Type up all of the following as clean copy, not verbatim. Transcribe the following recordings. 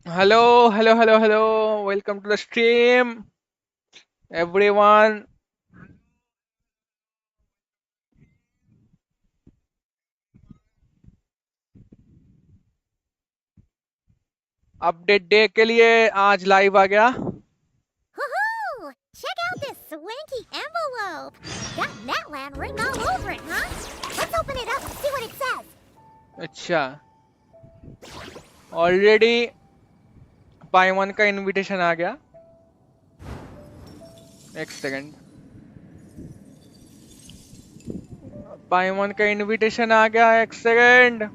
Hello, hello, hello, hello. Welcome to the stream, everyone. Update day के लिए आज live आ गया. Woohoo! Check out this swanky envelope. Got Netland written all over it, huh? Let's open it up and see what it says. अच्छा, already पाइमन का invitation आ गया. एक second. पाइमन का invitation आ गया. एक सेकंड.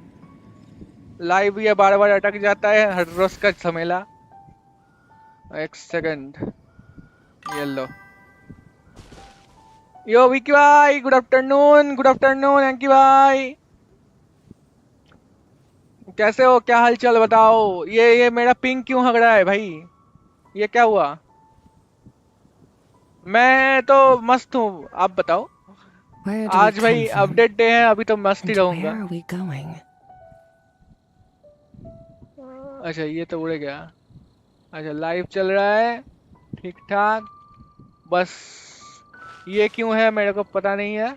लाइव ये बार बार अटक जाता है हर रोज का झमेला. एक सेकंड. ये लो. यो विकी भाई, गुड आफ्टरनून. गुड आफ्टरनून अंकी भाई. कैसे हो? क्या हाल चाल बताओ. ये मेरा पिंग क्यों हग रहा है भाई? ये क्या हुआ? मैं तो मस्त हूँ, आप बताओ. आज भाई अपडेट डे है, अभी तो मस्त ही रहूंगा. अच्छा, ये तो उड़ गया. अच्छा, लाइव चल रहा है ठीक ठाक. बस ये क्यों है मेरे को पता नहीं है.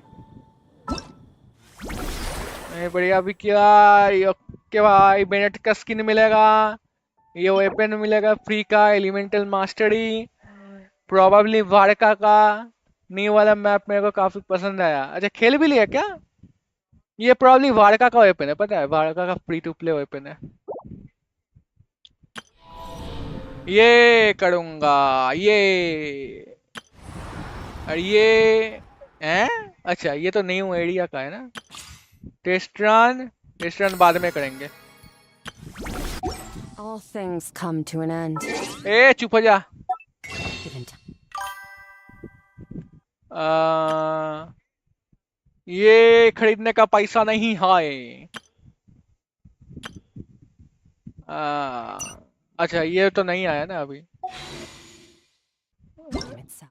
बढ़िया. अभी क्या? ओके भाई, बेनेट का स्किन मिलेगा. ये वेपन मिलेगा फ्री का. एलिमेंटल मास्टरी प्रोबेबली वारका का. न्यू वाला मैप मेरे को काफी पसंद आया. अच्छा, खेल भी लिया क्या? ये प्रोबेबली वारका का वेपन है, पता है? वारका का फ्री टू प्ले वेपन है. ये करूंगा ये. और ये हैं? अच्छा, ये तो न्यू एरिया का है ना. टेस्ट रन बाद में करेंगे. All things come to an end. ए चुप हो जा. Even ये खरीदने का पैसा नहीं है. अच्छा, ये तो नहीं आया ना अभी. time itself.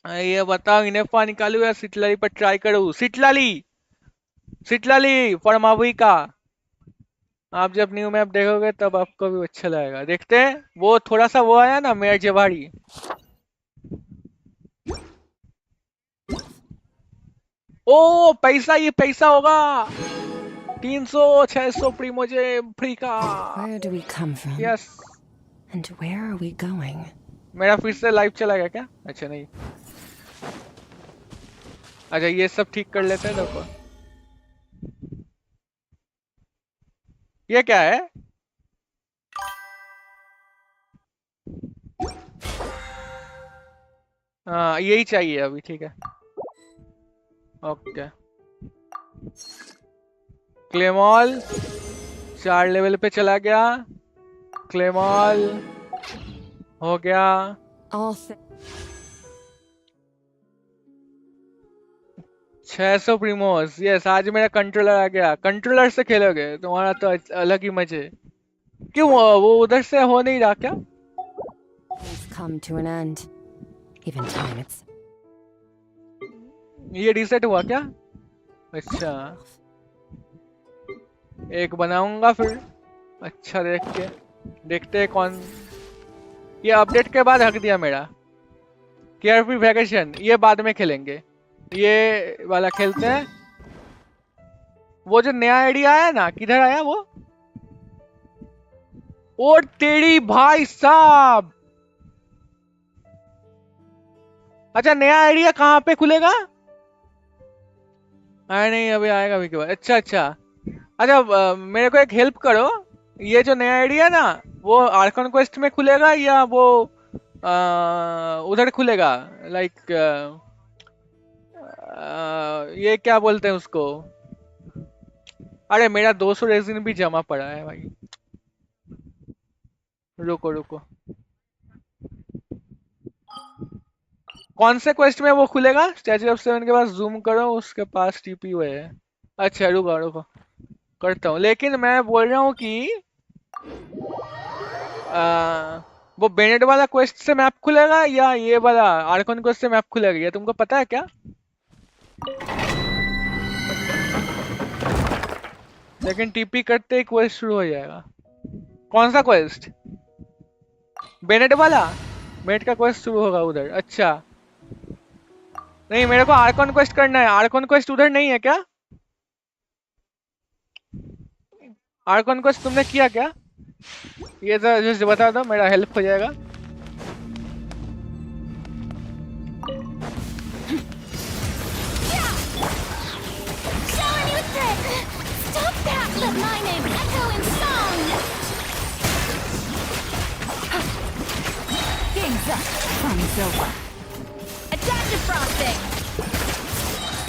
ये बताओ, इनेफा निकालू या सिटलाली पर ट्राई करूँ? सिटलाली. सिटलाली फॉर मावी का. आप जब न्यू मैप देखोगे तब आपको भी अच्छा लगेगा. देखते हैं. वो थोड़ा सा वो आया ना मेयर जवाड़ी. ओ पैसा, ये पैसा होगा. 300 600 प्रीमोजे फ्री का. Where do we come from? Yes. And where are we going? मेरा फिर से लाइव चला गया क्या? अच्छा नहीं. अच्छा, ये सब ठीक कर लेते हैं. देखो ये क्या है. हाँ, यही चाहिए अभी. ठीक है. ओके. क्लेमॉल 4 लेवल पे चला गया. क्लेमॉल हो गया. All things 600 प्रीमोस. यस, आज मेरा कंट्रोलर आ गया. कंट्रोलर से खेलोगे तुम्हारा तो अलग ही मजे. क्यों वो उधर से हो नहीं रहा क्या? come to an end. Even time itself. ये रीसेट हुआ क्या? अच्छा, एक बनाऊंगा फिर. अच्छा, देखते हैं कौन. ये अपडेट के बाद हक दिया मेरा. केयरफ्री वैकेशन ये बाद में खेलेंगे. ये वाला खेलते हैं. वो जो नया आइडिया आया ना, किधर आया वो? और तेरी भाई साहब. अच्छा, नया आइडिया कहाँ पे खुलेगा? नहीं, अभी आएगा भी के बाद. अच्छा अच्छा. अच्छा, मेरे को एक हेल्प करो. ये जो नया आइडिया ना, वो आर्कन क्वेस्ट में खुलेगा या वो उधर खुलेगा? लाइक ये क्या बोलते हैं उसको? अरे, मेरा 200 रेजिन भी जमा पड़ा है भाई. रुको रुको. कौन से क्वेस्ट में वो खुलेगा? स्टैचू ऑफ सेवन के पास जूम करो, उसके पास टीपीयू है. अच्छा, रुको रुको करता हूँ. लेकिन मैं बोल रहा हूँ कि वो बेनेट वाला क्वेस्ट से मैप खुलेगा या ये वाला आर्कन क्वेस्ट से मैप खुलेगा, ये तुमको पता है क्या? लेकिन टीपी करते ही क्वेस्ट शुरू हो जाएगा। कौन सा क्वेस्ट? बेनेट वाला? बेनेट का क्वेस्ट शुरू होगा उधर। अच्छा नहीं, मेरे को आर्कन क्वेस्ट करना है। आर्कन क्वेस्ट उधर नहीं है क्या? आर्कन क्वेस्ट तुमने किया क्या? ये तो जस्ट बता दो, मेरा हेल्प हो जाएगा। Showing you threat! Stop that! Let my name echo in song! Game's up. Fun's over. Adaptive frosting!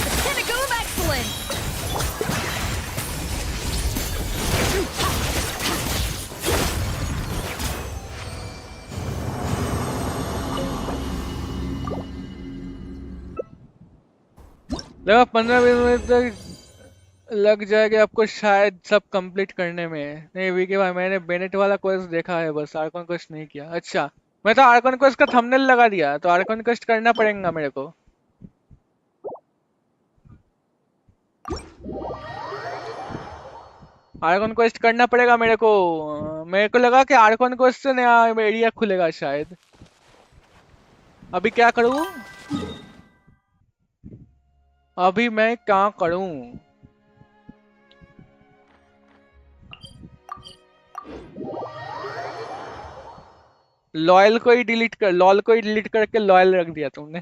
The pinnacle of excellence! लगा 15-20 मिनट तक लग जाएगा आपको शायद सब कंप्लीट करने में। नहीं विकी भाई, मैंने बेनेट वाला क्वेस्ट देखा है बस, आर्कन क्वेस्ट नहीं किया। अच्छा मैं तो आर्कन क्वेस्ट का थंबनेल लगा दिया, तो आर्कन क्वेस्ट करना पड़ेगा मेरे को। आर्कन क्वेस्ट करना पड़ेगा मेरे को। मेरे को लगा कि आर्कन क्वेस्ट से नया एरिया खुलेगा शायद। अभी क्या करूं? अभी मैं क्या करूं? लॉयल को ही डिलीट कर, लॉल को ही डिलीट करके लॉयल रख दिया तुमने।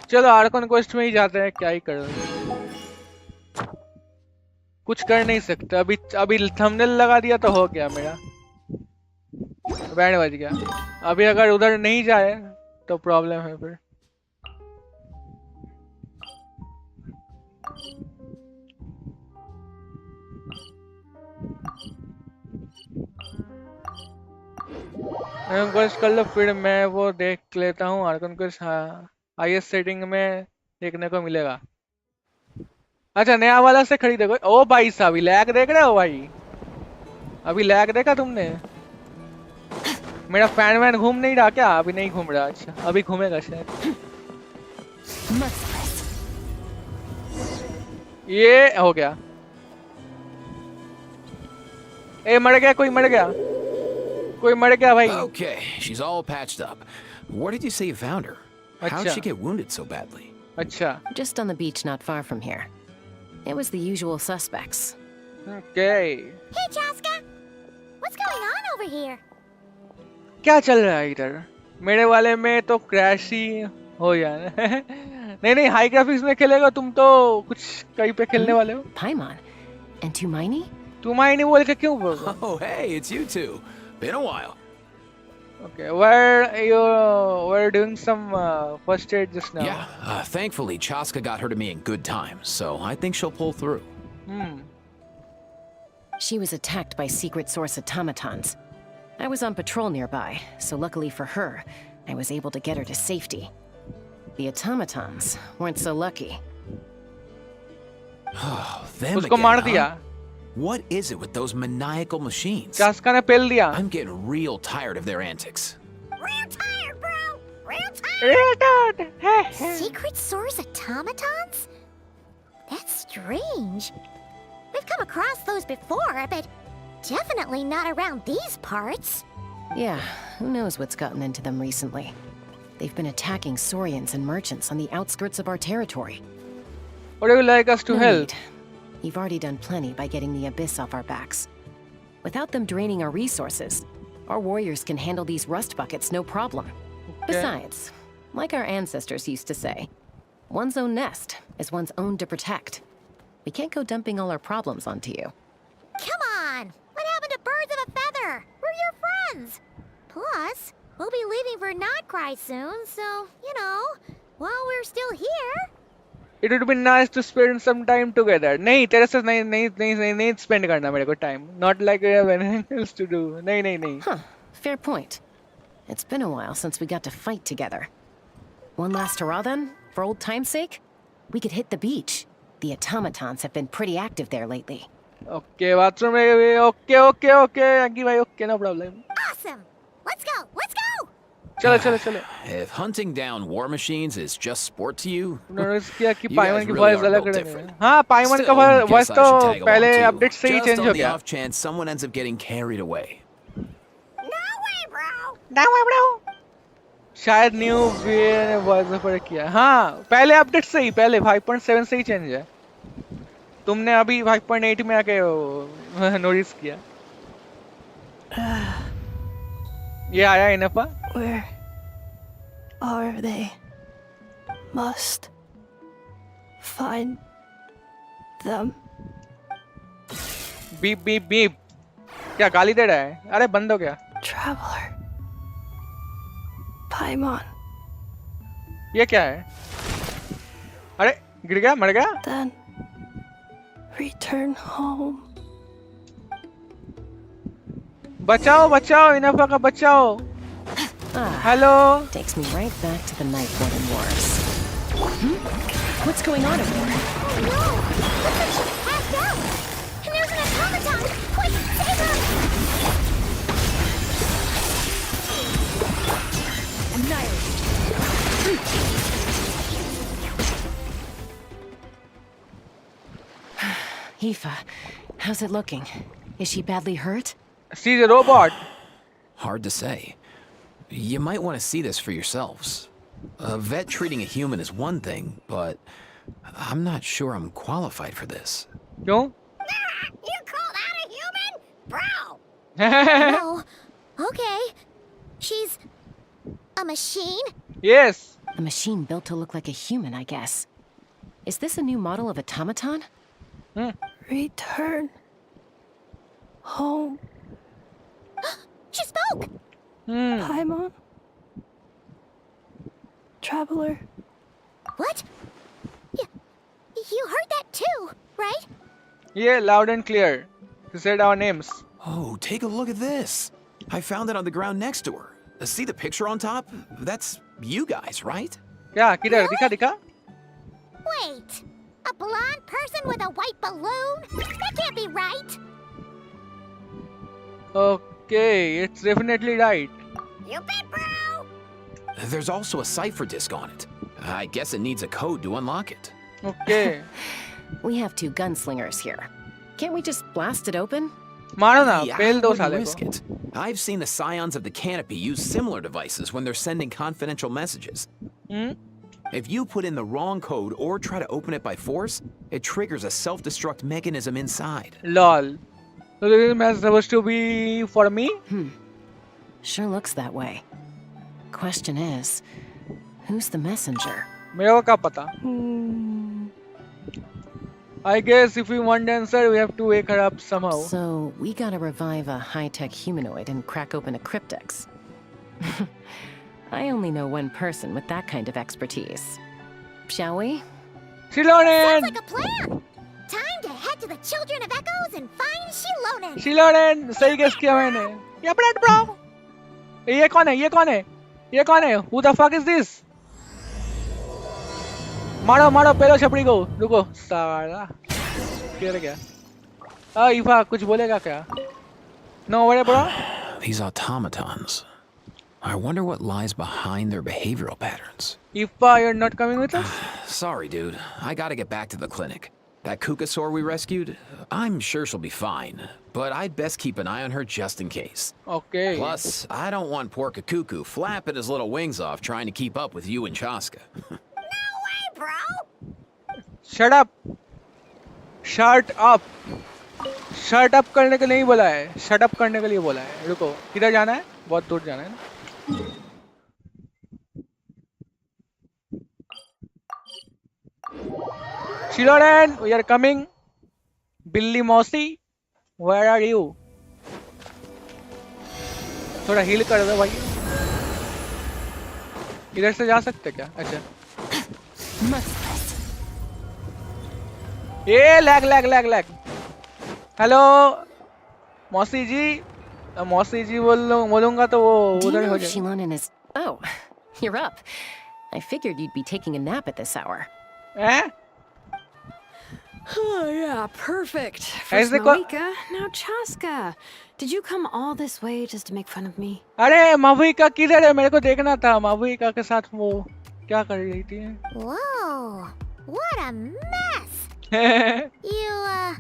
चलो आर्कन क्वेस्ट में ही जाते हैं, क्या ही करोगे। कुछ कर नहीं सकते। अभी अभी थंबनेल लगा दिया तो हो गया मेरा, बैंड बज गया। अभी अगर उधर नहीं जाए तो प्रॉब्लम है फिर। आर्कन क्वेस्ट कर लो, फिर मैं वो देख लेता हूँ। आर्कन क्वेस्ट हाँ हाईएस्ट सेटिंग में देखने को मिलेगा। अच्छा नया वाला से खरीदोगे? ओ भाई साहब लैग देख रहे हो भाई? अभी लैग देखा तुमने? मेरा फैन वैन घूम नहीं रहा क्या? अभी नहीं घूम रहा। अच्छा अभी घूमेगा शायद। ये हो गया। ए मर गया, कोई मर गया, कोई मर गया भाई। Okay, she's all patched up. Where did you say you found her? How'd अच्छा she get wounded so badly? अच्छा Just on the beach not far from here. It was the usual suspects. Okay. Hey, Chaska! What's going on over here? क्या चल रहा है इधर? मेरे वाले में तो क्रैश ही हो जाना। नहीं नहीं, हाई ग्राफिक्स में खेलेगा तुम तो कुछ कहीं पे खेलने वाले हो। Paimon. And Tumaini? तुम आई नहीं बोल के क्यों बोल रहे हो? Oh, hey, it's you two. Been a while. Okay, we're doing some first aid just now. Yeah, thankfully Chaska got her to me in good time, so I think she'll pull through. She was attacked by secret source automatons. I was on patrol nearby, so luckily for her, I was able to get her to safety. The automatons weren't so lucky. Oh, them उसको again, मार huh? दिया। What is it with those maniacal machines? चास्का ने पेल दिया। I'm getting real tired of their antics. Real tired, bro! Real tired! Secret source automatons? That's strange. We've come across those before, but definitely not around these parts. Yeah, who knows what's gotten into them recently. They've been attacking Saurians and merchants on the outskirts of our territory. What do you like us to No help? need. You've already done plenty by getting the Abyss off our backs. Without them draining our resources, our warriors can handle these rust buckets no problem. Besides, like our ancestors used to say, one's own nest is one's own to protect. We can't go dumping all our problems onto you. Come on! What happened to birds of a feather? We're your friends! Plus, we'll be leaving for Notcry soon, so, you know, while we're still here... It would be nice to spend some time together. नहीं तेरे से नहीं spend करना मेरे को time. Not like we have anything else to do. नहीं. Huh, fair point. It's been a while since we got to fight together. One last hurrah then, for old time's sake? We could hit the beach. The automatons have been pretty active there lately. Okay bathroom में भी okay okay okay Anki भाई okay no problem Awesome! Let's go! Let's go! चलो चलो चलो If hunting down war machines is just sport to you, notice किया कि you पाइमन guys की really voice are अलग built है different. हाँ पाइमन का Still, वॉइस guess I तो should tag along पहले too, अपडेट से ही just चेंज on हो the गया off chance someone ends up getting carried away. No way, bro! शायद न्यू ने वॉइस ओवर किया हाँ पहले अपडेट से ही पहले 5.7 से ही चेंज है तुमने अभी 5.8 में आके नोटिस किया ये आया इनफा Where are they? Must find them. Beep beep beep क्या गाली दे रहा है अरे बंद हो गया Traveler. Paimon. ये क्या है अरे गिर गया मर गया Then return home. बचाओ बचाओ इनफा का बचाओ Ah, hello takes me right back to the Night Warden Wars. What's going on over there? Oh no! Looks like she's passed out! And there's an automaton! Quick, save her! Aoife, how's it looking? Is she badly hurt? She is a robot Hard to say. You might want to see this for yourselves. A vet treating a human is one thing, but I'm not sure I'm qualified for this. क्यों You call that a human? Bro! No. Okay. She's a machine? Yes A machine built to look like a human, I guess. Is this a new model of automaton? Return home. She spoke! Paimon. Traveler. What? You heard that too, right? ये loud and clear he said our names Oh, take a look at this. I found it on the ground next to her. See the picture on top? That's you guys, right? क्या किधर दिखा दिखा Wait. A blonde person with a white balloon? That can't be right. okay it's definitely right You bet, bro! There's also a cipher disk on it. I guess it needs a code to unlock it. okay We have two gunslingers here. Can't we just blast it open? मारो ना Yeah, fail I दो wouldn't साले risk को it. I've seen the scions of the canopy use similar devices when they're sending confidential messages. If you put in the wrong code or try to open it by force, it triggers a self-destruct mechanism inside. lol so this is supposed to be for me Sure looks that way. Question is, who's the messenger? मेरे को क्या पता I guess if we want the answer we have to wake her up somehow So, we gotta revive a high-tech humanoid and crack open a cryptex. I only know one person with that kind of expertise. Shall we? Sounds Shilonen like a plan! Time to head to the Children of Echoes and find Shilonen! Shilonen सही guess किया मैंने ये bread bro ये कौन है ये कौन है ये कौन है who the fuck is this मारो मारो पहले छपड़ी को रुको साला गिर गया ईफा कुछ बोलेगा क्या no what bro These automatons. I wonder what lies behind their behavioral patterns. Ifa, you're not coming with us? Sorry, dude. I gotta get back to the clinic. That Kukasaur we rescued, I'm sure she'll be fine. But I'd best keep an eye on her just in case. Okay. Plus, I don't want poor Kakuku flapping his little wings off trying to keep up with you and Chaska. No way, bro! Shut up. Shut up. Shut up करने के लिए नहीं बोला है. Shut up करने के लिए बोला है. रुको. किधर जाना है? बहुत दूर जाना है ना. Shiloren, we are coming. Billy Mossy, where are you? थोड़ा हील कर दो भाई. इधर से जा सकते क्या? अच्छा. ये लैग. हेलो मौसी जी बोलूंगा तो वो Do you उधर know हो if जाएगा. Shilonen is... Oh, you're up. I figured you'd be taking a nap at this hour. हैं? Oh, yeah, perfect. First ऐसे को Malika, now Chaska. Did you come all this way just to make fun of me? अरे मावुइका किधर है? मेरे को देखना था मावुइका के साथ वो क्या कर रही थी. Whoa, what a mess! You,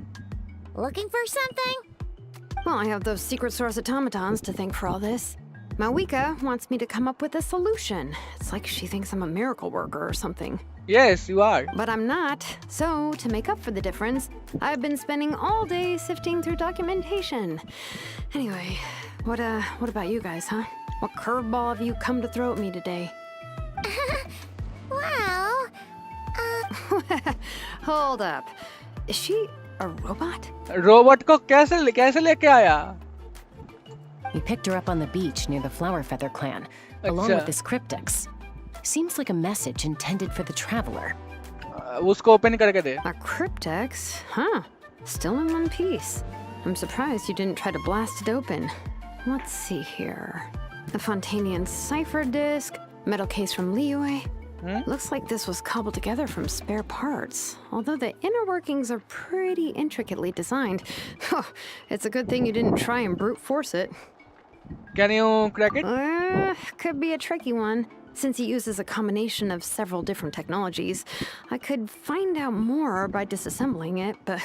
looking for something? Well, I have those secret source automatons to thank for all this. Malika wants me to come up with a solution. It's like she thinks I'm a miracle worker or something. Yes, you are. But I'm not. So, to make up for the difference, I've been spending all day sifting through documentation. Anyway, what about you guys, huh? What curveball have you come to throw at me today? Well, Hold up. Is she a robot? Robot को कैसे लेके आया? We picked her up on the beach near the Flower Feather clan, along अच्छा. with this cryptex. Seems like a message intended for the traveler. उसको open करके दे. A cryptex? Huh. Still in one piece. I'm surprised you didn't try to blast it open. Let's see here. A Fontanian cipher disk, metal case from Liyue. Looks like this was cobbled together from spare parts. Although the inner workings are pretty intricately designed. It's a good thing you didn't try and brute force it. Can you crack it? Could be a tricky one. Since it uses a combination of several different technologies, I could find out more by disassembling it, but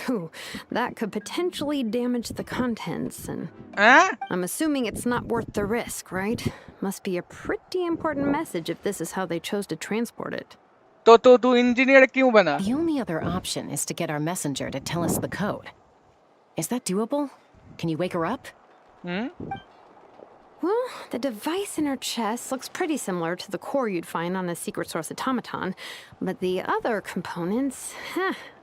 that could potentially damage the contents, and I'm assuming it's not worth the risk, right? Must be a pretty important message if this is how they chose to transport it. तो तू engineer क्यों बना? The only other option is to get our messenger to tell us the code. Is that doable? Can you wake her up? Well, the device in her chest looks pretty similar to the core you'd find on a secret source automaton, but the other components,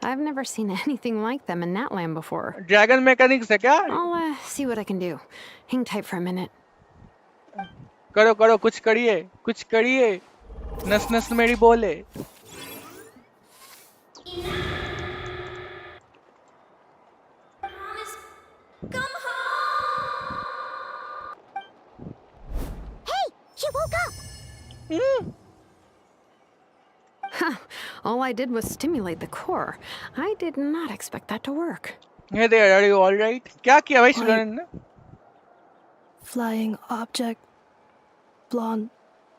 I've never seen anything like them in that land before. Dragon mechanics है क्या? I'll see what I can do. Hang tight for a minute. करो कुछ करिए. नस मेरी बोले. she woke up! All I did was stimulate the core. I did not expect that to work. Hey there, are you all right? क्या किया भाई student ने? Flying object. Blonde.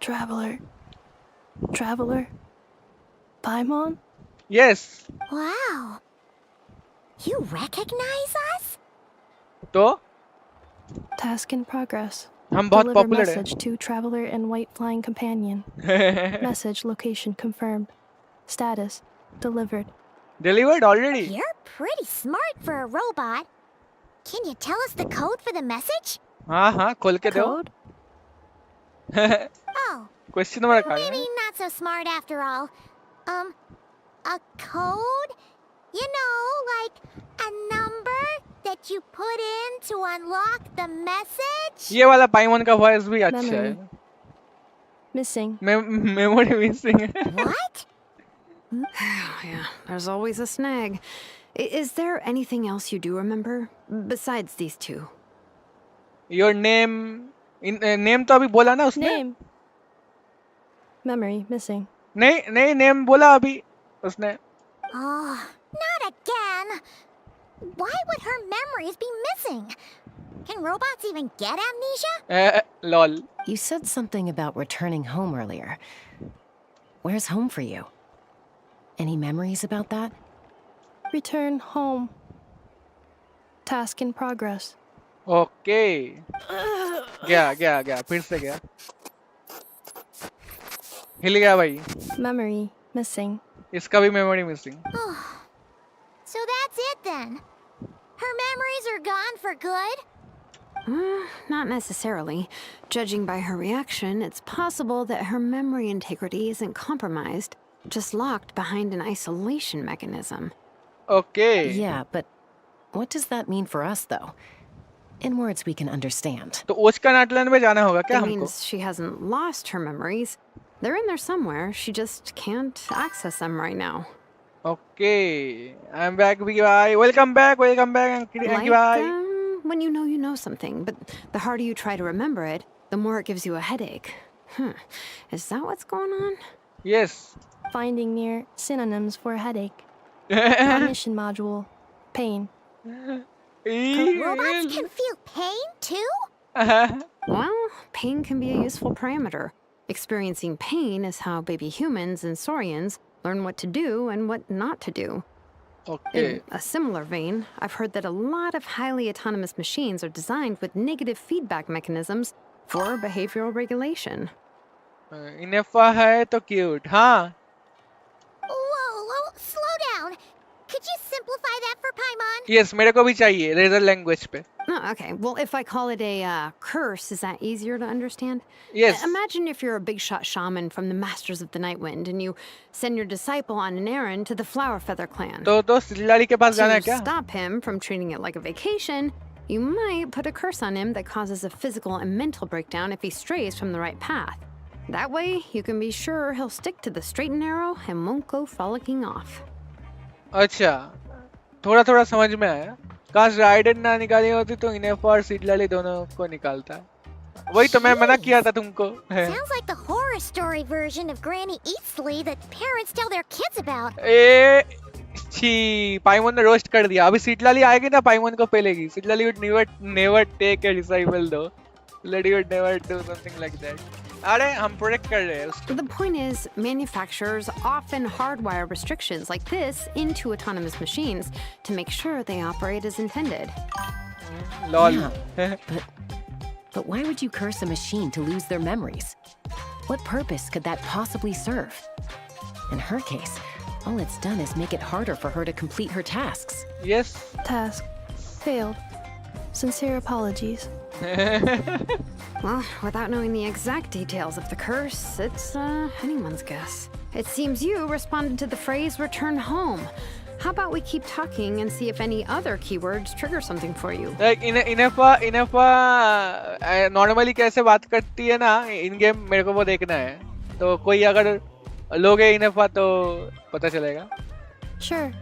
Traveler. Paimon? Yes. Wow. You recognize us? तो Task in progress. हम बहुत Deliver popular है. message to traveler and white flying companion. Message location confirmed. Status delivered. Delivered already. You're pretty smart for a robot. Can you tell us the code for the message? हाँ खोल के दो. Code? Oh, question number का maybe not so smart after all. A code? You know, like a number that you put in to unlock the message? ये वाला पाइमन का voice भी अच्छा है. Memory. Missing. मेमोरी मिसिंग है. What? Yeah, there's always a snag. Is there anything else you do remember? Besides these two? Your name. Name तो अभी बोला ना उसने? Name. Memory missing. नहीं नेम बोला अभी उसने. Oh, not again. Why would her memories be missing? Can robots even get amnesia? Lol. You said something about returning home earlier. Where's home for you? Any memories about that? Return home. Task in progress. Okay. गया फिर से गया. हिल गया भाई. Memory missing. इसका भी memory missing. So that's it then. Her memories are gone for good? Not necessarily. Judging by her reaction, it's possible that her memory integrity isn't compromised, just locked behind an isolation mechanism. Okay. Yeah, but what does that mean for us, though? In words we can understand. तो ओचका नाटलैंड में जाना होगा क्या It हमको? means she hasn't lost her memories. They're in there somewhere. She just can't access them right now. Okay. I'm back, Vicky. Bye. Welcome back, Vicky. Like, Bye. when you know something, but the harder you try to remember it, the more it gives you a headache. Is that what's going on? Yes. Finding near synonyms for headache. Cognition module. Pain. Robots can feel pain too? Well, pain can be a useful parameter. Experiencing pain is how baby humans and saurians learn what to do and what not to do. Okay. In a similar vein, I've heard that a lot of highly autonomous machines are designed with negative feedback mechanisms for behavioral regulation. इनेफा है तो cute. हाँ. Whoa, slow down. Could you simplify that for Paimon? Yes, मेरे को भी चाहिए razor language पे. Oh, okay. Well, if I call it a curse, is that easier to understand? Yes. Imagine if you're a big shot shaman from the Masters of the Night Wind and you send your disciple on an errand to the Flower Feather clan. तो सिल्लारी के पास जाना है To क्या? stop him from treating it like a vacation, you might put a curse on him that causes a physical and mental breakdown if he strays from the right path. That way, you can be sure he'll stick to the straight and narrow and won't go frolicking off. अच्छा, थोड़ा थोड़ा समझ में आया. काश ridden ना निकाली होती तो इनेफा और सिल्लारी दोनों को निकालता. वही तो मैं मना किया था तुमको. Sounds like the horror story version of Granny Eatsley that parents tell their kids about. छी, पाइमोन ने रोस्ट कर दिया. अभी सिल्लारी आएगी ना पाइमोन को पेलेगी. Sillari would never take a disciple though. Sitlali would never do something like that. अरे हम प्रोटेक्ट कर रहे हैं उसको. The point is, manufacturers often hardwire restrictions like this into autonomous machines to make sure they operate as intended. Lol. Yeah, but why would you curse a machine to lose their memories? What purpose could that possibly serve? In her case, all it's done is make it harder for her to complete her tasks. Yes. Task. Failed. Sincere apologies. Well, without knowing the exact details of the curse, it's anyone's guess. It seems you responded to the phrase return home. How about we keep talking and see if any other keywords trigger something for you? Like इनेफा normally कैसे बात करती है ना इन game मेरे को वो देखना है. तो कोई अगर लोगे इनेफा तो पता चलेगा. Sure.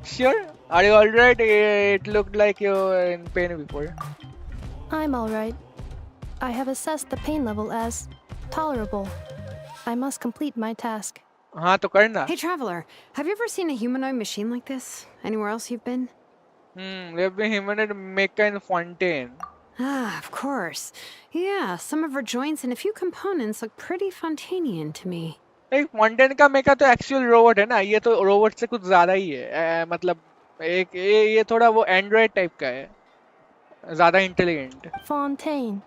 Sure. Are you alright? It looked like you were in pain before. I'm alright. I have assessed the pain level as tolerable. I must complete my task. हाँ तो करना. Hey, Traveler, have you ever seen a humanoid machine like this? Anywhere else you've been? We've been humanoid mecha in Fontaine. Ah, of course. Yeah, some of her joints and a few components look pretty Fontanian to me. एक Fontaine का mecha तो actual robot है ना. ये तो robot से कुछ ज़्यादा ही है. मतलब एक ये थोड़ा वो Android type का है. ज़्यादा intelligent. Fontaine.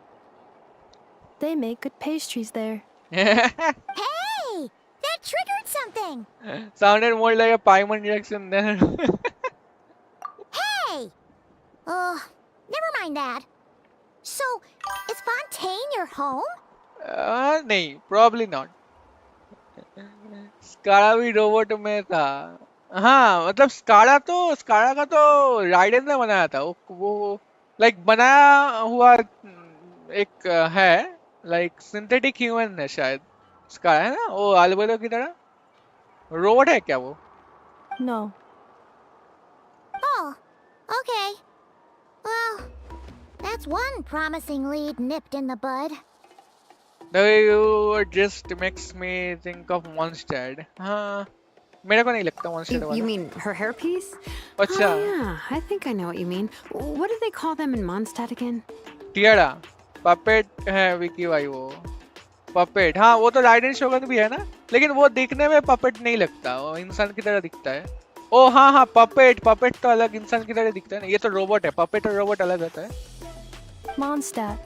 They make good pastries there. Hey! That triggered something! Sounded more like a Paimon reaction there. Hey! Never mind that. So, is Fontaine your home? नहीं, probably not. स्कारा भी robot में था. हाँ, मतलब स्कारा का तो राइडन ने बनाया था. वो लाइक बनाया हुआ एक है लाइक सिंथेटिक ह्यूमन है शायद. स्कारा है ना वो अल्बेडो की तरह. रोबोट है क्या वो? No. Oh, okay. Well, that's one promising lead nipped in the bud. You just makes me think of Mondstadt. हाँ, मेरे को नहीं लगता Mondstadt वाला. You mean her hairpiece? अच्छा. Oh, yeah, I think I know what you mean. What do they call them in Mondstadt again? टियरा. Puppet है विकी भाई वो. पपेट. हाँ वो तो राइडन शोगन भी है ना. लेकिन वो दिखने में पपेट नहीं लगता. वो इंसान की तरह दिखता है. ओ हाँ पपेट तो अलग इंसान की तरह दिखता है ना. ये तो रोबोट है. पपेट और रोबोट अलग होता है. Mondstadt.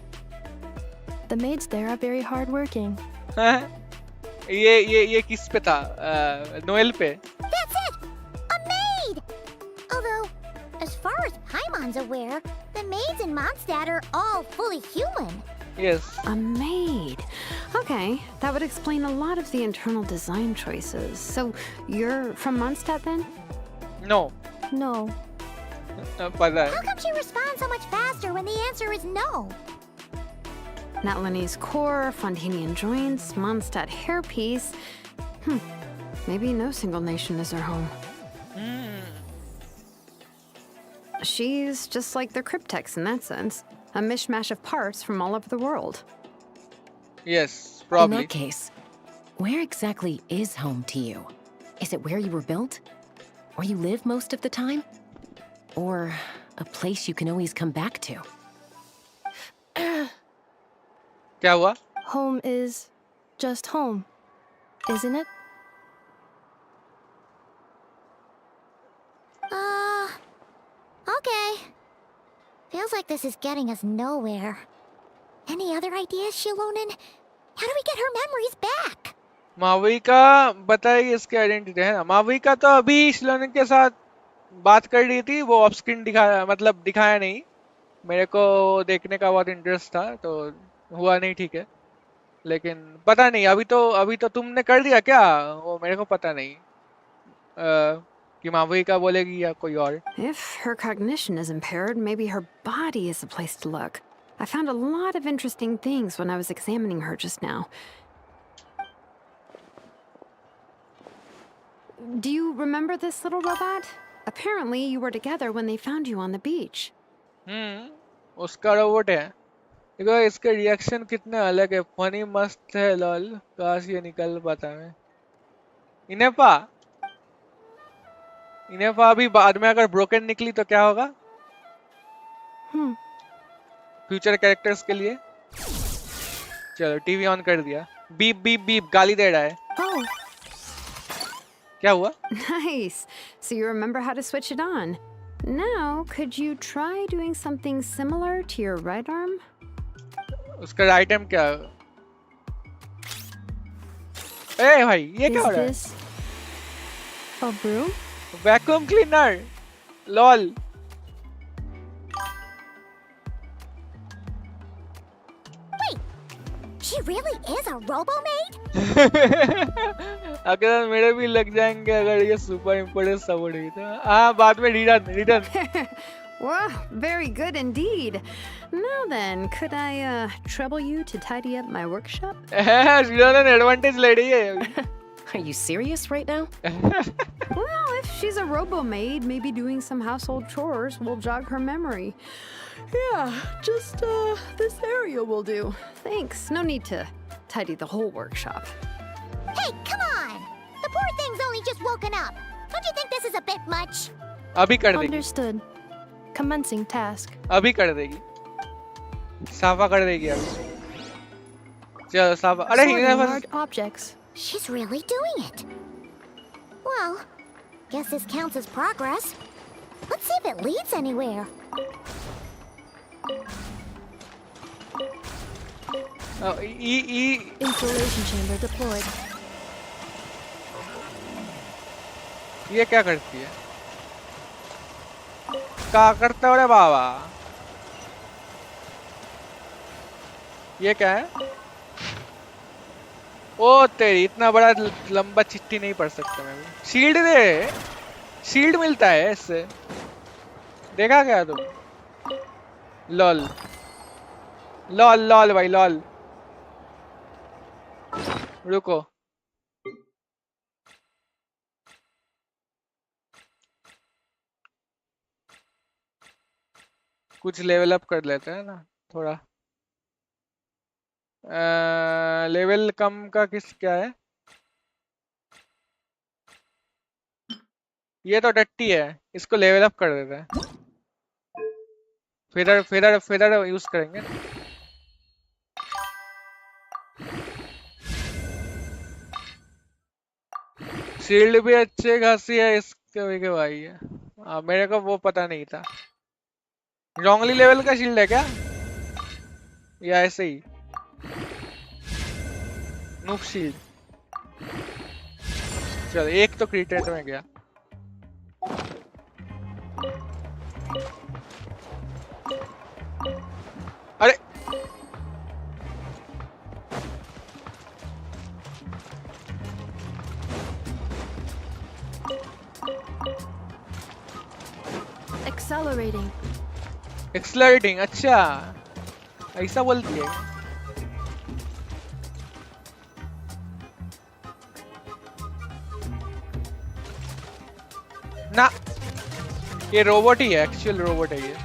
The maids there are very hardworking. ये किस पे था? नोएल पे. That's it! A maid! Although, as far as Paimon's aware, the maids in Mondstadt are all fully human. Yes. A maid. Okay, that would explain a lot of the internal design choices. So, you're from Mondstadt then? No. No. पता है. How come she responds so much faster when the answer is no? Natlanese core, Fontanian joints, Mondstadt hairpiece. Maybe no single nation is her home. She's just like the Cryptex in that sense. A mishmash of parts from all over the world. Yes, In probably. that case, where exactly is home to you? Is it where you were built? where you live most of the time? Or a place you can always come back to? क्या हुआ? Home is just home, isn't it? Okay. Feels like this is getting us nowhere. Any other ideas, Shilonen? How do we get her memories back? Mavi का बताइए इसके identity है ना. मावी का तो अभी शिलोन के साथ बात कर रही थी, वो ऑफ स्क्रीन दिखाया, मतलब दिखाया नहीं. मेरे को देखने का बहुत इंटरेस्ट था तो हुआ नहीं, ठीक है. लेकिन पता नहीं, अभी तो तुमने कर दिया क्या? वो मेरे को पता नहीं कि मावी का बोलेगी या कोई और. If her cognition is impaired, maybe her body is the place to look. I found a lot of interesting things when I was examining her just now. Do you remember this little robot? Apparently, you were together when they found you on the beach. उसका robot है. देखो इसके reaction कितने अलग है. Funny मस्त है, lol. काश ये निकल पाता मैं. इनेफा अभी बाद में अगर ब्रोकन निकली तो क्या होगा फ्यूचर कैरेक्टर्स के लिए. चलो टीवी ऑन कर दिया. बीप बीप बीप गाली दे रहा है. Oh, क्या हुआ? nice. So you remember how to switch it on. Now, could you try doing something similar to your right arm? उसका आइटम क्या? ए भाई ये क्या हो रहा है? Is this a broom? Vacuum cleaner. Lol. She really is a robo-maid? अगर मेरे भी लग जाएंगे अगर ये सुपर इम्पोर्टेंट सपोर्ट हुई तो. हाँ बाद में return. Wow, very good indeed. Now then, could I trouble you to tidy up my workshop? Ceylon advantage ले रही है. Are you serious right now? Well, if she's a robo-maid, maybe doing some household chores will jog her memory. Yeah, just this area will do. Thanks. No need to tidy the whole workshop. Hey, come on! The poor thing's only just woken up. Don't you think this is a bit much? अभी कर देगी. Understood. Commencing task. अभी कर देगी. साफा कर देगी अभी. चलो साफा. अरे Sorting large objects. She's really doing it. Well, guess this counts as progress. Let's see if it leads anywhere. Installation chamber deployed. ये क्या करती है? क्या करते हो रे बाबा? ये क्या है? ओ तेरी, इतना बड़ा लंबा चिट्ठी नहीं पढ़ सकता मैं. शील्ड दे. शील्ड मिलता है इससे. देखा क्या तुम? लॉल लॉल लॉल भाई लॉल. रुको. कुछ लेवल अप कर लेते हैं ना थोड़ा. लेवल कम का किस क्या है? ये तो डट्टी है, इसको लेवल अप कर देते हैं. फेदर यूज करेंगे. शील्ड भी अच्छे खासी है इसके भी के भाई है. मेरे को वो पता नहीं था. रॉन्गली लेवल का शील्ड है क्या या ऐसे ही नूक शील्ड? चल एक तो क्रिटेट में गया. अरे Accelerating. एक्सलरेटिंग. अच्छा ऐसा बोलती है. ना ये रोबोट ही है, एक्चुअल रोबोट है ये.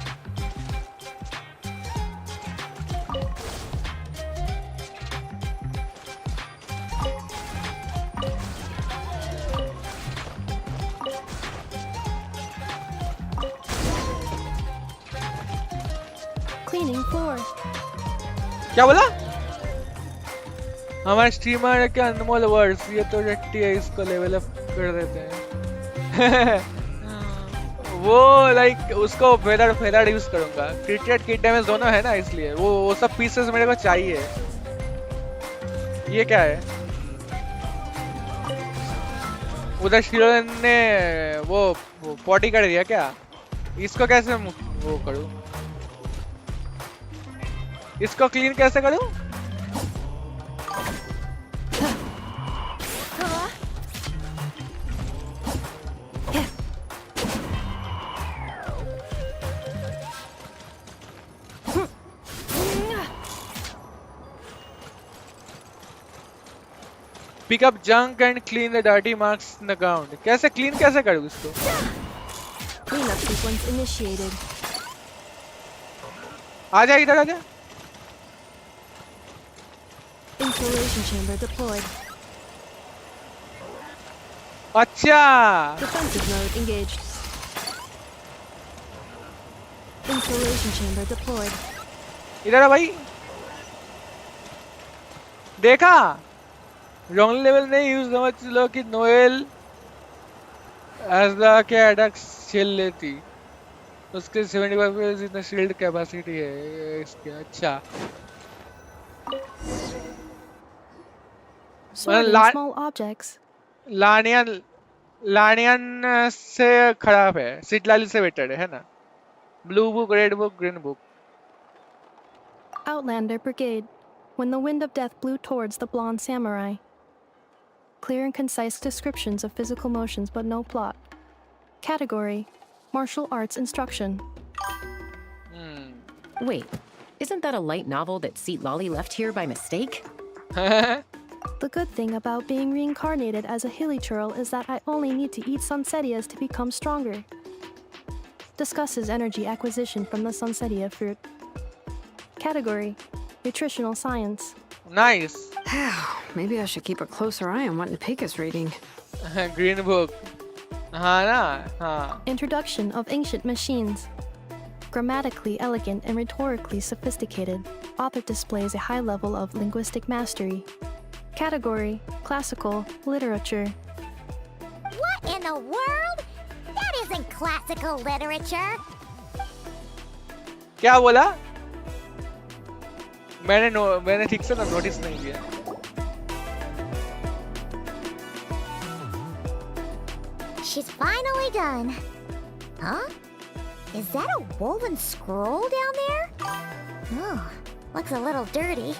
क्या बोला? हमारे स्ट्रीमर के अनमोल वर्ड्स, ये तो रट्टी है, इसको लेवल अप कर देते हैं। वो लाइक उसको फेदर फेदर यूज करूंगा, क्रिकेट किट डैमेज दोनों है ना, इसलिए वो सब पीसेस मेरे को चाहिए। ये क्या है? उधर शिरोन ने वो पॉटी कर दिया क्या? इसको कैसे वो करूं? इसको क्लीन कैसे करूं? Pick up junk and clean the dirty marks in the ground. कैसे clean कैसे करूँ इसको? Cleanup sequence initiated. आजा इधर आजा। Installation chamber deployed. अच्छा। Defensive mode engaged. Installation chamber deployed. इधर आ भाई। देखा? Wrong level नहीं यूज समझ लो कि नोएल एज़ा के अटैक्स झेल लेती। उसके 75% इतना शील्ड कैपेसिटी है इसके। अच्छा। Sorting small objects. लानियन से खराब है, सिटलाली से बेटर है ना? Blue book, red book, green book. Outlander Brigade. When the wind of death blew towards the blonde samurai. Clear and concise descriptions of physical motions but no plot. Category: Martial Arts Instruction. Wait, isn't that a light novel that Seat Lolly left here by mistake? The good thing about being reincarnated as a hilly churl is that I only need to eat Sunsettias to become stronger. Discusses energy acquisition from the Sunsettia fruit. Category: Nutritional Science. Nice. Maybe I should keep a closer eye on what Nipik is reading. Green book. हाँ ना? हाँ. Introduction of Ancient Machines. Grammatically elegant and rhetorically sophisticated, author displays a high level of linguistic mastery. Category: Classical Literature. What in the world? That isn't classical literature. क्या बोला? मैंने ठीक से ना notice नहीं किया। She's finally done. Huh? Is that a woven scroll down there? Oh, looks a little dirty.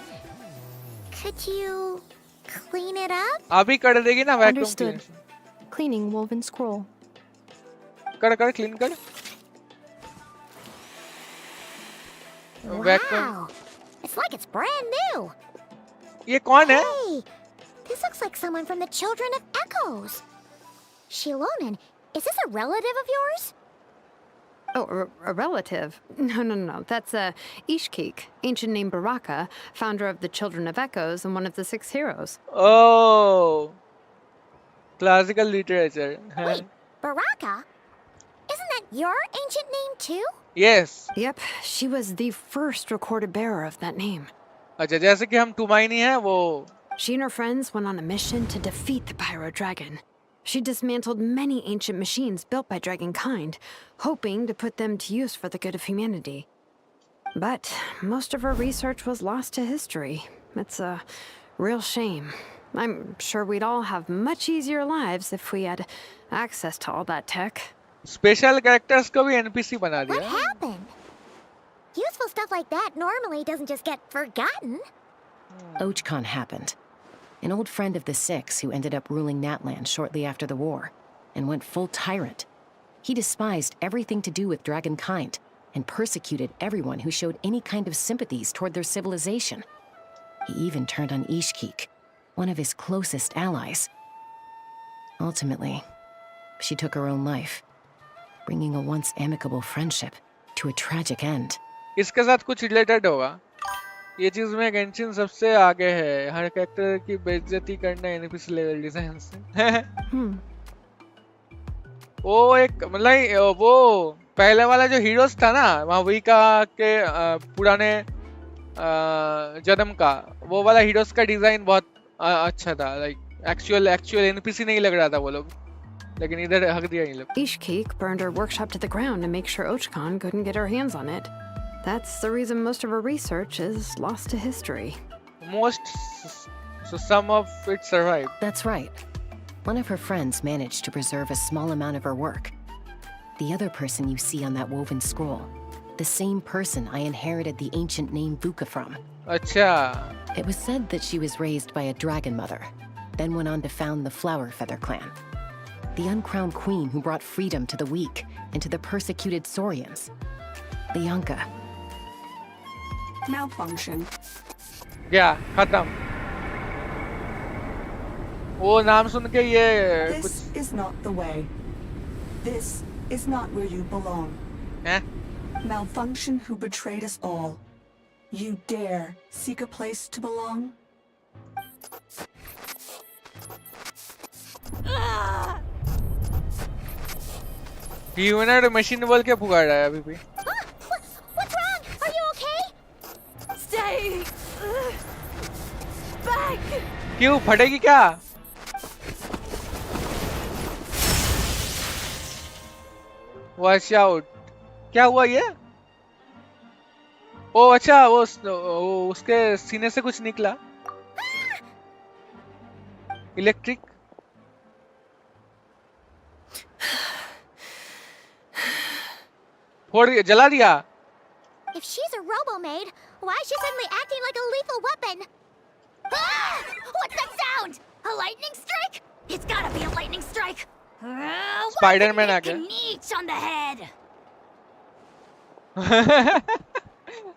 Could you clean it up? अभी कर देगी ना vacuum Understood. Cleaning woven scroll. कर क्लीन कर। Wow. It's like it's brand new. ये कौन है? Hey, this looks like someone from the Children of Echoes. Shilonen, is this a relative of yours? Oh, a relative? No. That's Ishkik, ancient name Baraka, founder of the Children of Echoes and one of the 6 heroes. Oh, classical literature. Wait, Baraka? Isn't that your ancient name too? Yes. Yep, she was the first recorded bearer of that name. अच्छा, जैसे कि हम टुमाइनी हैं वो। She and her friends went on a mission to defeat the Pyro Dragon. She dismantled many ancient machines built by dragonkind, hoping to put them to use for the good of humanity. But most of her research was lost to history. It's a real shame. I'm sure we'd all have much easier lives if we had access to all that tech. Special characters को भी NPC बना What दिया। happened? Useful stuff like that normally doesn't just get forgotten. Ochkon happened. An old friend of the 6 who ended up ruling Natland shortly after the war, and went full tyrant. He despised everything to do with dragonkind, and persecuted everyone who showed any kind of sympathies toward their civilization. He even turned on Ishkik, one of his closest allies. Ultimately, she took her own life, bringing a once amicable friendship to a tragic end. इसके साथ कुछ related होगा। ये चीज में Genshin सबसे आगे है, हर कैरेक्टर की बेइज्जती करना एनपीसी लेवल डिजाइन से। वो एक मतलब वो पहले वाला जो हीरोज था ना, वहाँ विका के पुराने जन्म का वो वाला हीरोज का डिजाइन बहुत अच्छा था, लाइक एक्चुअल एनपीसी नहीं लग रहा था वो लोग, लेकिन इधर हक दिया इन लोग। Ishkeek burned her workshop to the ground to make sure Ochkon couldn't get her hands on it. That's the reason most of her research is lost to history. Most, so some of it survived. That's right. One of her friends managed to preserve a small amount of her work. The other person you see on that woven scroll, the same person I inherited the ancient name Vuka from. Acha. It was said that she was raised by a dragon mother, then went on to found the Flower Feather clan. The uncrowned queen who brought freedom to the weak and to the persecuted Saurians. Lianka. Malfunction. Yeah, खत्म। वो नाम सुन के ये This is not the way. This is not where you belong. हैं? Malfunction who betrayed us all. You dare seek a place to belong? Humanoid machine बोल के पुकार रहा है अभी भी। What's wrong? Are you okay? Stay back. क्यों फटेगी क्या? Watch out। क्या हुआ ये? ओ अच्छा वो उसके सीने से कुछ निकला। इलेक्ट्रिक। फोड़ दिया, जला दिया। If she's a robo-maid, why is she suddenly acting like a lethal weapon? Ah! What's that sound? A lightning strike? It's gotta be a lightning strike. Spider-Man आ गया। Each on the head.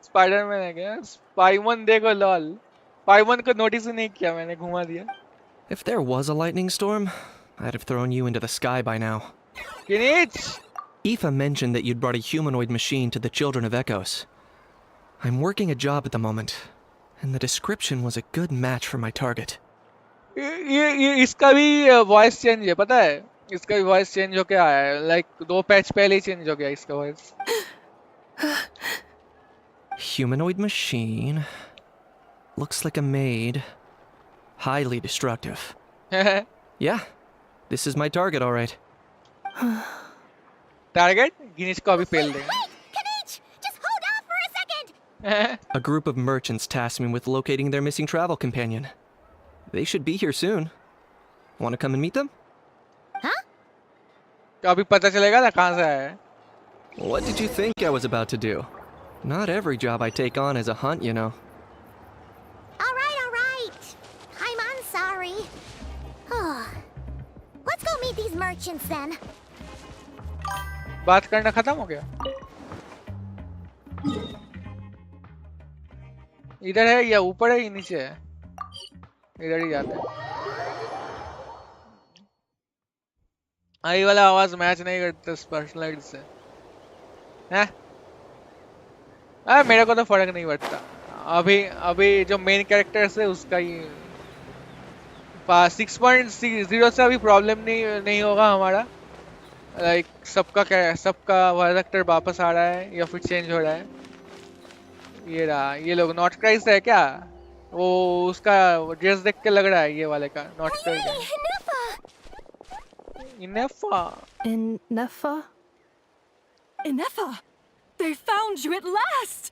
Spiderman आ गया। स्पाइमन देखो lol. स्पाइमन को notice ही नहीं किया मैंने, घुमा दिया। If there was a lightning storm, I'd have thrown you into the sky by now. Kinich! Aoife mentioned that you'd brought a humanoid machine to the Children of Echoes. I'm working a job at the moment, and the description was a good match for my target. ये इसका भी voice change है, पता है? इसका भी voice change होके आया है, लाइक 2 पैच पहले ही चेंज हो गया इसका voice. Humanoid machine. Looks like a maid. Highly destructive. Yeah, this is my target, all right. Target गिनीच को अभी पेल देंगे। Kinich! Just hold on for a second. A group of merchants tasked me with locating their missing travel companion. They should be here soon. Want to come and meet them? तो अभी पता चलेगा ना कहाँ से आया है। What did you think I was about to do? Not every job I take on is a hunt, you know. All right. I'm sorry. Let's go meet these merchants then. बात करना खत्म हो गया। इधर है या ऊपर है या नीचे है? इधर ही जाते हैं। आई वाला आवाज मैच नहीं करता पर्सनलाइट से। हैं? मेरे को तो फर्क नहीं पड़ता। अभी जो मेन कैरेक्टर है उसका ही 6.0 से अभी प्रॉब्लम नहीं होगा हमारा। लाइक सबका कैरेक्टर वापस आ रहा है या फिर चेंज हो रहा है। ये रहा, ये लोग नॉट क्राइस है क्या? वो उसका ड्रेस देख के लग रहा है ये वाले का not cries. Inefa? Inefa, they found you at last.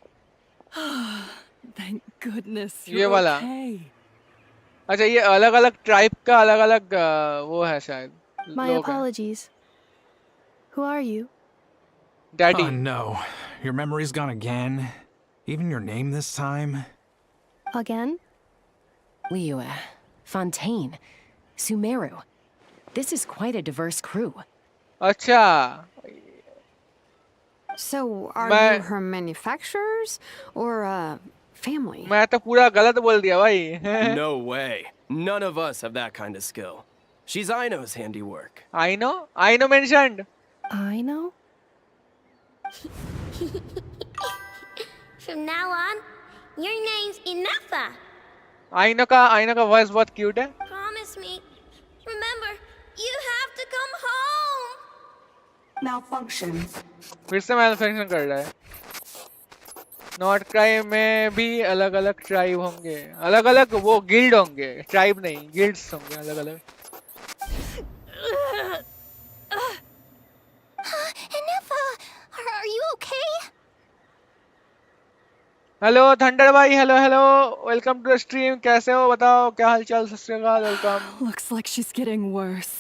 Thank goodness ये you're वाला। okay. अच्छा ये अलग अलग ट्राइब का अलग अलग वो है शायद। My लोग हैं। apologies. Who are you? Daddy. Oh no, your memory's gone again? Even your name this time? Again? Liyue, Fontaine, Sumeru. This is quite a diverse crew. अच्छा So, are मैं- you her manufacturers or family? मैं तो पूरा गलत बोल दिया भाई। No way. None of us have that kind of skill. She's Aino's handiwork. I know mentioned। I know? From now on, your name's Inefa. I know का voice बहुत cute है। Promise me. Remember, you have to come home. Malfunction. फिर से manufacturing कर रहा है। North cry में भी अलग अलग ट्राइब होंगे, अलग अलग वो गिल्ड होंगे, ट्राइब नहीं गिल्ड्स होंगे अलग अलग. Enough, are you okay? Hello Thunder भाई, hello hello, welcome to the stream. कैसे हो बताओ, क्या हालचाल? Sat Sri Akal, welcome. Looks like she's getting worse.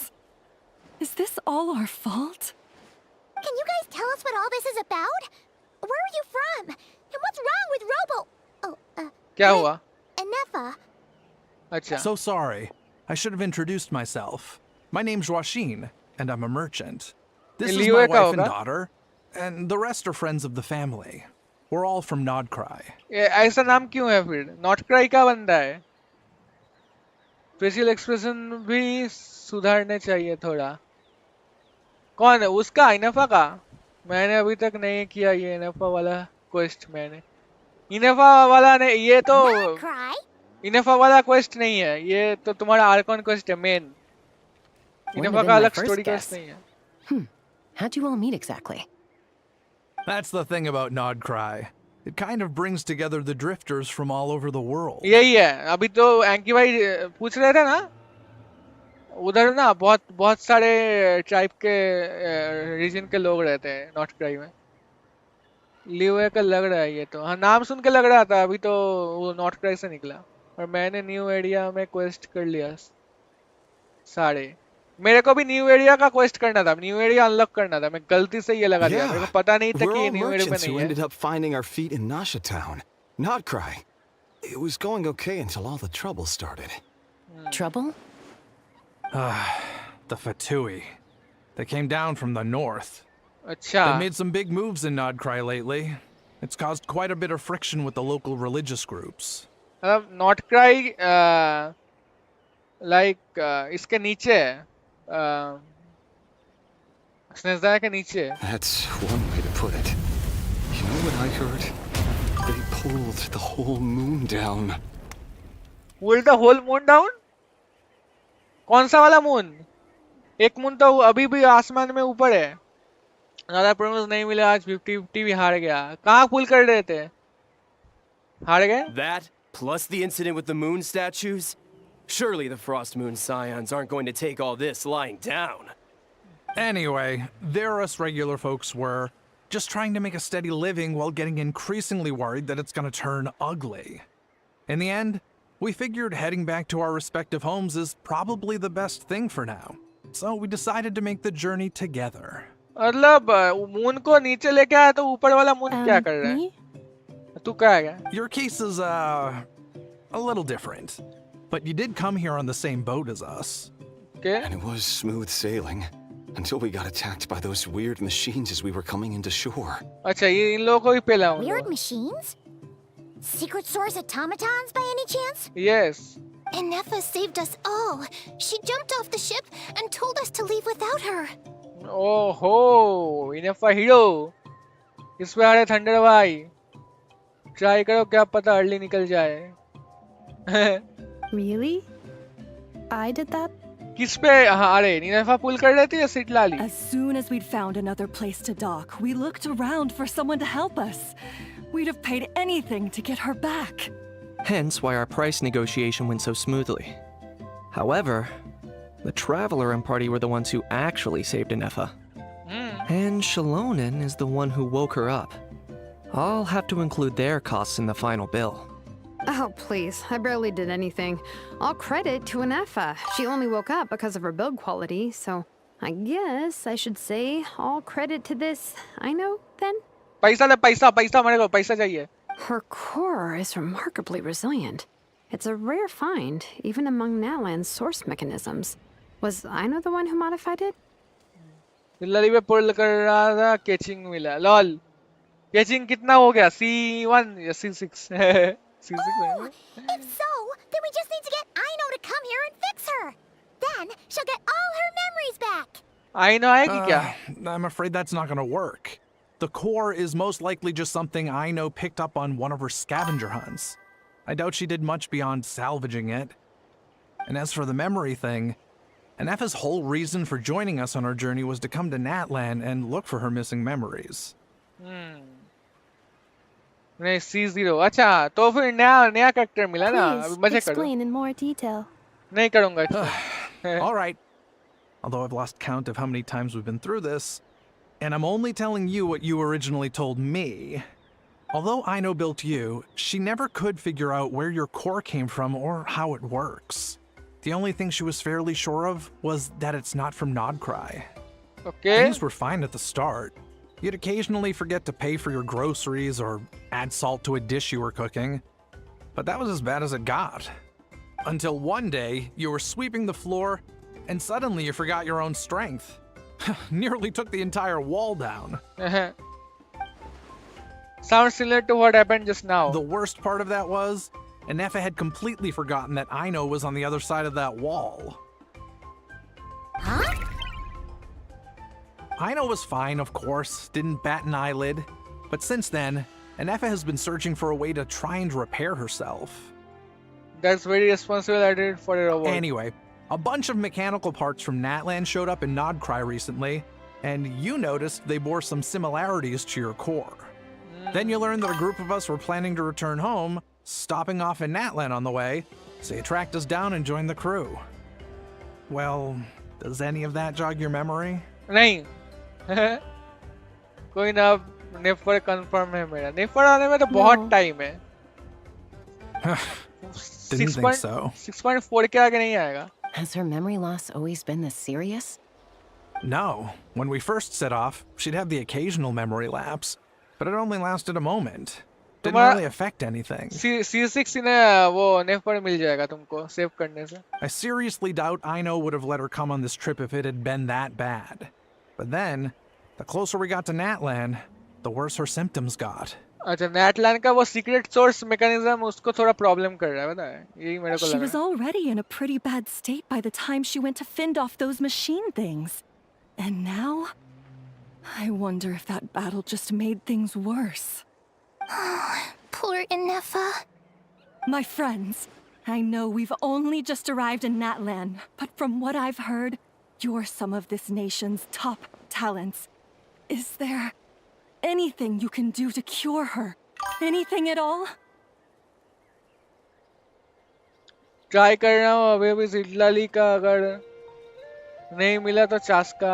Is this all our fault? Can you guys tell us what all this is about? Where are you from? And what's wrong with Robo? Oh, क्या हुआ? Enough. अच्छा. So sorry. I should have introduced myself. My name's Joachine, and I'm a merchant. This is my लियो का wife and होगा? daughter, and the rest are friends of the family. We're all from Nodcry. ये ऐसा नाम क्यों है फिर? North cry का बंदा है. फेशियल एक्सप्रेशन भी सुधारने चाहिए थोड़ा. कौन है उसका? इनफा का? मैंने अभी तक नहीं किया ये इनफा वाला क्वेस्ट. मैंने इनफा वाला नहीं, ये तो Not cry. इनफा वाला क्वेस्ट नहीं है, ये तो तुम्हारा आर्कॉन क्वेस्ट है मेन. Wouldn't इनफा have का been my अलग first स्टोरी guess. क्वेस्ट नहीं है. How'd you all meet exactly? That's the thing about Nodcry. It kind of brings together the drifters from all over the world. यही है. अभी तो एंकी भाई पूछ रहे थे ना, उधर ना बहुत बहुत सारे ट्राइब के रीजन के लोग रहते हैं नॉर्थ क्राई में. लियो का लग रहा है ये तो. हाँ, नाम सुन के लग रहा था, अभी तो वो नॉर्थ क्राई से निकला. और मैंने न्यू एरिया में क्वेस्ट कर लिया सारे. मेरे को भी न्यू एरिया का क्वेस्ट करना था, न्यू एरिया अनलॉक करना था. मैं गलती से ये लगा दिया, मेरे को पता नहीं था We're कि ये all न्यू एरिया में merchants नहीं who है. ended up finding our feet in Nasha Town. Not cry. It was going okay until all the trouble started. Trouble? The Fatui. They came down from the north. अच्छा. They made some big moves in Nodcry lately. It's caused quite a bit of friction with the local religious groups. मतलब north cry like इसके नीचे है, स्नेज़ा के नीचे. That's one way to put it. You know what I heard? They pulled the whole moon down. Pull the whole moon down? कौन सा वाला moon? एक मून तो अभी भी आसमान में ऊपर है. ज्यादा प्रमोस नहीं मिला आज. 50-50 भी हार गया. कहाँ पुल कर रहे थे? हार गए? That, plus the incident with the moon statues? Surely the Frost Moon Scions aren't going to take all this lying down. Anyway, there us regular folks were just trying to make a steady living while getting increasingly worried that it's going to turn ugly. In the end, we figured heading back to our respective homes is probably the best thing for now. So we decided to make the journey together. मतलब moon को नीचे लेके आया तो ऊपर वाला moon क्या कर रहा है? Me? तू क्या है? Your case is, a little different. But you did come here on the same boat as us. Okay. And it was smooth sailing. Until we got attacked by those weird machines as we were coming into shore. अच्छा, ये इन लोगों को भी पहला हूँ. Weird machines? Secret source automatons by any chance? Yes. Enough saved us all. She jumped off the ship and told us to leave without her. ओहो, इनफा hero. इस पे आ रहे थंडर भाई. ट्राई करो, क्या पता अर्ली निकल जाए. Really? I did that? किस पे? हाँ, अरे इनफा पुल कर रहे थे या seat La Lee? As soon as we'd found another place to dock, we looked around for someone to help us. We'd have paid anything to get her back. Hence why our price negotiation went so smoothly. However, the Traveler and party were the ones who actually saved Inefa. And Shalonen is the one who woke her up. I'll have to include their costs in the final bill. Oh, please. I barely did anything. All credit to Anefa. She only woke up because of her build quality, so I guess I should say all credit to this, I know, then? पैसा ले, पैसा मेरे को पैसा चाहिए. Her core is remarkably resilient. It's a rare find, even among Nalan's source mechanisms. Was Aino the one who modified it? लली पे पुल कर रहा था, कैचिंग मिला. लॉल. कैचिंग कितना हो गया? C1 या C6? C6 Oh, if so, then we just need to get Aino to come here and fix her. Then she'll get all her memories back. Aino आएगी क्या? I'm afraid that's not gonna work. The core is most likely just something Aino picked up on one of her scavenger hunts. I doubt she did much beyond salvaging it. And as for the memory thing, Anefa's whole reason for joining us on our journey was to come to Natlan and look for her missing memories. नहीं C0 अच्छा तो फिर नया नया character मिला ना अभी Please मजे करो explain in more detail. नहीं करूंगा explain All right. Although I've lost count of how many times we've been through this, and I'm only telling you what you originally told me. Although Aino built you, she never could figure out where your core came from or how it works. The only thing she was fairly sure of was that it's not from Nodcry. okay Things were fine at the start. You'd occasionally forget to pay for your groceries or add salt to a dish you were cooking. But that was as bad as it got. Until one day, you were sweeping the floor, and suddenly you forgot your own strength. Nearly took the entire wall down. sounds similar to what happened just now The worst part of that was, Anefa had completely forgotten that Aino was on the other side of that wall. Huh? Aino was fine, of course, didn't bat an eyelid. But since then, Anefa has been searching for a way to try and repair herself. that's very responsible attitude for a robot Anyway, a bunch of mechanical parts from Natlan showed up in Nodcry recently, and you noticed they bore some similarities to your core. Then you learned that a group of us were planning to return home, stopping off in Natlan on the way, so you tracked us down and joined the crew. Well, does any of that jog your memory? नहीं कोई ना नेफर confirm है मेरा नेफर आने में तो बहुत No. Time है Didn't think so. 6.4 के आगे नहीं आएगा Has her memory loss always been this serious? No. When we first set off, she'd have the occasional memory lapse, but it only lasted a moment. Didn't तुम्हारा- really affect anything. C6 ने वो नेफर मिल जाएगा तुमको save करने से I seriously doubt Aino would have let her come on this trip if it had been that bad. But then, the closer we got to Natlan, the worse her symptoms got. अच्छा नेटलैंड का वो secret source mechanism उसको थोड़ा problem कर रहा है पता है यही मेरे को She लग was रहा है already in a pretty bad state by the time she went to fend off those machine things. And now? I wonder if that battle just made things worse. Poor Inefa. My friends, I know we've only just arrived in Natlan, but from what I've heard, you're some of this nation's top talents. Is there anything you can do to cure her? Anything at all? Try कर रहा हूँ अभी अभी सिडलाली का अगर नहीं मिला तो चास्का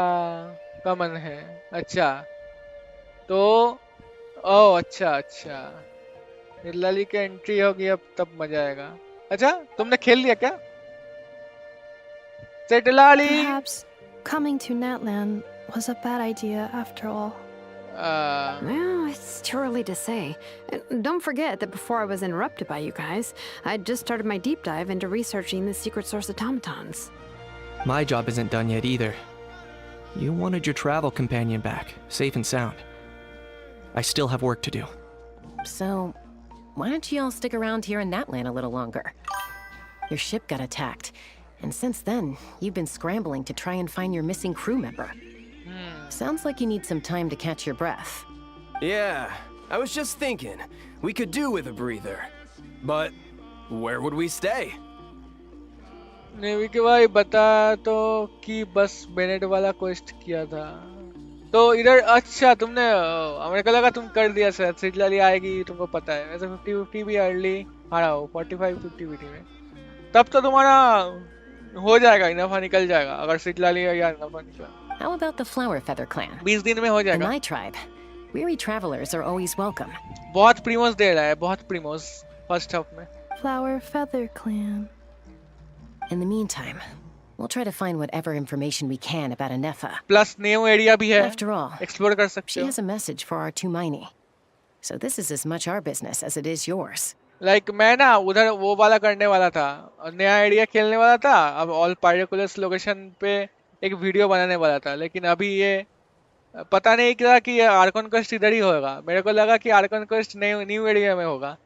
का मन है अच्छा तो ओ अच्छा अच्छा सिडलाली की एंट्री होगी अब तब मजा आएगा अच्छा तुमने खेल लिया क्या सिडलाली Perhaps coming to Natlan was a bad idea after all. Well, it's too early to say. And don't forget that before I was interrupted by you guys, I'd just started my deep dive into researching the secret source automatons. My job isn't done yet either. You wanted your travel companion back, safe and sound. I still have work to do. So, why don't you all stick around here in Natlan a little longer? Your ship got attacked, and since then, you've been scrambling to try and find your missing crew member. Sounds like you need some time to catch your breath. Yeah, I was just thinking, we could do with a breather. But where would we stay? Navy के भाई बता तो कि बस Bennett वाला quest किया था तो इधर अच्छा तुमने मेरे को लगा तुम कर दिया सर सिडलाली आएगी तुमको पता है वैसे 50-50 भी अर्ली आ रहा हो 45-50 में तब तो तुम्हारा हो जाएगा इनफा निकल जाएगा अगर सिडलाली या इनफा निकला How about the Flower Feather clan? 20 दिन में हो In जाएगा my tribe, weary travelers are always welcome. बहुत प्रीमोस दे रहा है बहुत प्रीमोस फर्स्ट हाफ में Flower Feather Clan. In the meantime, we'll try to find whatever information we can about Anefa. Plus new area भी है After all, एक्सप्लोर कर सकते she हो has a message for our Tumaini. So this is as much our business as it is yours. Like मैं ना उधर वो वाला करने वाला था नया एरिया खेलने वाला था अब ऑल पार्टिकुलर्स लोकेशन पे एक वीडियो बनाने वाला था लेकिन अभी ये पता नहीं क्या कि ये आर्कन क्वेस्ट इधर ही होगा मेरे को लगा कि आर्कन क्वेस्ट न्यू एरिया में होगा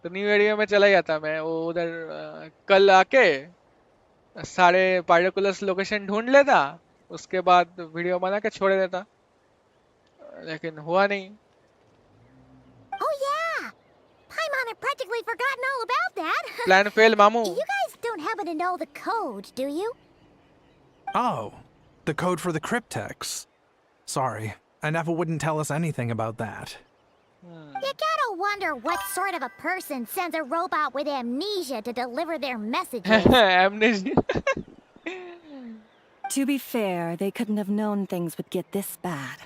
तो न्यू एरिया में चला जाता मैं वो उधर कल आके सारे पार्टिकुलर्स लोकेशन ढूंढ लेता उसके बाद वीडियो बना के छोड़ देता लेकिन हुआ नहीं Oh yeah! Paimon had practically forgotten all about that. Plan fail मामू You guys don't happen to know the code, do you? Oh, the code for the cryptex. Sorry, Anefa wouldn't tell us anything about that. You gotta wonder what sort of a person sends a robot with amnesia to deliver their messages. Amnesia. To be fair, they couldn't have known things would get this bad.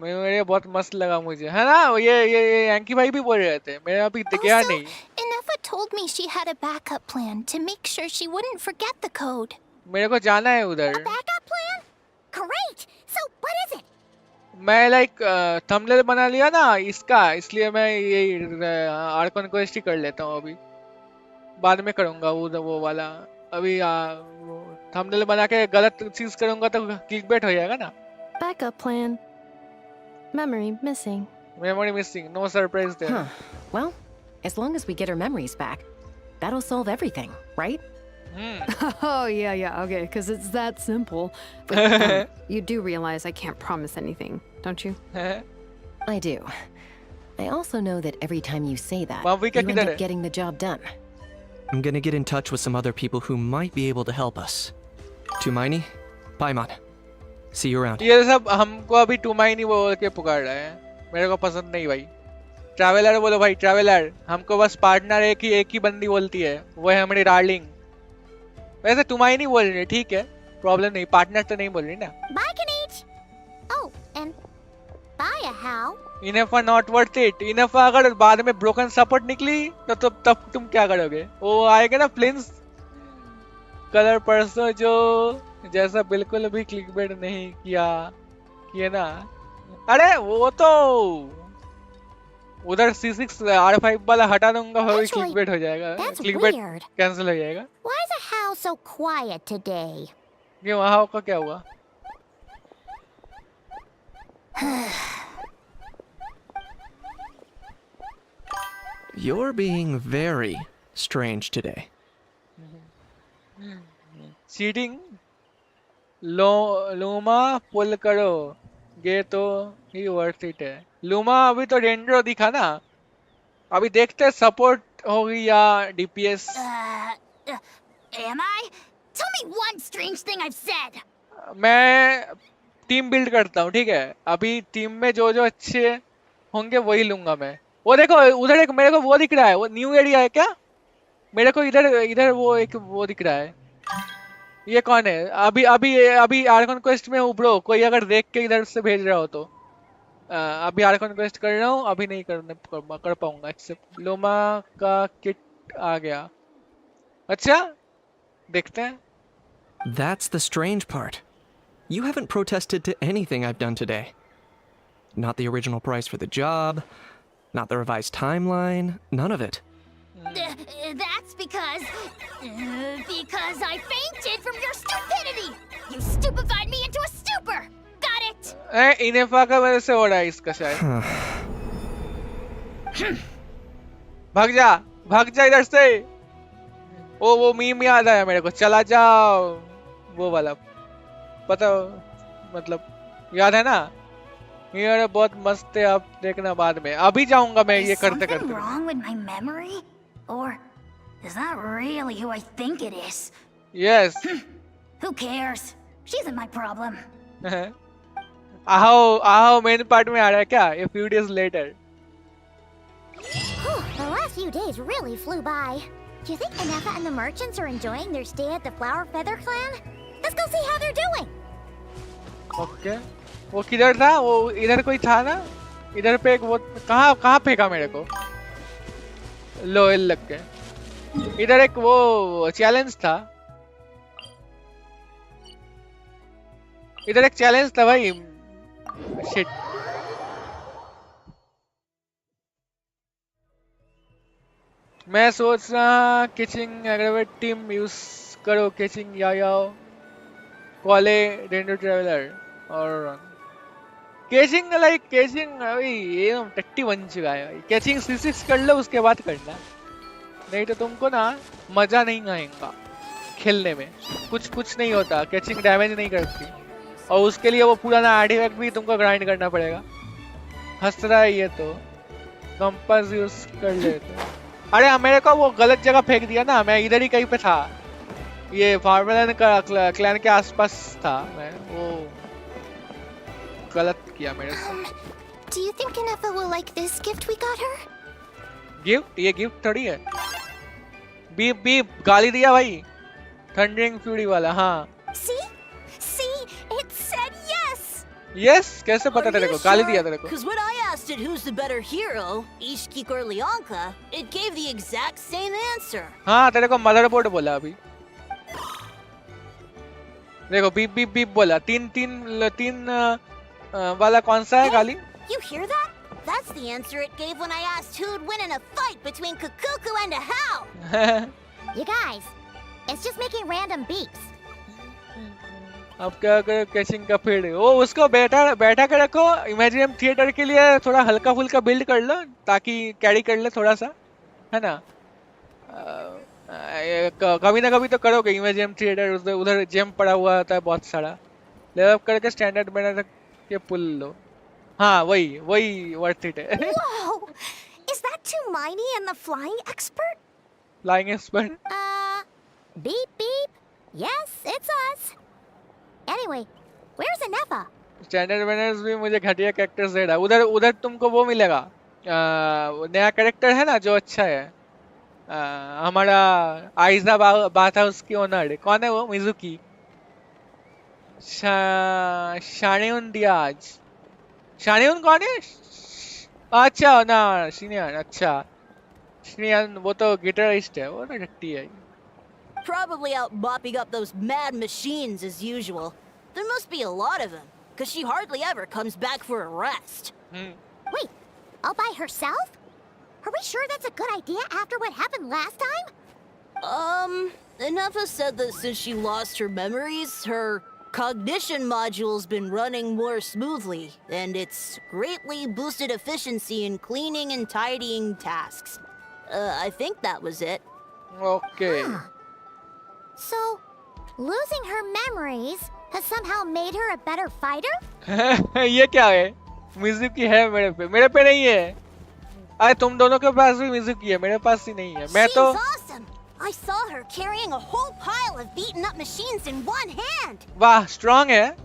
मेरे बहुत मस्त लगा मुझे, है ना? ये Yankee भाई भी बोल रहे थे, मेरा अभी गया Also, नहीं. Inefa told me she had a backup plan to make sure she wouldn't forget the code. मेरे को जाना है उधर. Backup plan? Great! So what is it? मैं लाइक थंबनेल बना लिया ना इसका, इसलिए मैं ये आर्कन क्वेस्ट ही कर लेता हूँ अभी. बाद में करूँगा वो वाला. अभी थंबनेल बना के गलत चीज करूँगा तो क्लिकबेट हो जाएगा ना. Backup plan. Memory missing. Memory missing. No surprise there. Huh. Well, as long as we get her memories back, that'll solve everything, right? Oh, yeah, okay, because it's that simple. But you do realize I can't promise anything, don't you? I do. I also know that every time you say that, Mom, you end up getting the job done. I'm gonna get in touch with some other people who might be able to help us. Tumaini, Paimon. See you around. ये सब हमको अभी टुमाइनी बोल के पुकार रहा है. मेरे को पसंद नहीं भाई. ट्रैवलर बोलो भाई, ट्रैवलर. हमको बस पार्टनर एक ही बंदी बोलती है, वो है हमारी डार्लिंग. वैसे टुमाइनी बोल रही है, ठीक है, प्रॉब्लम नहीं. पार्टनर तो नहीं बोल रही ना. Bye, Kanich. Oh, and bye, how? Ineffa not worth it. Ineffa अगर बाद में ब्रोकन सपोर्ट निकली तो तब तुम क्या करोगे? वो आएगा ना प्लिंस कलर पर्सन जो जैसा बिल्कुल भी क्लिकबेट नहीं किए ना. अरे वो तो उधर C6 R5 वाला हटा दूंगा, फिर क्लिकबेट हो जाएगा. क्लिकबेट कैंसिल हो जाएगा. Why is the house so quiet today? क्यों वहाँ का क्या हुआ? You're being very strange today. Cheating Lauma pull करो गे तो ही वर्थ इट है. लूमा अभी तो रेंड्रो दिखा ना, अभी देखते हैं सपोर्ट होगी या DPS. Am I? Tell me one strange thing I've said. मैं टीम बिल्ड करता हूँ, ठीक है. अभी टीम में जो अच्छे होंगे वही लूंगा मैं. वो देखो उधर एक मेरे को वो दिख रहा है, वो न्यू एरिया है क्या? मेरे को इधर वो एक वो दिख रहा है. ये कौन है? अभी आर्कन क्वेस्ट में हूँ ब्रो. कोई अगर देख के इधर से भेज रहा हो तो. अभी आर्कन क्वेस्ट कर रहा हूँ, अभी नहीं कर पाऊंगा. एक्सेप्ट लोमा का किट आ गया. अच्छा देखते हैं. That's the strange part. You haven't protested to anything I've done today. Not the original price for the job, not the revised timeline, none of it. That's because I fainted from your stupidity. You stupefied me into a stupor. Got it? इनेफा का वजह से हो रहा है इसका शायद. भाग जा इधर से. वो मीम याद आया मेरे को, चला जाओ वो वाला. पता मतलब याद है ना? ये बहुत मस्त है, आप देखना बाद में. अभी जाऊंगा मैं ये करते करते. Something wrong with my memory? Or is that really who I think it is? Yes. Who cares? She isn't my problem. आओ मेन पार्ट में आ रहा है क्या? A few days later. The last few days really flew by. Do you think Inefa and the merchants are enjoying their stay at the Flower Feather Clan? Let's go see how they're doing. Okay. वो किधर था? वो इधर कोई था ना? इधर पे एक वो कहाँ फेंका मेरे को? लो एल लग गए. इधर एक वो चैलेंज था. इधर एक चैलेंज था भाई. शिट. मैं सोच रहा कैचिंग एग्रेवेट टीम यूज करो. कैचिंग याओ कॉले रेंडर ट्रैवलर और कैचिंग अभी ये टट्टी बन चुका है भाई. कैचिंग C6 कर लो, उसके बाद करना, नहीं तो तुमको ना मजा नहीं आएगा खेलने में. कुछ नहीं होता. कैचिंग डैमेज नहीं करती और उसके लिए वो पुराना आर्टिफैक्ट भी तुमको ग्राइंड करना पड़ेगा. हंस रहा है ये तो. कंपास यूज कर लेते. अरे मेरे को वो गलत जगह फेंक दिया ना. मैं इधर ही कहीं पे था. ये फार्मलन का क्लैन के आसपास था. मैं वो गलत किया मेरे से. Do you think Inefa will like this gift we got her? Gift ये गिफ्ट थोड़ी है बीप बीप गाली दिया भाई थंडरिंग फ्यूरी वाला हाँ See? See? It said yes! Yes कैसे पता तेरे को गाली दिया तेरे को Because when I asked it who's the better hero, Ishkik or Leonka, it gave the exact same answer. हाँ तेरे को मदरबोर्ड बोला अभी देखो बीप बीप बीप बोला तीन तीन तीन वाला कौन सा है गाली You hear that? That's the answer it gave when I asked who'd win in a fight between Kukuku and a Hao. You guys, it's just making random beeps. अब क्या करें कैचिंग का पेड़ ओ उसको बैठा बैठा कर रखो इमेजिनियम थिएटर के लिए थोड़ा हल्का फुल्का बिल्ड कर लो ताकि कैरी कर ले थोड़ा सा है ना कभी ना कभी तो करोगे इमेजिनियम थिएटर उधर जेम पड़ा हुआ होता है बहुत सारा लेवल करके स्टैंडर्ड बना तक ये पुल लो हाँ वही वही वर्थ इट है Whoa! Is that Tumaini and the flying expert? Flying expert Beep beep. Yes, it's us. Anyway, where's Inefa? Standard banners भी मुझे घटिया कैरेक्टर्स दे रहा है उधर उधर तुमको वो मिलेगा नया कैरेक्टर है ना जो अच्छा है हमारा आइजा बात है उसकी ओनर कौन है वो मिजुकी शानेउन दियाज शानेउन कौन है अच्छा ना शिनियन अच्छा शिनियन वो तो गिटारिस्ट है वो तो घट्टी है Probably out mopping up those mad machines as usual. There must be a lot of them, because she hardly ever comes back for a rest. Wait, all by herself? Are we sure that's a good idea after what happened last time? Inefa said that since she lost her memories, her cognition module's been running more smoothly, and it's greatly boosted efficiency in cleaning and tidying tasks. I think that was it. Okay. So, losing her memories has somehow made her a better fighter? ये क्या है Mizuki है मेरे पे नहीं है अरे तुम दोनों के पास भी मिजुकी है मेरे पास ही नहीं है मैं तो She's awesome! I saw her carrying a whole pile of beaten up machines in one hand! वाह स्ट्रांग है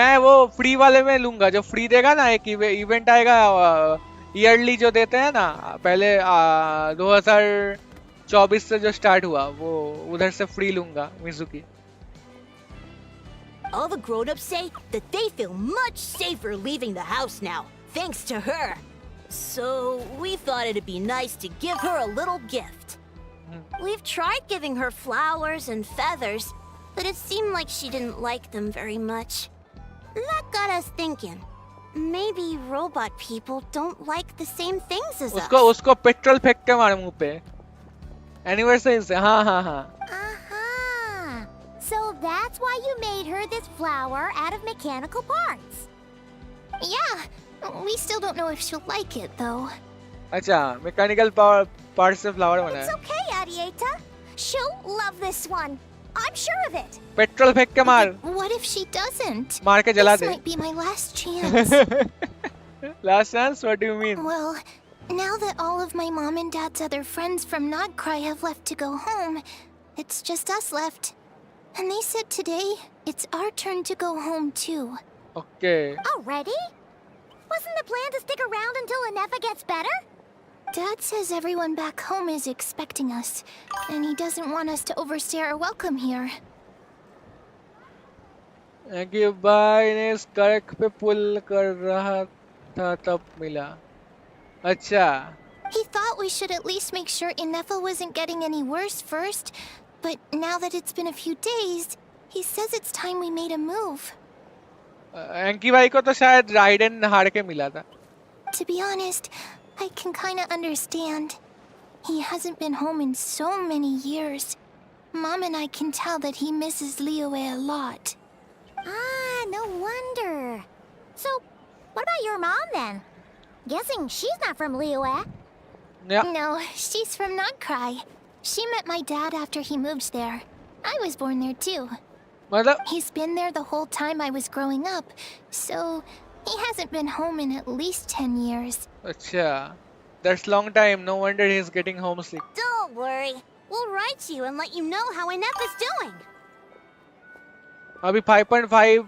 मैं वो फ्री वाले में लूंगा जो फ्री देगा ना एक इवेंट आएगा ईयरली जो देते हैं ना पहले 2024 से जो स्टार्ट हुआ वो उधर से फ्री लूंगा Mizuki All the grown-ups say that they feel much safer leaving the house now, thanks to her. So we thought it'd be nice to give her a little gift. We've tried giving her flowers and feathers, but it seemed like she didn't like them very much. That got us thinking. Maybe robot people don't like the same things as us. उसको petrol फेंक के मार मुंह पे anniversary से हाँ हाँ हाँ So that's why you made her this flower out of mechanical parts. Yeah, we still don't know if she'll like it though. अच्छा मैकेनिकल पार्ट से फ्लावर बना It's है okay, Arieta. She'll love this one. I'm sure of it. Petrol फेंक के मार What if she doesn't? मार के जला This they might be my last chance. Last chance? What do you mean? Well, now that all of my mom and dad's other friends from Nodcry have left to go home, it's just us left. And they said today it's our turn to go home too. Okay. Already? Wasn't the plan to stick around until Inefa gets better? Dad says everyone back home is expecting us, and he doesn't want us to overstay our welcome here. कि भाई ने इस कड़क पे पुल कर रहा था तब मिला अच्छा He thought we should at least make sure Inefa wasn't getting any worse first, but now that it's been a few days, he says it's time we made a move. एंकी भाई को तो शायद राइडन हार के मिला था To be honest, I can kinda understand. He hasn't been home in so many years. Mom and I can tell that he misses Liyue a lot. Ah, no wonder. So, what about your mom then? Guessing she's not from Liyue. Yeah. No, she's from Nodcry. She met my dad after he moved there. I was born there too. मतलब He's been there the whole time I was growing up, so he hasn't been home in at least 10 years. अच्छा that's long time no wonder he's getting homesick Don't worry. We'll write you and let you know how Inefa's doing. अभी 5.5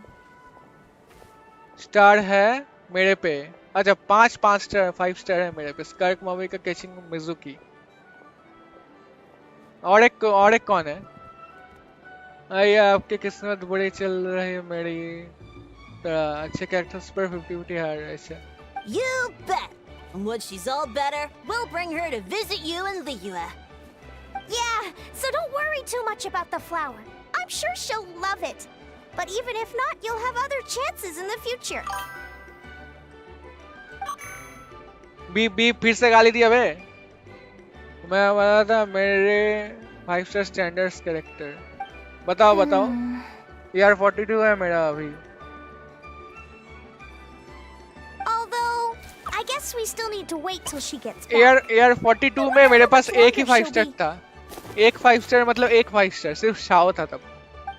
star है मेरे पे अच्छा 5 star 5 star है मेरे पे। स्कर्क movie का कैचिंग मिजुकी। और एक कौन है? अरे आपकी किस्मत बुरी चल रही है मेरी तरह। अच्छे कैरेक्टर्स पर 50-50 हार ऐसे। You bet. And when she's all better, we'll bring her to visit you in Liyue. Yeah, so don't worry too much about the flower. I'm sure she'll love it. But even if not, you'll have other chances in the future. बी फिर से गाली दिया बे। मैं बता था मेरे 5 star standards character. बताओ। यार 42 है मेरा अभी। Although, I guess we still need to wait till she gets back. यार 42 में मेरे पास एक ही 5 स्टार था। एक 5 स्टार मतलब एक 5 स्टार सिर्फ शाओ था तब।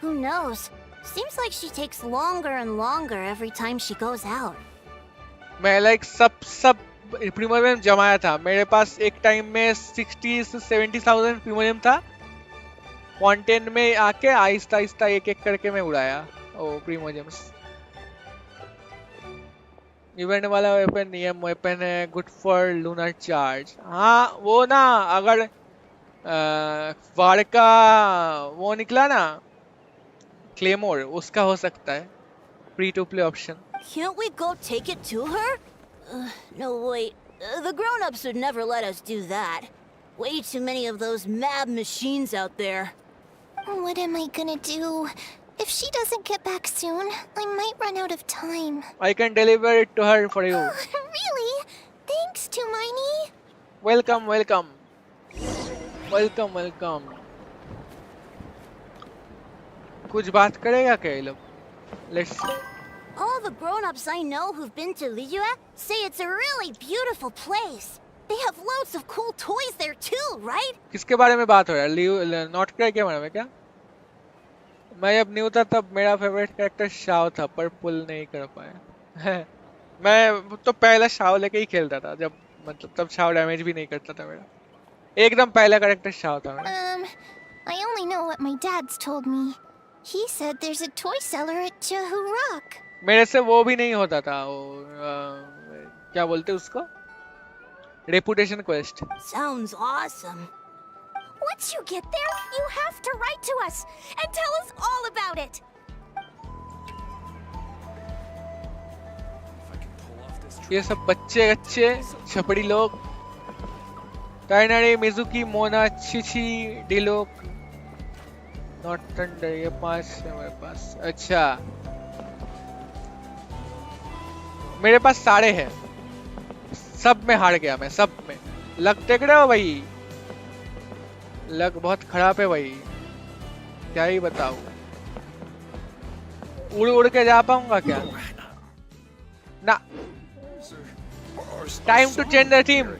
Who knows? Seems like she takes longer and longer every time she goes out. मैं लाइक सब प्रीमियम जमाया था। मेरे पास एक टाइम में 60 से 70,000 प्रीमियम था। कंटेंट में आके आहिस्ता एक करके मैं उड़ाया ओ प्रीमियम्स। इवेंट वाला वेपन नियम वेपन है गुड फॉर लूनर चार्ज। हाँ वो ना अगर वार का वो निकला ना क्लेमोर उसका हो सकता है free to play option. Can't we go take it to her? No, wait. The grown-ups would never let us do that. Way too many of those mad machines out there. What am I gonna do? If she doesn't get back soon, I might run out of time. I can deliver it to her for you. Really? Thanks, Tumaini. Welcome. कुछ बात करेगा क्या ये लोग? Let's see. All the grown-ups I know who've been to Liyue say it's a really beautiful place. They have loads of cool toys there too, right? किसके बारे में बात हो रहा है? नॉट क्राई के बारे में क्या? मैं जब न्यू था तब मेरा फेवरेट कैरेक्टर शाओ था पर पुल नहीं कर पाया। मैं तो पहला शाओ लेके ही खेलता था जब मतलब तब शाओ डैमेज भी नहीं करता था मेरा। एकदम पहला कैरेक्टर शाओ था मेरा। I only know what my dad's told me. He said there's a toy seller at Jahu Rock. मेरे से वो भी नहीं होता था वो क्या बोलते उसको? Reputation quest. Sounds awesome. Once you get there, you have to write to us and tell us all about it. ये सब बच्चे छपड़ी लोग टाइनरी मिजुकी मोना छिछी डिलोक नॉट थंडर ये 5 है मेरे पास। अच्छा मेरे पास सारे हैं सब में हार गया मैं सब में। लक देख रहे हो भाई लक बहुत खराब है भाई क्या ही बताऊं। उड़ के जा पाऊंगा क्या ना। Time to change the team.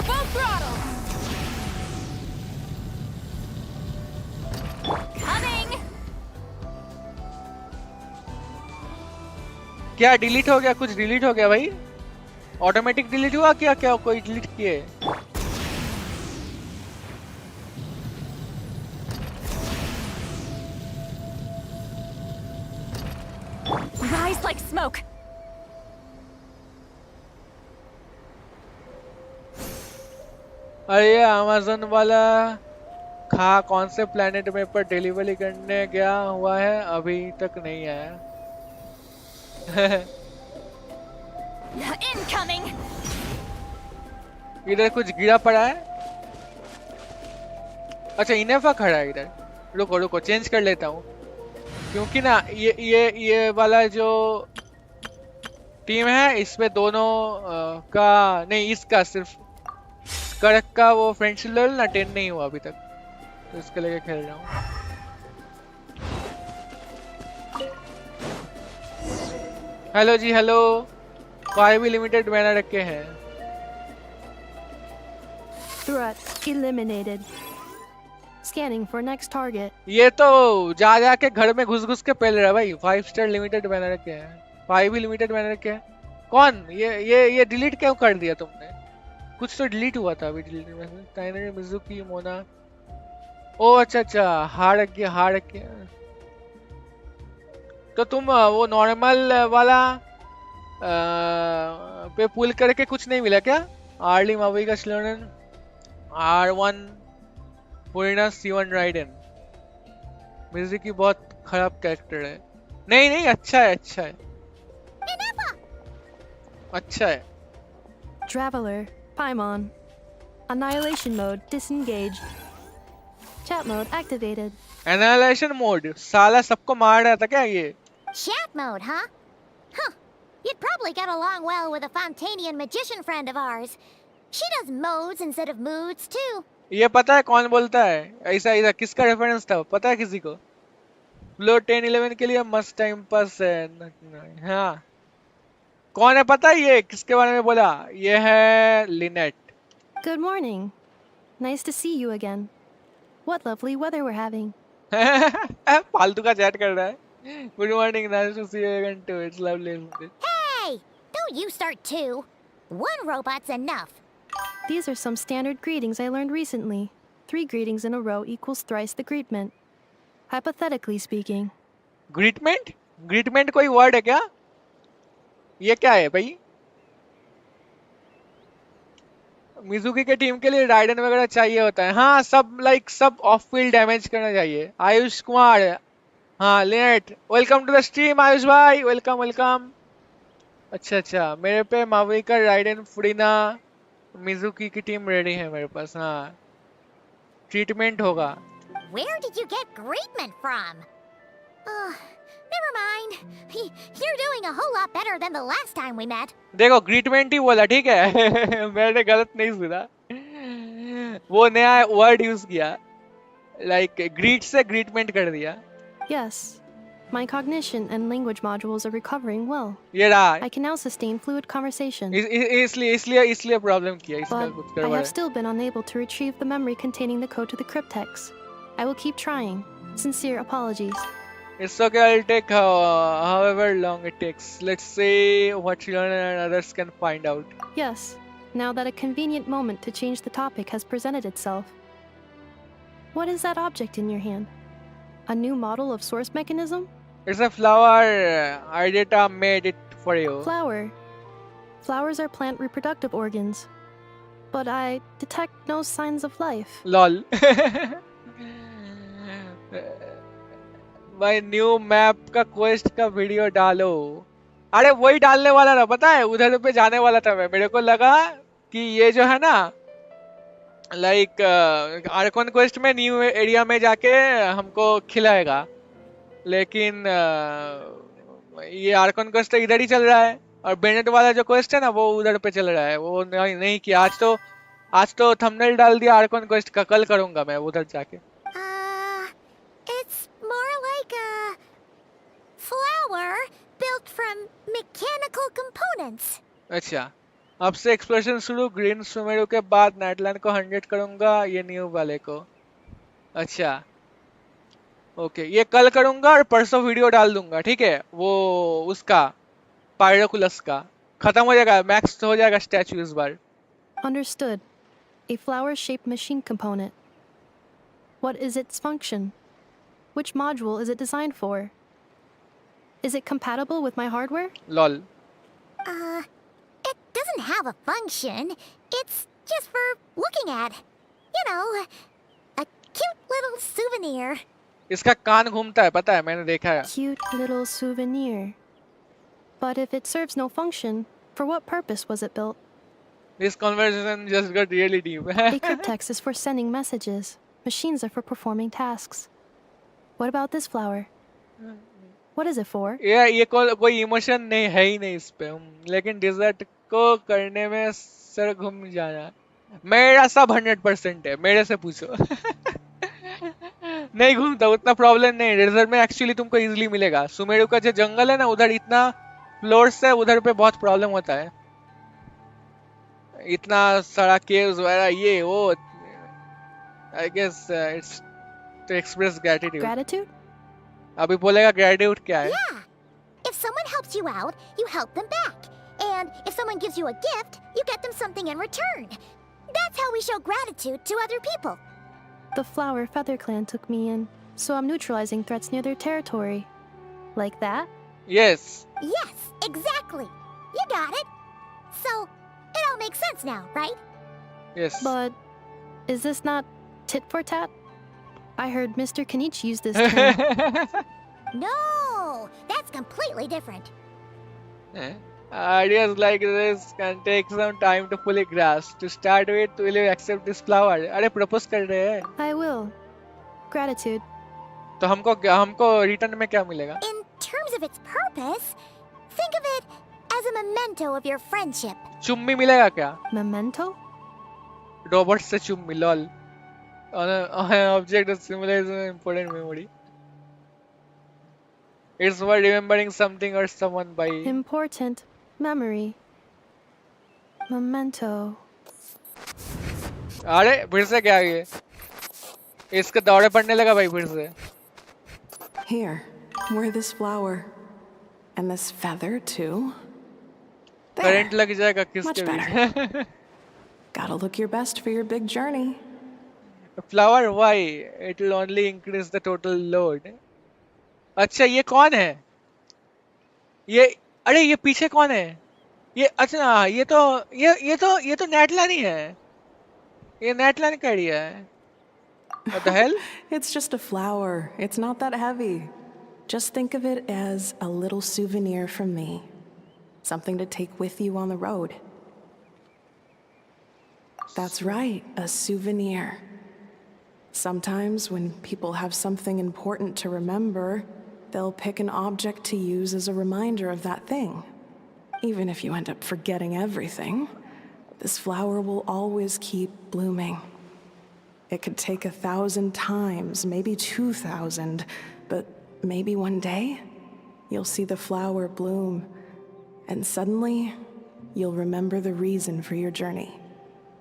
Full throttle. Coming. क्या डिलीट हो गया? कुछ डिलीट हो गया भाई? ऑटोमेटिक डिलीट हुआ क्या? क्या कोई डिलीट किए? Rise like smoke. अरे अमेज़न वाला कौन से प्लेनेट में पर डिलीवरी करने गया हुआ है अभी तक नहीं आया। Incoming. इधर कुछ गिरा पड़ा है। अच्छा इनेफा खड़ा है इधर। रुको चेंज कर लेता हूँ क्योंकि ना ये वाला जो टीम है इसमें दोनों का नहीं इसका सिर्फ करक का वो फ्रेंडशिप लेवल ना 10 नहीं हुआ अभी तक तो इसके लेके खेल रहा हूँ। Hello ji hello. 5 लिमिटेड मैंने रखे हैं। Threat eliminated. Scanning for next target. ये तो जा के घर में घुस के पहले रहा भाई। 5 स्टार लिमिटेड मैंने रखे हैं। 5 लिमिटेड मैंने रखे हैं। कौन ये डिलीट क्यों कर दिया तुमने? कुछ तो डिलीट हुआ था अभी, डिलीट में ताइनरी मिजुकी मोना। ओ अच्छा अच्छा, हार्ड किया। तो तुम वो नॉर्मल वाला पे पुल करके कुछ नहीं मिला क्या? आर्ली मावी का स्लोनन R1 पूर्णा C1 राइडन। मिजुकी बहुत खराब कैरेक्टर है। नहीं नहीं, अच्छा है, अच्छा है, अच्छा है। Traveler, Paimon. Annihilation mode disengaged. Chat mode activated. Analysation mode, साला सबको मार रहा था क्या ये? Chat mode, huh? Huh. You'd probably get along well with a Fontanian magician friend of ours. She does modes instead of moods, too. ये पता है कौन बोलता है ऐसा? ऐसा किसका रेफरेंस था, पता है किसी को? फ्लो 10-11 के लिए मस्त टाइम पास है। हाँ, कौन है पता है ये किसके बारे में बोला? ये है Lynette. Good morning. Nice to see you again. What lovely weather we're having. फालतू का चैट कर रहा है। Good morning, nice to see you again too, it's lovely. Hey! Don't you start too. One robot's enough. These are some standard greetings I learned recently. 3 greetings in a row equals thrice the greetment. Hypothetically speaking. ग्रीटमेंट? ग्रीटमेंट कोई word है क्या? ये क्या है भाई? Mizuki के team के लिए राइडन वगैरह चाहिए होता है। हाँ, सब लाइक सब ऑफ फील्ड डैमेज करना चाहिए। आयुष कुमार, हाँ Lynette, welcome to the stream Ayush भाई, वेलकम वेलकम। अच्छा अच्छा, मेरे पे माविका राइडन फुरीना मिजुकी की टीम रेडी है मेरे पास। हाँ, ट्रीटमेंट होगा। Where did you get greetment from? Never mind. You're doing a whole lot better than the last time we met. देखो ग्रीटमेंट ही बोला, ठीक है? मैंने गलत नहीं सुना, वो नया वर्ड यूज किया, लाइक ग्रीट से ग्रीटमेंट कर दिया। Yes. My cognition and language modules are recovering well. ये रहा। I can now sustain fluid conversation. इसलिए प्रॉब्लम किया इसका But कुछ I गड़बड़ have है। still been unable to retrieve the memory containing the code to the cryptex. I will keep trying. Sincere apologies. It's okay, I'll take however long it takes. Let's see what Shiloh and others can find out. Yes. Now that a convenient moment to change the topic has presented itself. What is that object in your hand? A new model of source mechanism? It's a flower. Ardita made it for you. Flower. Flowers are plant reproductive organs. But I detect no signs of life. Lol. भाई new map का quest का video डालो। अरे वही डालने वाला था, पता है? उधर पे जाने वाला था मैं। मेरे को लगा कि ये जो है ना, लाइक आर्कॉन क्वेस्ट में न्यू एरिया में जाके हमको खिलाएगा, लेकिन ये आर्कॉन क्वेस्ट इधर ही चल रहा है, और बेनेट वाला जो क्वेस्ट है ना वो उधर पे चल रहा है। वो नहीं किया आज तो थंबनेल डाल दिया आर्कॉन क्वेस्ट का, कल करूंगा मैं उधर जाके। It's more like a flower built from mechanical components. अच्छा, अब से एक्सप्लोरेशन शुरू। ग्रीन सुमेरु के बाद नाइटलैंड को 100 करूंगा, ये न्यू वाले को। अच्छा ओके, ये कल करूंगा और परसों वीडियो डाल दूंगा, ठीक है? वो उसका पायरोकुलस का खत्म हो जाएगा, मैक्स हो जाएगा स्टैचू इस बार। Understood. A flower-shaped machine component. What is its function? Which module is it designed for? Is it compatible with my hardware? Lol. It doesn't have a function. It's just for looking at. You know, a cute little souvenir. इसका कान घूमता है, पता है? मैंने देखा है। Cute little souvenir. But if it serves no function, for what purpose was it built? This conversation just got really deep. A cryptex is for sending messages. Machines are for performing tasks. What about this flower? What is it for? ये कोई emotion नहीं है ही नहीं इस पे, लेकिन dessert को करने में सर घूम जाना। मेरा सब 100% है, मेरे से पूछो। नहीं घूमता, उतना प्रॉब्लम नहीं। डिजर्ट में एक्चुअली तुमको इजीली मिलेगा। सुमेरु का जो जंगल है ना, उधर इतना फ्लोर्स है, उधर पे बहुत प्रॉब्लम होता है। इतना सारा केव्स वगैरह ये वो। I guess it's to express gratitude. Gratitude? अभी बोलेगा gratitude क्या है? Yeah. If someone helps you out, you help them back. And if someone gives you a gift, you get them something in return. That's how we show gratitude to other people. The Flower Feather Clan took me in, so I'm neutralizing threats near their territory. Like that? Yes. Yes, exactly. You got it. So, it all makes sense now, right? Yes. But is this not tit for tat? I heard Mr. Kenichi use this term. No, that's completely different. Ideas like this can take some time to fully grasp. To start with, will you accept this flower? अरे propose कर रहे हैं. I will. Gratitude. तो हमको return में क्या मिलेगा? In terms of its purpose, think of it as a memento of your friendship. चुम्मी मिलेगा क्या? Memento? Robot से चुम्मी lol. On an object that symbolizes an important memory. It's for remembering something or someone by. Important memory. Memento. अरे फिर से क्या ये? इसके दौड़े पड़ने लगा भाई फिर से. Here, wear this flower. And this feather, too. Current लग जाएगा किसके Much better. Gotta look your best for your big journey. Flower, why? It will only increase the total load. अच्छा ये कौन है? ये अरे ये पीछे कौन है? ये अच्छा ये तो नेटला नहीं है. ये नेटला नहीं कर रही है. What the hell? It's just a flower. It's not that heavy. Just think of it as a little souvenir from me. Something to take with you on the road. That's right, a souvenir. Sometimes when people have something important to remember, they'll pick an object to use as a reminder of that thing. Even if you end up forgetting everything, this flower will always keep blooming. It could take 1,000 times, maybe 2,000, but maybe one day, you'll see the flower bloom, and suddenly, you'll remember the reason for your journey.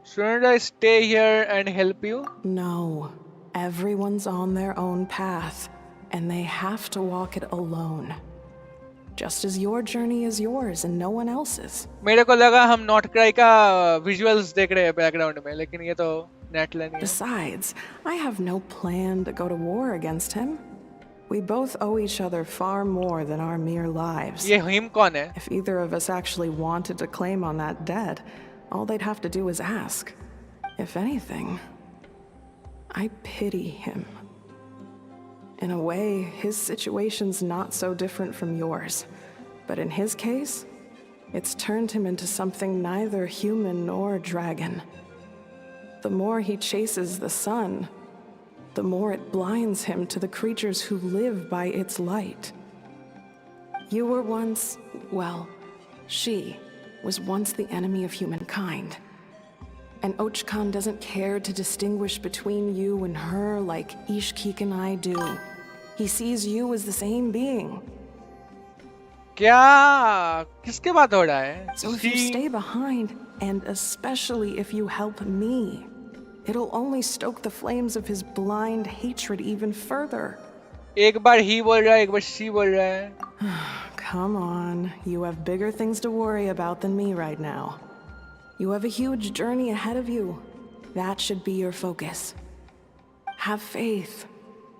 Shouldn't I stay here and help you? No. Everyone's on their own path, and they have to walk it alone. Just as your journey is yours and no one else's. मेरे को लगा हम not cry का visuals देख रहे हैं background में, लेकिन ये तो नेटलन है. Besides, I have no plan to go to war against him. We both owe each other far more than our mere lives. ये हिम कौन है? If either of us actually wanted to claim on that debt, all they'd have to do is ask. If anything, I pity him. In a way, his situation's not so different from yours. But in his case, it's turned him into something neither human nor dragon. The more he chases the sun, the more it blinds him to the creatures who live by its light. You were once, well, she was once the enemy of humankind. And Ochkan doesn't care to distinguish between you and her like Ishkik and I do. He sees you as the same being. क्या किसके बात हो रहा है? So if you stay behind, and especially if you help me, it'll only stoke the flames of his blind hatred even further. एक बार he बोल रहा है, एक बार she बोल रहा है. Come on, you have bigger things to worry about than me right now. You have a huge journey ahead of you. That should be your focus. Have faith.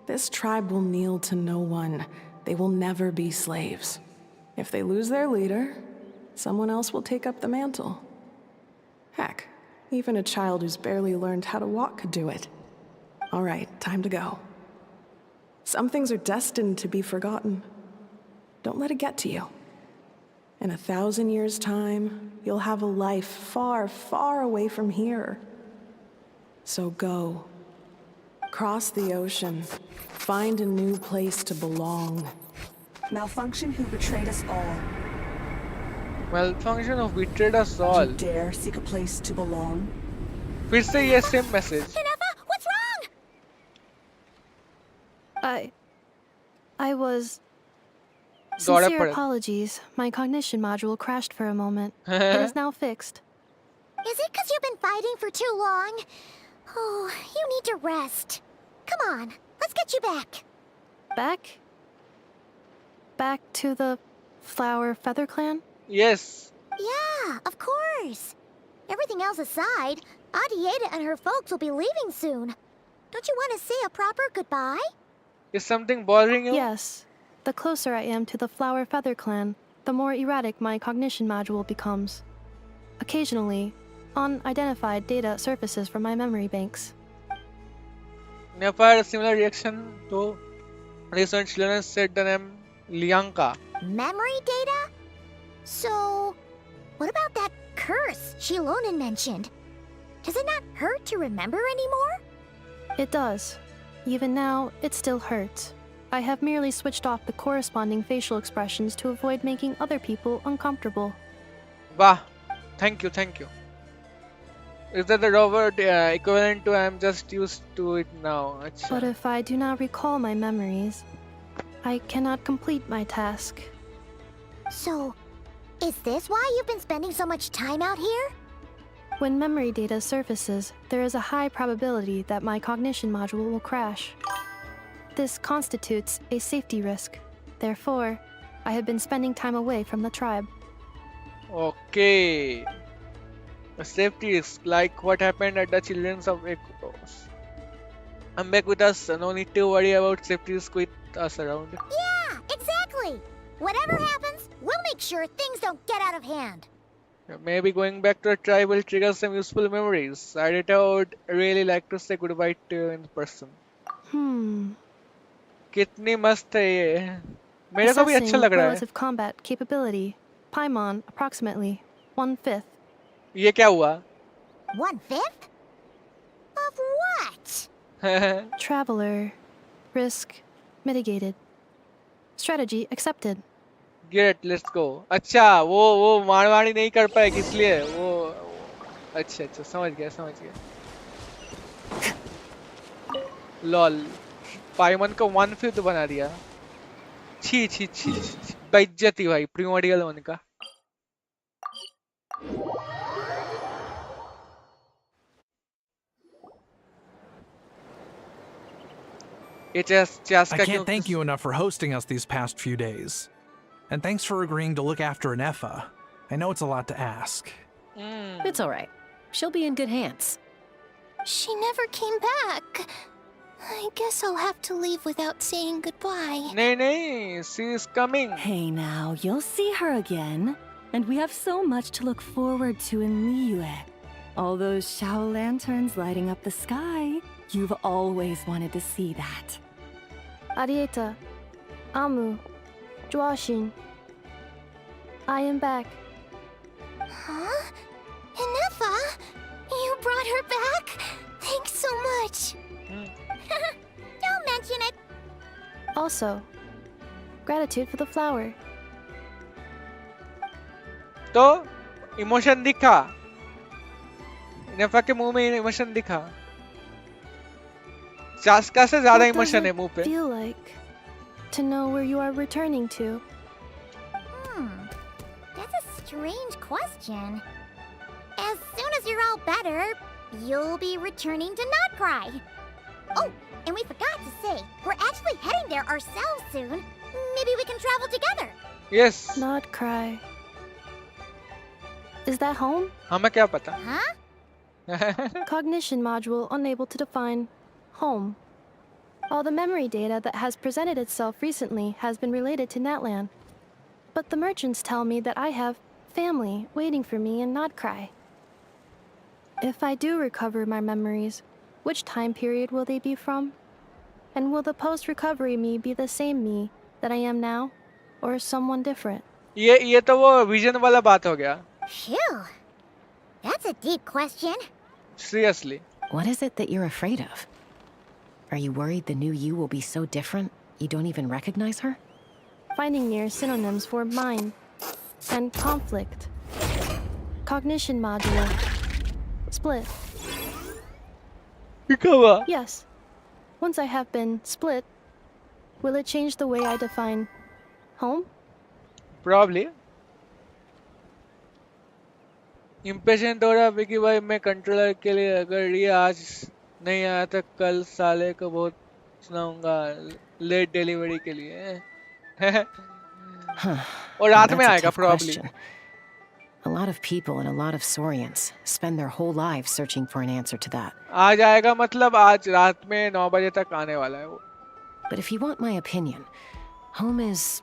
This tribe will kneel to no one. They will never be slaves. If they lose their leader, someone else will take up the mantle. Heck, even a child who's barely learned how to walk could do it. All right, time to go. Some things are destined to be forgotten. Don't let it get to you. In 1,000 years' time, you'll have a life far, far away from here. So go. Cross the ocean. Find a new place to belong. Malfunction who betrayed us all. Malfunction who betrayed us all. You dare seek a place to belong? फिर से ये same message. Hinefa, what's wrong? I was... दौड़ा Sincere पड़ा. apologies. My cognition module crashed for a moment. It is now fixed. Is it because you've been fighting for too long? Oh, you need to rest. Come on, let's get you back. Back? Back to the Flower Feather Clan? Yes. Yeah, Yeah, of course. Everything else aside, Adieta and her folks will be leaving soon. Don't you want to say a proper goodbye? Is something bothering you? Yes. The closer I am to the Flower Feather clan, the more erratic my cognition module becomes. Occasionally, unidentified data surfaces from my memory banks. Never had a similar reaction to recent children said the name Lianka. Memory data? So, what about that curse Shilonen mentioned? Does it not hurt to remember anymore? It does. Even now, it still hurts. I have merely switched off the corresponding facial expressions to avoid making other people uncomfortable. Wow, thank you, thank you. Is that the Robert equivalent to I'm just used to it now? Achha. But if I do not recall my memories, I cannot complete my task. So, is this why you've been spending so much time out here? When memory data surfaces, there is a high probability that my cognition module will crash. This constitutes a safety risk. Therefore, I have been spending time away from the tribe. Okay. A safety is like what happened at the Children's of Echoes. I'm back with us, no need to worry about safety risk with us around. Yeah, exactly! Whatever happens, we'll make sure things don't get out of hand. Maybe going back to the tribe will trigger some useful memories. I would really like to say goodbye to you in person. कितनी मस्त है ये मेरे को भी अच्छा Assessing लग रहा है relative combat capability. Paimon, approximately 1/5. ये क्या हुआ 1/5? Of what? Traveler. Risk mitigated. Strategy accepted. Get let's go अच्छा वो मारवाड़ी नहीं कर पाएगी इसलिए वो अच्छा अच्छा समझ गया लॉल पाइमन को 1/5 बना दिया छी छी छी छी बेइज्जती भाई प्रीमोडियल वन का I can't thank you enough for hosting us these past few days. And thanks for agreeing to look after Nefa. I know it's a lot to ask. It's all right. She'll be in good hands. She never came back. I guess I'll have to leave without saying goodbye. Nay, she's coming. Hey now, you'll see her again. And we have so much to look forward to in Liyue. All those Shao lanterns lighting up the sky. You've always wanted to see that. Arieta. Amu. Joashin. I am back. Huh? Nefa? You brought her back? Thanks so much. Don't mention it. Also, gratitude for the flower. तो emotion दिखा नेफा के मुंह में emotion दिखा चास्का से ज्यादा What does emotion है it मुंह पे feel like to know where you are returning to? That's a strange question. As soon as you're all better, you'll be returning to Notcry. Oh, and we forgot to say, we're actually heading there ourselves soon. Maybe we can travel together. Yes. Notcry. Is that home? हमें क्या पता? Huh? Cognition module unable to define home. All the memory data that has presented itself recently has been related to Natlan. But the merchants tell me that I have family waiting for me in Notcry. If I do recover my memories, which time period will they be from? And will the post-recovery me be the same me that I am now, or someone different? ये तो वो vision वाला बात हो गया. Phew. That's a deep question. Seriously. What is it that you're afraid of? Are you worried the new you will be so different you don't even recognize her? Finding near synonyms for mind and conflict. Cognition module. Split. Yes. Once I have been split, will it change the way I define home? Probably. Impatient हो रहा विकी भाई मैं controller के लिए अगर ये आज नहीं आया तो कल साले को बहुत सुनाऊंगा लेट डिलीवरी के लिए और रात में आएगा probably. A lot of people and a lot of Saurians spend their whole lives searching for an answer to that. आ जाएगा मतलब आज रात में 9 बजे तक आने वाला है वो. But if you want my opinion, home is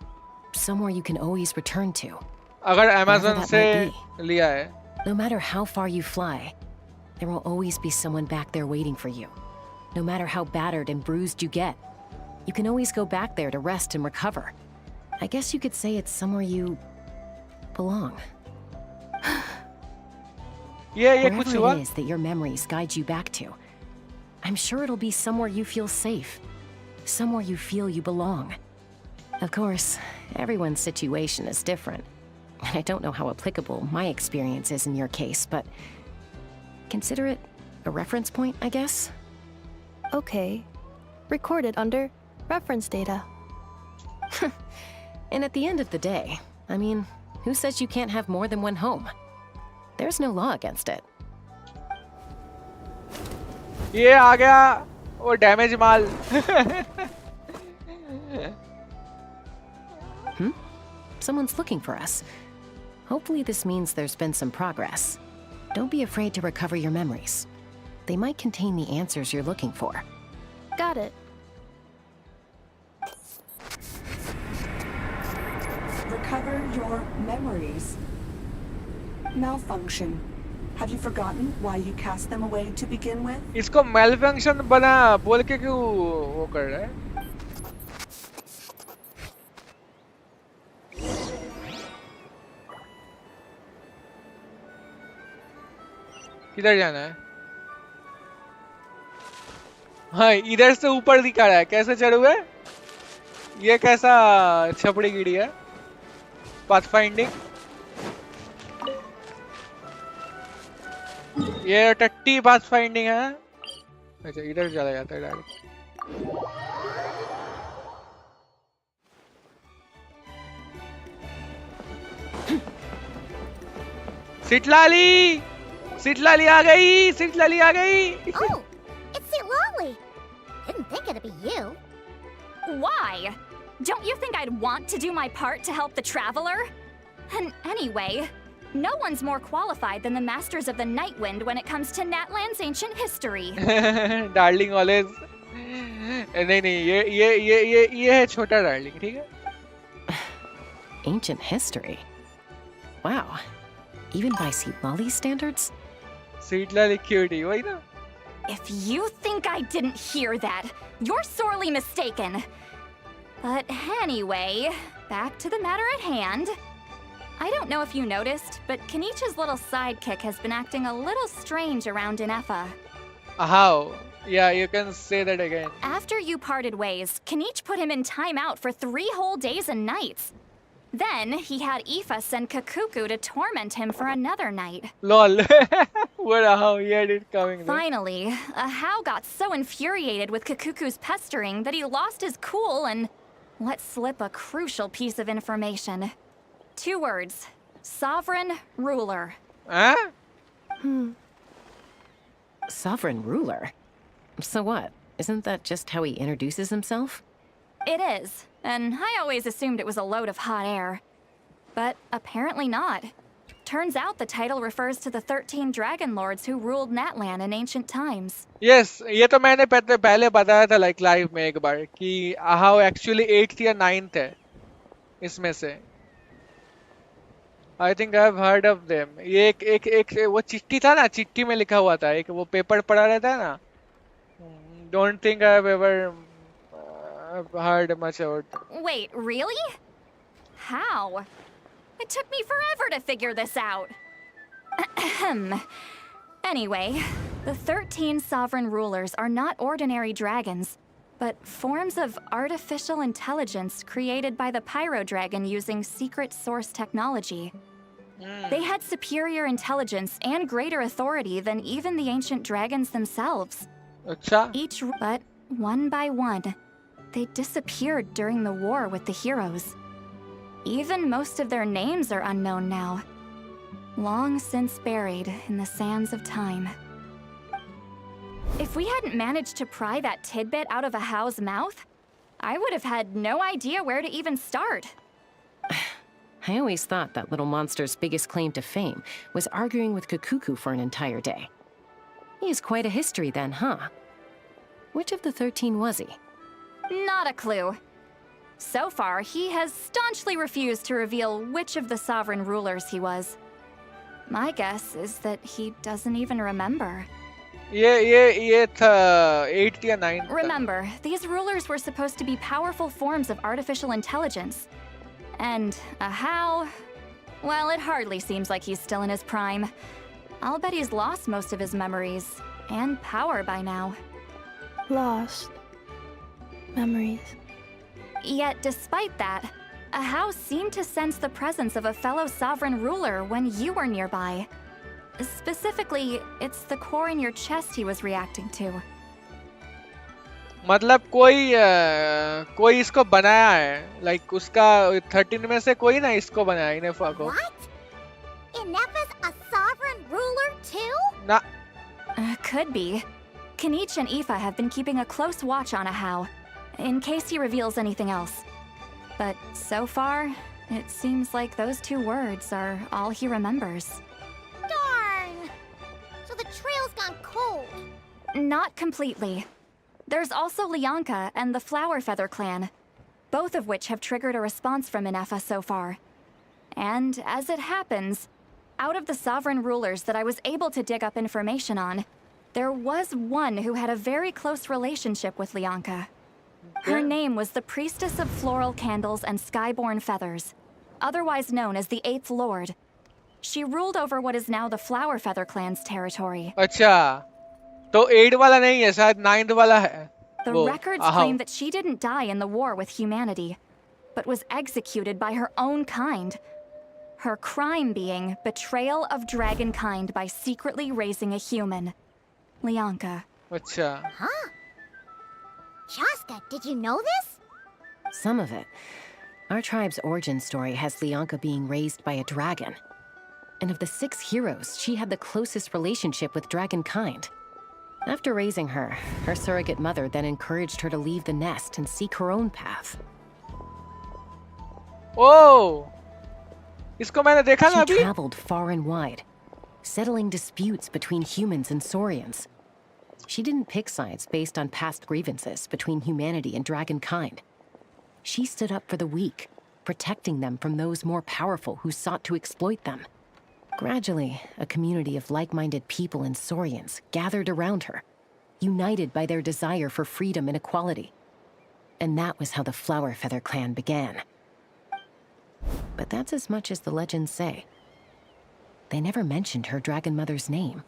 somewhere you can always return to. अगर Wherever Amazon that से might be. लिया है. No matter how far you fly, there will always be someone back there waiting for you. No matter how battered and bruised you get, you can always go back there to rest and recover. I guess you could say it's somewhere you belong. ये कुछ हुआ? Wherever it is that your memories guide you back to, I'm sure it'll be somewhere you feel safe, somewhere you feel you belong. Of course, everyone's situation is different, and I don't know how applicable my experience is in your case, but consider it a reference point, I guess? Okay. Recorded under reference data. And at the end of the day, I mean, who says you can't have more than one home? There's no law against it. ये आ गया वो damage mall. Someone's looking for us. Hopefully this means there's been some progress. Don't be afraid to recover your memories. They might contain the answers you're looking for. Got it. Recover your memories. Malfunction. Have you forgotten why you cast them away to begin with? इसको malfunction बना बोल के क्यों वो कर रहा है? किधर जाना है? हाँ इधर से ऊपर दिखा रहा है. कैसे चढ़ूँ? ये कैसा छपड़ी गिरी है? Pathfinding. ये टट्टी pathfinding है. अच्छा इधर चला जाता है डायरेक्ट. सिटलाली आ गई. सिटलाली आ गई. Oh, it's Sitlali. Didn't think it'd be you. Why? Don't you think I'd want to do my part to help the Traveler? And anyway, no one's more qualified than the Masters of the Nightwind when it comes to Natlan's ancient history. Darling always. नहीं ये है छोटा darling, ठीक है? Ancient history? Wow. Even by Sitlali standards? Sitlali cutie, वही ना? If you think I didn't hear that, you're sorely mistaken. But anyway, back to the matter at hand. I don't know if you noticed, but Kenichi's little sidekick has been acting a little strange around Inefa. How? Yeah, you can say that again. After you parted ways, Kenich put him in timeout for 3 whole days and nights. Then he had Aoife send Kakuku to torment him for another night. Lol. What a how he had it coming. Finally, Hao got so infuriated with Kakuku's pestering that he lost his cool and let slip a crucial piece of information. 2 words. Sovereign ruler. Huh? Sovereign ruler? So what? Isn't that just how he introduces himself? It is, and I always assumed it was a load of hot air. But apparently not. Turns out the title refers to the 13 dragon lords who ruled Natlan in ancient times. Yes, ये तो मैंने पहले बताया था like live में एक बार कि how actually 8th या 9th है इसमें से. I think I've heard of them. ये एक वो चिट्ठी था ना, चिट्ठी में लिखा हुआ था, एक वो पेपर पढ़ा रहता है ना. Don't think I've ever heard much about. Wait, really? How? It took me forever to figure this out. Anyway, the 13 sovereign rulers are not ordinary dragons, but forms of artificial intelligence created by the Pyro Dragon using secret source technology. They had superior intelligence and greater authority than even the ancient dragons themselves. But one by one, they disappeared during the war with the heroes. Even most of their names are unknown now, long since buried in the sands of time. If we hadn't managed to pry that tidbit out of Ahao's mouth, I would have had no idea where to even start. I always thought that little monster's biggest claim to fame was arguing with Kakuku for an entire day. He has quite a history then, huh? Which of the 13 was he? Not a clue. So far, he has staunchly refused to reveal which of the sovereign rulers he was. My guess is that he doesn't even remember. ये था 8 या 9 था. Remember, these rulers were supposed to be powerful forms of artificial intelligence. And how? Well, it hardly seems like he's still in his prime. I'll bet he's lost most of his memories and power by now. Lost. Memories. Yet, despite that, Ahau seemed to sense the presence of a fellow sovereign ruler when you were nearby. Specifically, it's the core in your chest he was reacting to. मतलब कोई इसको बनाया है, like उसका 13 में से कोई ना इसको बनाया इनेफा को. What? Inefa's a sovereign ruler too? ना. Could be. Kanich and Aoife have been keeping a close watch on Ahau, in case he reveals anything else. But so far, it seems like those 2 words are all he remembers. Darn! So the trail's gone cold. Not completely. There's also Lianka and the Flower Feather clan, both of which have triggered a response from Inefa so far. And as it happens, out of the sovereign rulers that I was able to dig up information on, there was one who had a very close relationship with Lianka. Her name was the Priestess of Floral Candles and Skyborn Feathers, otherwise known as the 8th Lord. She ruled over what is now the Flower Feather clan's territory. अच्छा, तो 8 वाला नहीं है, शायद 9 वाला है. The records claim that she didn't die in the war with humanity, but was executed by her own kind. Her crime being betrayal of dragonkind by secretly raising a human. Lianka. अच्छा. Huh? Shaska, did you know this? Some of it. Our tribe's origin story has Lianka being raised by a dragon. And of the 6 heroes, she had the closest relationship with dragonkind. After raising her, her surrogate mother then encouraged her to leave the nest and seek her own path. Oh! इसको मैंने देखा ना She अभी. traveled far and wide, settling disputes between humans and Saurians. She didn't pick sides based on past grievances between humanity and dragonkind. She stood up for the weak, protecting them from those more powerful who sought to exploit them. Gradually, a community of like-minded people and Saurians gathered around her, united by their desire for freedom and equality. And that was how the Flower Feather clan began. But that's as much as the legends say. They never mentioned her dragon mother's name,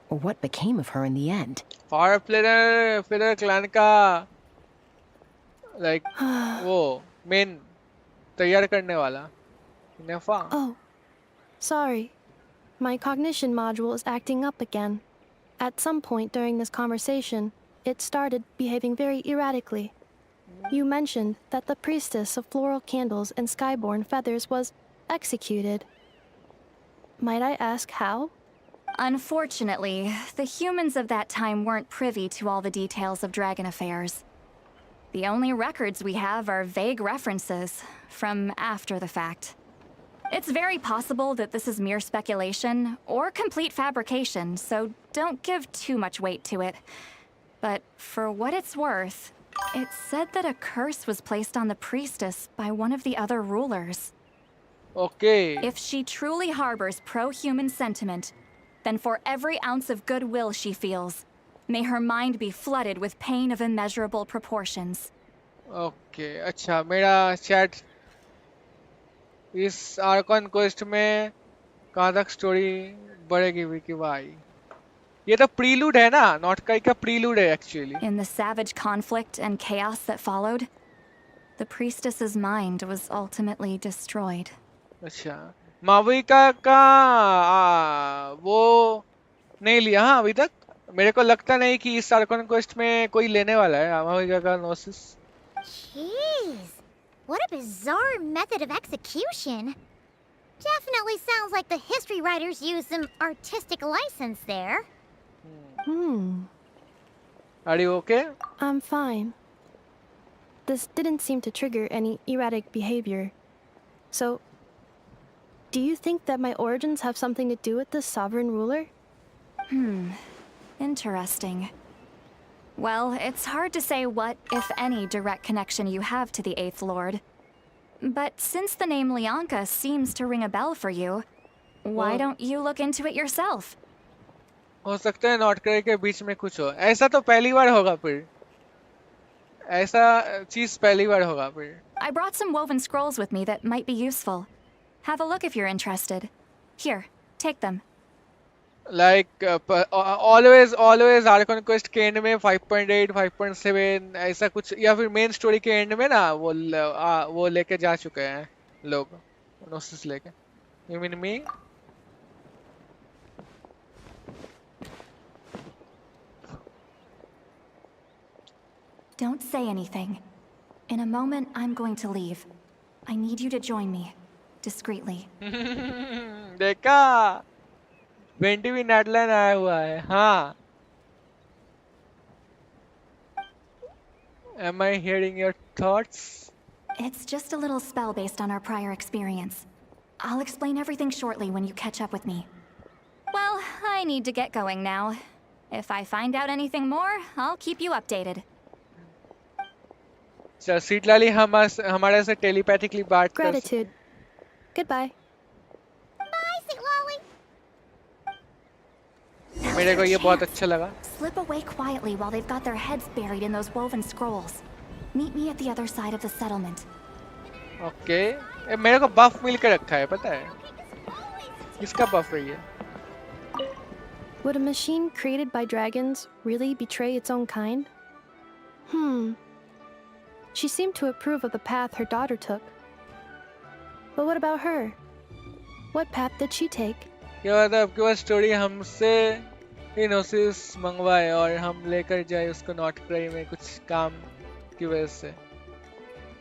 or what became of her in the end. Flower Feather clan का like वो main तैयार करने वाला इनेफा. Oh, sorry. My cognition module is acting up again. At some point during this conversation, it started behaving very erratically. You mentioned that the priestess of floral candles and skyborn feathers was executed. Might I ask how? Unfortunately, the humans of that time weren't privy to all the details of dragon affairs. The only records we have are vague references from after the fact. It's very possible that this is mere speculation or complete fabrication, so don't give too much weight to it. But for what it's worth, it's said that a curse was placed on the priestess by one of the other rulers. Okay. If she truly harbors pro-human sentiment, then for every ounce of goodwill she feels, may her mind be flooded with pain of immeasurable proportions. Okay, अच्छा मेरा chat इस Arcon quest में कहाँ तक story बढ़ेगी विकी भाई? ये तो प्रीलूड है ना, नॉटकाई का प्रीलूड है actually. In the savage conflict and chaos that followed, the priestess's mind was ultimately destroyed. अच्छा, माविका का वो नहीं लिया हाँ अभी तक. मेरे को लगता नहीं कि इस आर्कॉन क्वेस्ट में कोई लेने वाला है माविका का नोसिस. Jeez, what a bizarre method of execution. Definitely sounds like the history writers used some artistic license there. Are you okay? I'm fine. This didn't seem to trigger any erratic behavior. So, Do you think that my origins have something to do with this sovereign ruler? Interesting. Well, it's hard to say what, if any, direct connection you have to the 8th Lord. But since the name Leonka seems to ring a bell for you, why don't you look into it yourself? हो सकता है not करे के बीच में कुछ हो। ऐसा तो पहली बार होगा फिर। ऐसा चीज पहली बार होगा फिर। I brought some woven scrolls with me that might be useful. Have a look if you're interested. Here, take them. Like always Archon Quest के एंड में 5.8 5.7 ऐसा कुछ या फिर मेन स्टोरी के एंड में ना वो लेके जा चुके हैं लोग नोसिस लेके। You mean me? Don't say anything. In a moment, I'm going to leave. I need you to join me, discreetly. देखा वेंटी भी नेटलाइन आया हुआ है। हाँ। Am I hearing your thoughts? It's just a little spell based on our prior experience. I'll explain everything shortly when you catch up with me. Well, I need to get going now. If I find out anything more, I'll keep you updated. So, सीटलाली हमारे से telepathically बात कर। Gratitude. Goodbye. Bye, Sweet Lolly. मेरे को ये बहुत अच्छा लगा। Slip away quietly while they've got their heads buried in those woven scrolls. Meet me at the other side of the settlement. Okay मेरे को बफ मिल के रखा है पता है। किसका बफ है ये? Would a machine created by dragons really betray its own kind? She seemed to approve of the path her daughter took. But what about her? What path did she take? क्या बात है आपके पास स्टोरी हमसे इनोसिस मंगवाए और हम लेकर जाए उसको नॉट क्राई में कुछ काम की वजह से।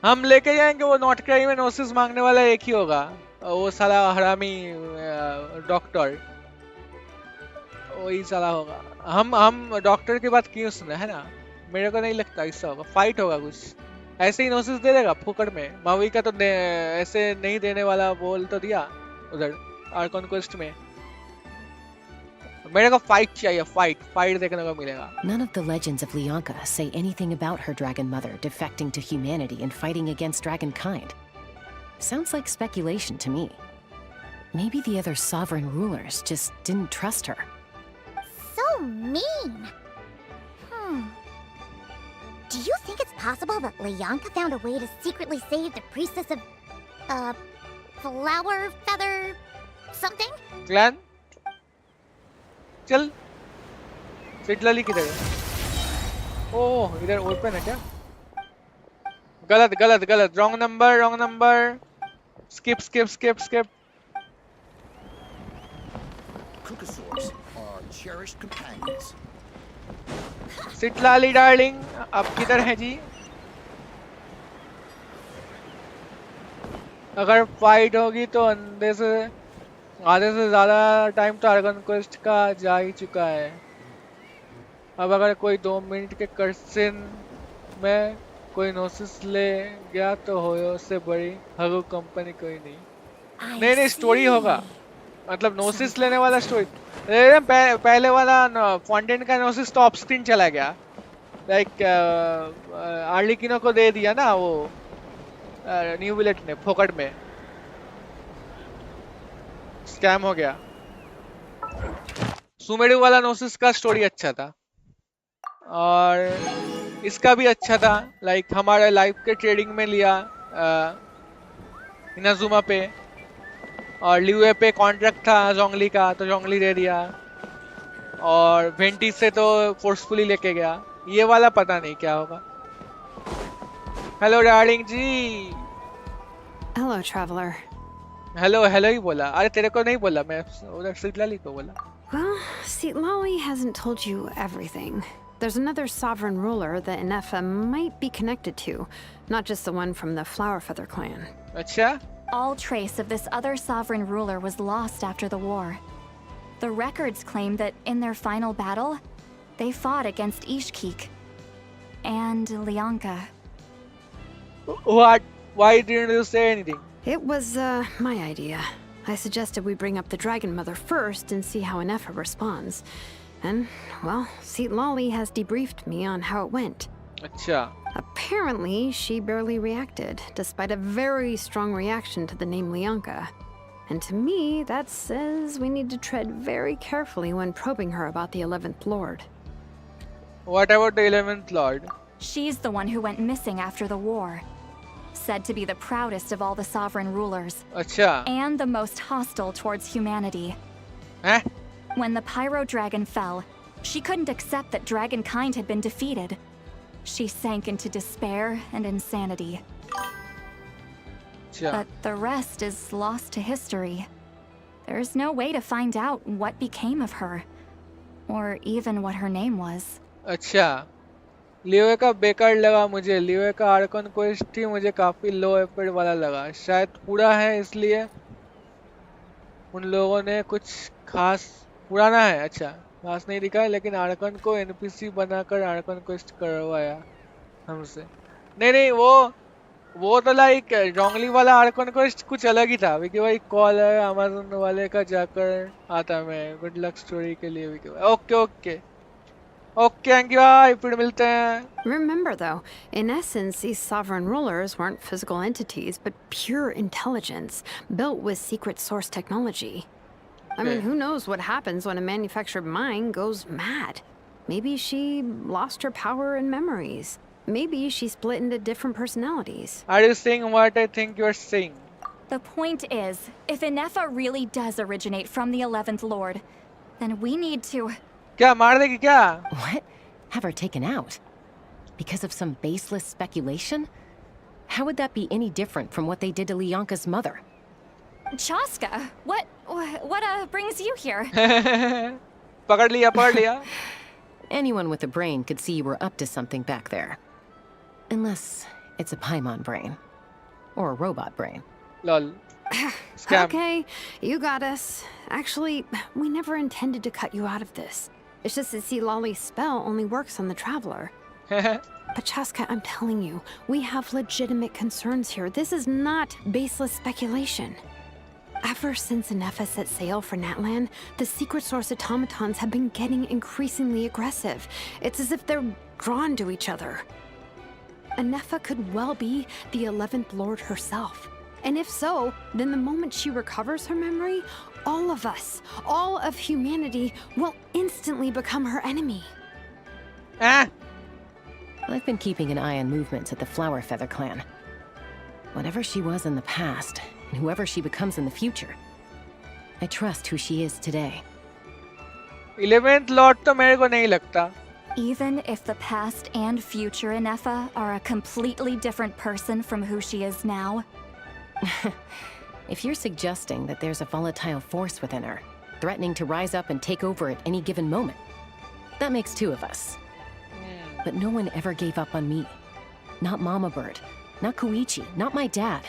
हम लेके जाएंगे वो नॉट क्राई में नोसिस मांगने वाला एक ही होगा वो साला हरामी डॉक्टर वही साला होगा। हम डॉक्टर की बात क्यों सुने है ना। मेरे को नहीं लगता ऐसा होगा। फाइट होगा कुछ ऐसे ही नोसिस दे देगा फुकड़ में। मावी का तो ऐसे नहीं देने वाला बोल तो दिया उधर आर्कॉन क्वेस्ट में। मेरे को फाइट चाहिए। फाइट देखने को मिलेगा। None of the legends of Leonka say anything about her dragon mother defecting to humanity and fighting against dragonkind. Sounds like speculation to me. Maybe the other sovereign rulers just didn't trust her. So mean. Do you think it's possible that Leonka found a way to secretly save the priestess of, flower feather something? Clan? चल सिटलाली किधर है? ओह इधर open है क्या? गलत wrong number skip Cucosaurs are cherished companions. Citlali darling अब किधर है जी? अगर फाइट होगी तो आधे से ज्यादा टाइम तो आर्कन क्वेस्ट का जा ही चुका है। अब अगर कोई 2 मिनट के कर्सन में कोई नोसिस ले गया तो होयो उससे बड़ी हगू कंपनी कोई नहीं स्टोरी होगा। मतलब नोसिस लेने वाला स्टोरी पहले वाला फॉन्टेन का नोसिस तो ऑफ स्क्रीन चला गया। लाइक आर्लिकिनो को दे दिया ना वो न्यू विलेट ने फोकट में। स्कैम हो गया। सुमेडू वाला नोसिस का स्टोरी अच्छा था और इसका भी अच्छा था। लाइक हमारे लाइफ के ट्रेडिंग में लिया इनाजुमा पे और लिवे पे कॉन्ट्रैक्ट था जोंगली का तो जोंगली दे दिया और वेंटी से तो फोर्सफुली लेके गया। ये वाला पता नहीं क्या होगा। हेलो डार्लिंग जी। Hello, traveler. हेलो ही बोला। अरे तेरे को नहीं बोला मैं उधर सिटलाली को बोला। Well, Sitlali hasn't told you everything. There's another sovereign ruler that Inefa might be connected to, not just the one from the Flowerfeather clan. अच्छा? All trace of this other sovereign ruler was lost after the war. The records claim that in their final battle, they fought against Ishkik and Leonka. What? Why didn't you say anything? It was, my idea. I suggested we bring up the Dragon Mother first and see how Anefa responds. And, well, Seat Lolly has debriefed me on how it went. अच्छा. Apparently, she barely reacted, despite a very strong reaction to the name Lianka. And to me, that says we need to tread very carefully when probing her about the 11th Lord. What about the 11th Lord? She's the one who went missing after the war. Said to be the proudest of all the sovereign rulers. अच्छा. And the most hostile towards humanity. Eh? When the Pyro Dragon fell, she couldn't accept that dragonkind had been defeated. She sank into despair and insanity. अच्छा. But the rest is lost to history. There's no way to find out what became of her, or even what her name was. अच्छा. लियो का बेकार लगा मुझे. लियो का Arkan quest ही मुझे काफी low effort वाला लगा. शायद पूरा है इसलिए उन लोगों ने कुछ खास पुराना है. अच्छा, खास नहीं दिखा है, लेकिन आर्कन को एनपीसी बनाकर आर्कन क्वेस्ट करवाया हमसे. नहीं नहीं, वो तो लाइक रॉन्गली वाला आर्कन क्वेस्ट कुछ अलग ही था. विकी भाई कॉल है अमेज़न वाले का, जाकर आता मैं. गुड लक स्टोरी के लिए विकी भाई. Okay okay okay, thank you भाई, फिर मिलते हैं. Remember, though, in essence, these sovereign rulers weren't physical entities, but pure intelligence, built with secret source technology. I mean, who knows what happens when a manufactured mind goes mad? Maybe she lost her power and memories. Maybe she split into different personalities. Are you saying what I think you're saying? The point is, if Anefa really does originate from the 11th Lord, then we need to... क्या मार देगी क्या? What? Have her taken out? Because of some baseless speculation? How would that be any different from what they did to Lianka's mother? Chaska, what brings you here? पकड़ लिया. Anyone with a brain could see you were up to something back there. Unless it's a Paimon brain. Or a robot brain. Lol. Scam. Okay, you got us. Actually, we never intended to cut you out of this. It's just that see Lolly's spell only works on the Traveler. But Chaska, I'm telling you, we have legitimate concerns here. This is not baseless speculation. Ever since Anefa set sail for Natlan, the secret source automatons have been getting increasingly aggressive. It's as if they're drawn to each other. Anefa could well be the 11th Lord herself. And if so, then the moment she recovers her memory, all of us, all of humanity, will instantly become her enemy. Ah! I've been keeping an eye on movements at the Flower Feather clan. Whatever she was in the past, and whoever she becomes in the future, I trust who she is today. 11th Lord तो मेरे को नहीं लगता. Even if the past and future Anefa are a completely different person from who she is now? If you're suggesting that there's a volatile force within her, threatening to rise up and take over at any given moment, that makes two of us. But no one ever gave up on me. Not Mama Bird, not Koichi, not my dad.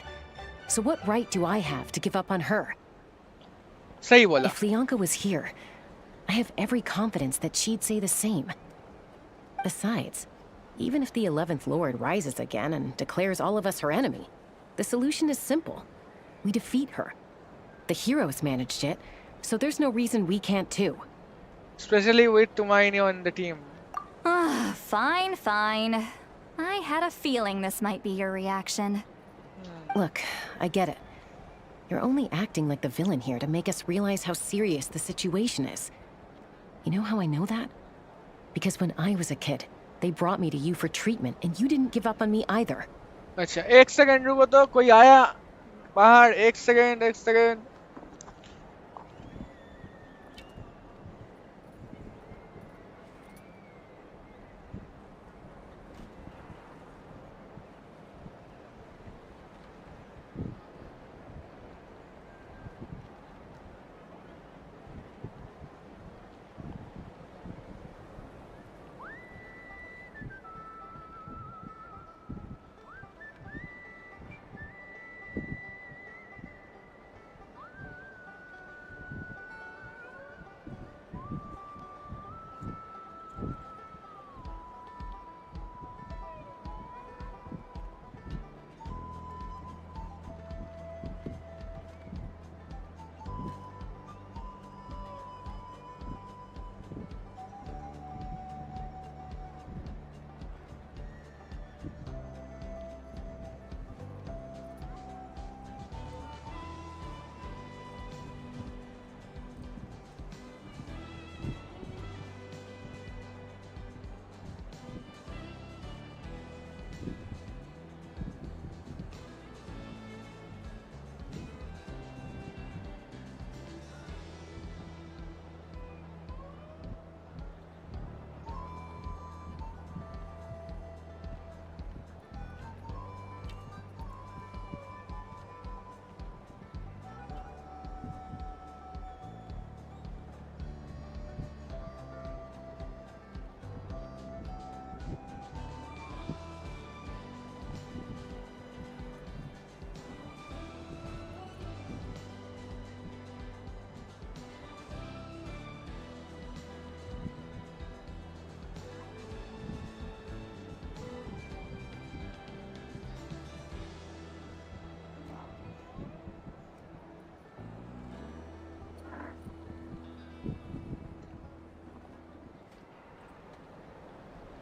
So what right do I have to give up on her? सही बोला. If Lianka was here, I have every confidence that she'd say the same. Besides, even if the 11th Lord rises again and declares all of us her enemy, the solution is simple. We defeat her. The heroes managed it, so there's no reason we can't too. Especially with Tumaini on the team. Fine. I had a feeling this might be your reaction. Look, I get it. You're only acting like the villain here to make us realize how serious the situation is. You know how I know that? Because when I was a kid, they brought me to you for treatment, and you didn't give up on me either. अच्छा, एक second रुको तो, कोई आया बाहर. एक second.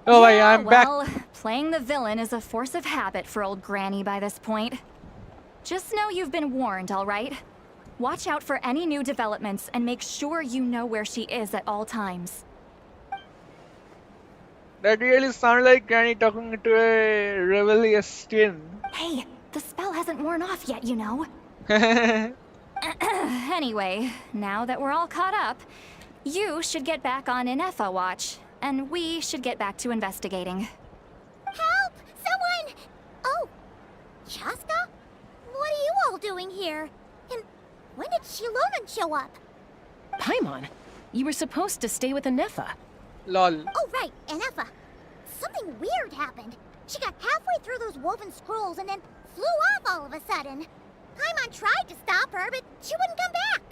Oh, भाई, Yeah, I'm back. well, playing the villain is a force of habit for old Granny by this point. Just know you've been warned, all right? Watch out for any new developments and make sure you know where she is at all times. That really sounds like Granny talking to a rebellious teen. Hey, the spell hasn't worn off yet, you know. Anyway, now that we're all caught up, you should get back on Inefa watch, and we should get back to investigating. Help! Someone! Oh, Chaska? What are you all doing here? And when did Shilonan show up? Paimon, you were supposed to stay with Inefa. Lol. Oh, right, Inefa. Something weird happened. She got halfway through those woven scrolls and then flew off all of a sudden. Paimon tried to stop her, but she wouldn't come back.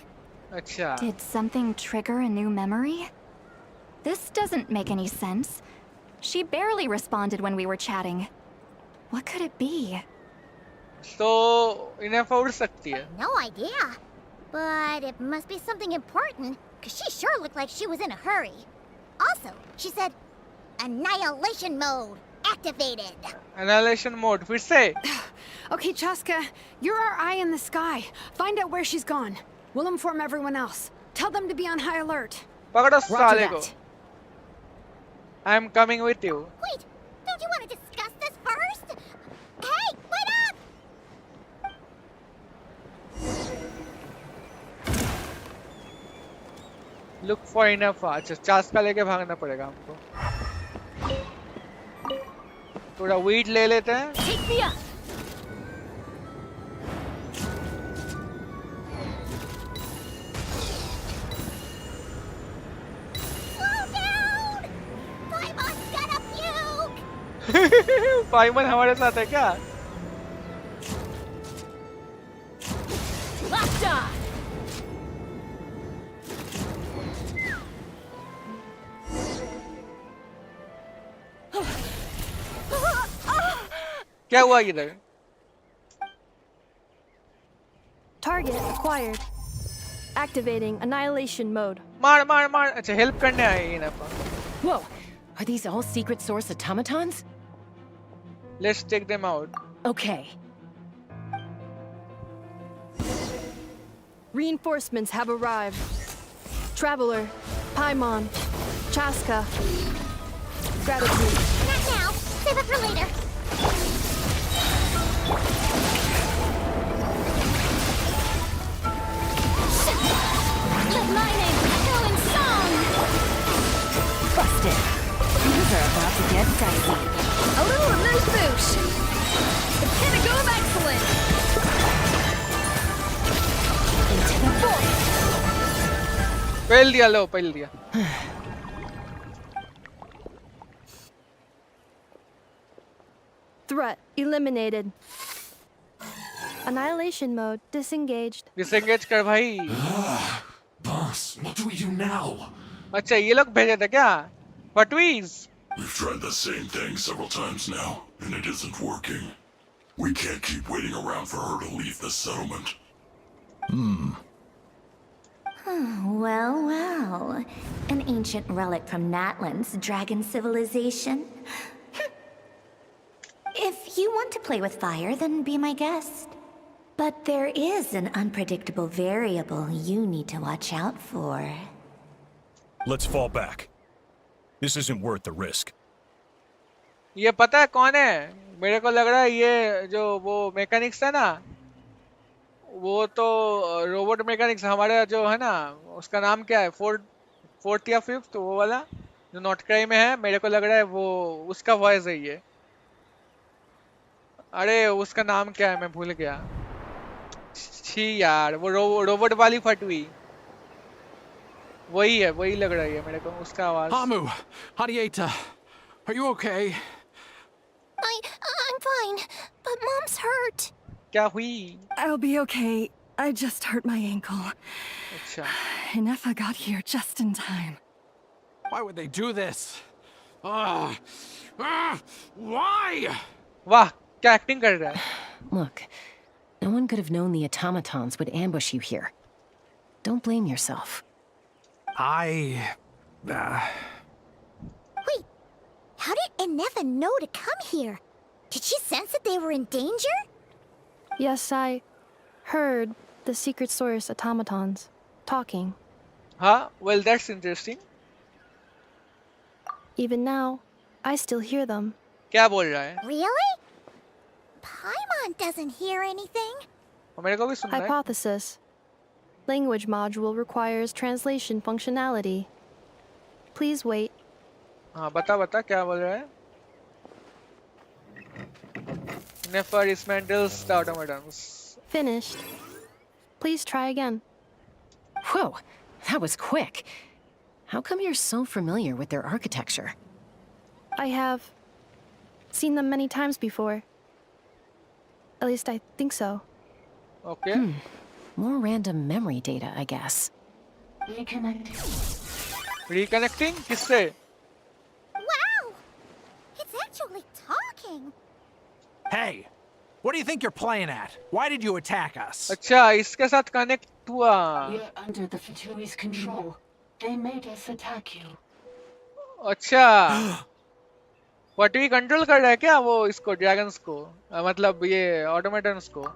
Acha. Did something trigger a new memory? This doesn't make any sense. She barely responded when we were chatting. What could it be? So, Inefa उड़ सकती है. No idea. But it must be something important, because she sure looked like she was in a hurry. Also, she said, Annihilation mode activated. Annihilation mode. फिर से. Okay, Chaska, you're our eye in the sky. Find out where she's gone. We'll inform everyone else. Tell them to be on high alert. पकड़ो Roger साले को. that. I'm coming with you. Wait, don't you want to discuss this first? Hey, wait up! Look for Inefa. अच्छा, चास्का लेके भागना पड़ेगा हमको. थोड़ा wheat ले लेते हैं. Take me up! Slow down! Paimon's gonna puke! पाइमन हमारे साथ है क्या? Locked on! क्या हुआ इधर? Target acquired. Activating annihilation mode. मार मार मार. अच्छा, हेल्प करने आए हैं Inefa. Whoa, are these all secret source automatons? Let's take them out. Okay. Reinforcements have arrived. Traveler, Paimon, Chaska. Gratitude. Not now. Save it for later. Let my name go in song! Busted. These are about to get dicey. A little remove boosh. The pinnacle of excellence. Into the void. पहल दिया लो, पहल दिया. Threat eliminated. Annihilation mode disengaged. Disengage कर भाई. Boss, what do we do now? अच्छा, ये लोग भेजे थे क्या? Patweez. We've tried the same thing several times now, and it isn't working. We can't keep waiting around for her to leave the settlement. Well, well. An ancient relic from Natlan's dragon civilization. If you want to play with fire, then be my guest. But there is an unpredictable variable you need to watch out for. Let's fall back. This isn't worth the risk. ये पता है कौन है? मेरे को लग रहा है ये जो वो मैकेनिक्स है ना, वो तो रोबोट मैकेनिक्स हमारे जो है ना, उसका नाम क्या है? फोर्थ या फिफ्थ, वो वाला जो नॉट क्राई में है. मेरे को लग रहा है वो उसका वॉइस है ये. अरे उसका नाम क्या है, मैं भूल गया. छी यार, वो रोबोट वाली फटवी वही है, वही लग रही है मेरे को उसका आवाज. Hamu, Hadieta, are you okay? I'm fine, but Mom's hurt. क्या हुई? I'll be okay. I just hurt my ankle. अच्छा. Inefa got here just in time. Why would they do this? Why? वाह, क्या एक्टिंग कर रहा है. Look, no one could have known the automatons would ambush you here. Don't blame yourself. I... How did Eneva know to come here? Did she sense that they were in danger? Yes, I heard the secret source automatons talking. Huh? Well, that's interesting. Even now, I still hear them. क्या बोल रहा है? Really? Paimon doesn't hear anything. मेरे को भी सुन रहा है. Hypothesis. Language module requires translation functionality. Please wait. हाँ बता क्या बोल रहा है? Nefer dismantles the automatons. Finished. Please try again. Whoa, that was quick. How come you're so familiar with their architecture? I have seen them many times before. At least I think so. Okay. More random memory data, I guess. Reconnecting? किससे? Wow! It's actually talking. Hey, what do you think you're playing at? Why did you attack us? अच्छा इसके साथ connect हुआ. You're under the Fatui's control. They made us attack you. अच्छा. Fatui control कर रहा है क्या वो इसको dragons को? मतलब ये automatons को?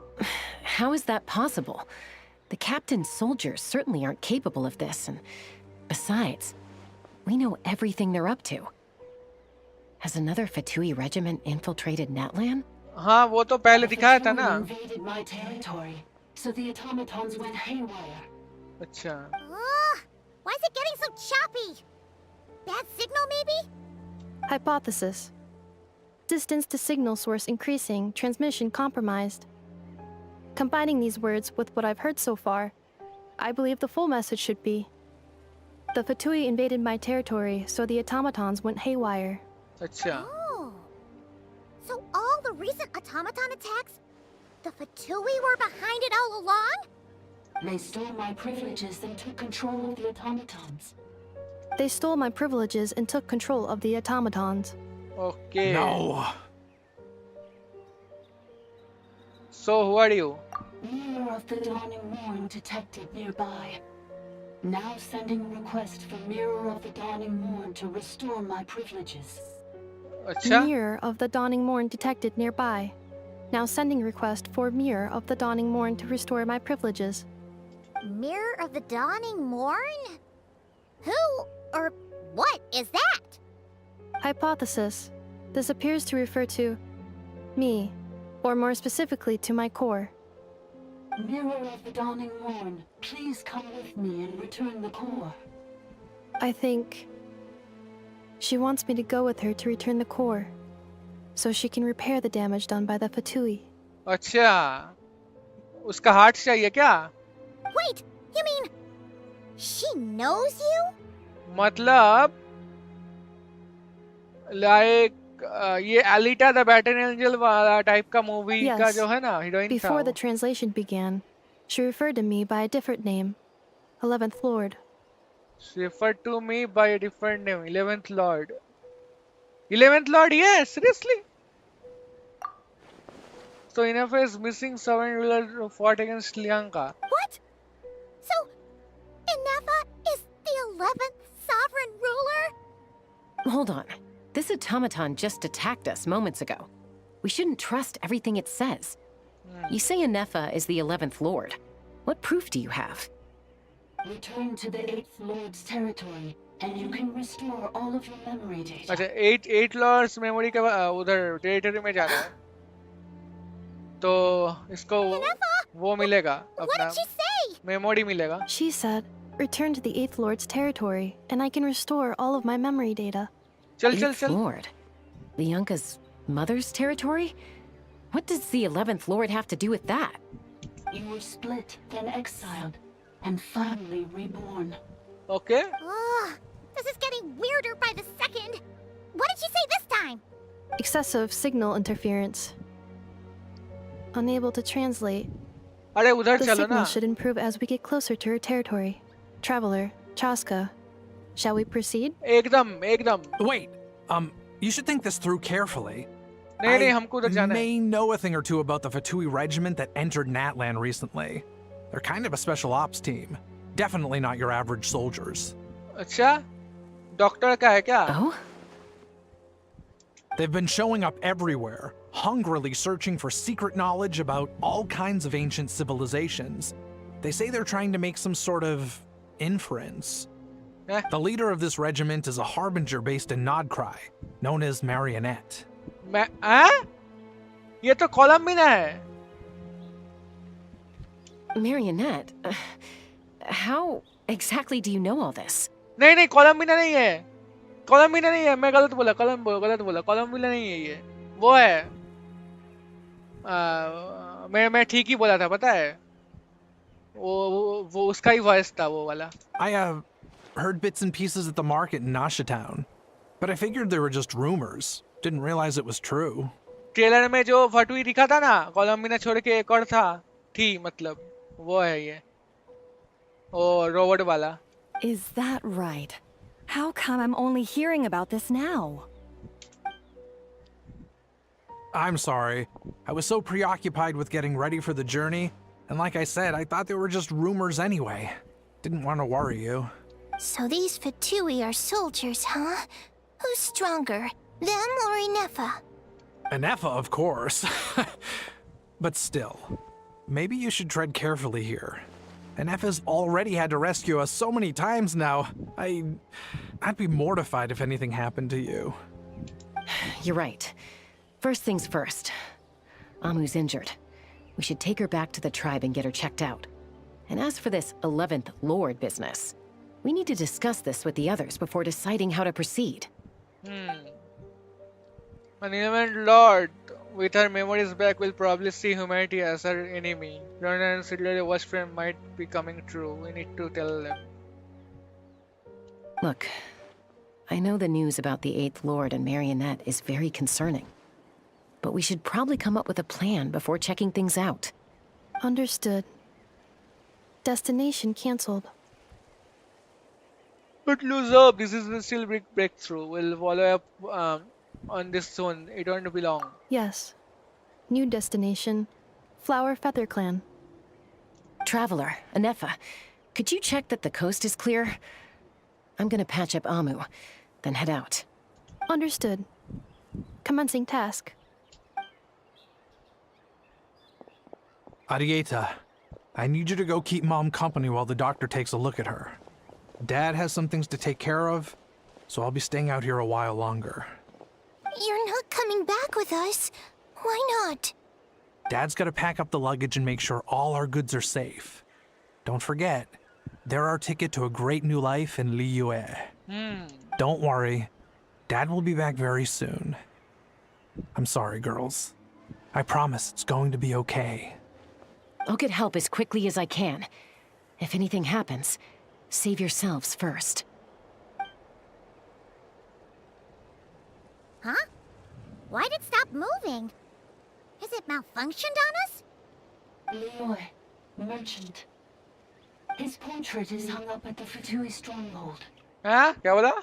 How is that possible? The captain's soldiers certainly aren't capable of this, and besides, we know everything they're up to. Has another Fatui regiment infiltrated Natlan? हाँ वो तो पहले दिखाया था ना. Invaded my territory, so the automatons went haywire. अच्छा. Why is it getting so choppy? Bad signal, maybe? Hypothesis. Distance to signal source increasing, transmission compromised. Combining these words with what I've heard so far, I believe the full message should be: the Fatui invaded my territory, so the automatons went haywire. अच्छा. Oh. So all the recent automaton attacks, the Fatui were behind it all along? They stole my privileges and took control of the automatons. They stole my privileges and took control of the automatons. Okay. No. So who are you? Mirror of the Dawning Morn detected nearby. Now sending a request for Mirror of the Dawning Morn to restore my privileges. अच्छा. Mirror of the Dawning Morn detected nearby. Now sending request for Mirror of the Dawning Morn to restore my privileges. Mirror of the Dawning Morn? Who or what is that? Hypothesis. This appears to refer to me, or more specifically to my core. Mirror of the Dawning Morn, please come with me and return the core. I think she wants me to go with her to return the core, so she can repair the damage done by the Fatui. अच्छा. उसका heart चाहिए क्या? Wait, you mean she knows you? मतलब like ये Alita the Battle Angel वाला type का movie का Yes. जो है ना heroine था Before the वो. translation began, she referred to me by a different name, 11th Lord. She referred to me by a different name, 11th Lord. 11th Lord, yes, seriously. So Inefa is missing sovereign ruler who fought against Lianka. What? So, Inefa is the 11th sovereign ruler? Hold on. This automaton just attacked us moments ago. We shouldn't trust everything it says. You say Anefa is the 11th Lord. What proof do you have? Return to the 8th Lord's territory, and you can restore all of your memory data. अच्छा 8 lords memory के उधर territory में जाना है. तो इसको वो मिलेगा अपना memory मिलेगा. She said, return to the 8th Lord's territory, and I can restore all of my memory data. चल 8th Lord? Lianka's mother's territory? What does the 11th Lord have to do with that? You were split, then exiled, and finally reborn. Okay. This is getting weirder by the second. What did she say this time? Excessive signal interference. Unable to translate. अरे उधर The चलो signal ना. should improve as we get closer to her territory. Traveler, Chaska, shall we proceed? एकदम. Wait, you should think this through carefully. नहीं हमको उधर जाना है. May know a thing or two about the Fatui regiment that entered Natlan recently. They're kind of a special ops team. Definitely not your average soldiers. अच्छा doctor का है क्या? Oh? They've been showing up everywhere, hungrily searching for secret knowledge about all kinds of ancient civilizations. They say they're trying to make some sort of inference. The leader of this regiment is a harbinger based in Nodcry, known as Marionette. ये तो कोलंबिना है. Marionette? How exactly do you know all this? नहीं नहीं कोलंबिना नहीं है. कोलंबिना नहीं है. मैं गलत बोला. कोलंबिना नहीं है ये. वो है. मैं ठीक ही बोला था पता है. वो उसका ही वॉइस था वो वाला. I have heard bits and pieces at the market in Nasha Town, but I figured they were just rumors. Didn't realize it was true. Trailer में जो फटुई दिखा था ना, कोलंबिना छोड़ के एक और था, थी मतलब, वो है ये. ओ रोबोट वाला. Is that right? How come I'm only hearing about this now? I'm sorry. I was so preoccupied with getting ready for the journey, and like I said, I thought they were just rumors anyway. Didn't want to worry you. So these Fatui are soldiers, huh? Who's stronger, them or Inefa? Inefa, of course. But still, maybe you should tread carefully here. Inefa's already had to rescue us so many times now. I'd be mortified if anything happened to you. You're right. First things first. Amu's injured. We should take her back to the tribe and get her checked out. And as for this 11th Lord business, we need to discuss this with the others before deciding how to proceed. An 11th Lord, with her memories back, will probably see humanity as her enemy. London and Sidley's worst friend might be coming true. We need to tell them. Look, I know the news about the 8th Lord and Marionette is very concerning. But we should probably come up with a plan before checking things out. Understood. Destination cancelled. But lose up, this is still big breakthrough. We'll follow up on this soon. It won't be long. Yes. New destination. Flower Feather Clan. Traveler, Inefa, could you check that the coast is clear? I'm gonna patch up Amu, then head out. Understood. Commencing task. Arieta, I need you to go keep Mom company while the doctor takes a look at her. Dad has some things to take care of, so I'll be staying out here a while longer. You're not coming back with us. Why not? Dad's gotta pack up the luggage and make sure all our goods are safe. Don't forget, they're our ticket to a great new life in Liyue. Don't worry, Dad will be back very soon. I'm sorry, girls. I promise it's going to be okay. I'll get help as quickly as I can. If anything happens, save yourselves first. Huh? Why'd it stop moving? Has it malfunctioned on us? Liyue, merchant. His portrait is hung up at the Fatui stronghold. हाँ क्या बोला?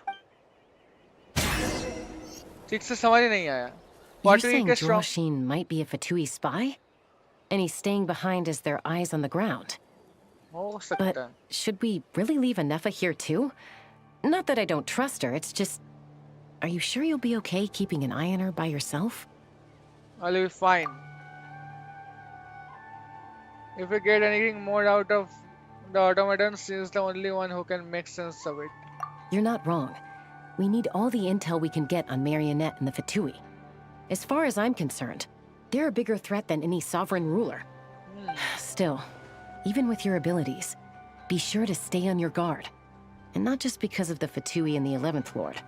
ठीक से समझ ही नहीं आया. You're saying Joshine might be a Fatui spy? And he's staying behind as their eyes on the ground. But should we really leave Inefa here too? Not that I don't trust her, it's just... Are you sure you'll be okay keeping an eye on her by yourself? I'll be fine. If we get anything more out of the automaton, she is the only one who can make sense of it. You're not wrong. We need all the intel we can get on Marionette and the Fatui. As far as I'm concerned, they're a bigger threat than any sovereign ruler. Still, even with your abilities, be sure to stay on your guard. And not just because of the Fatui and the 11th Lord.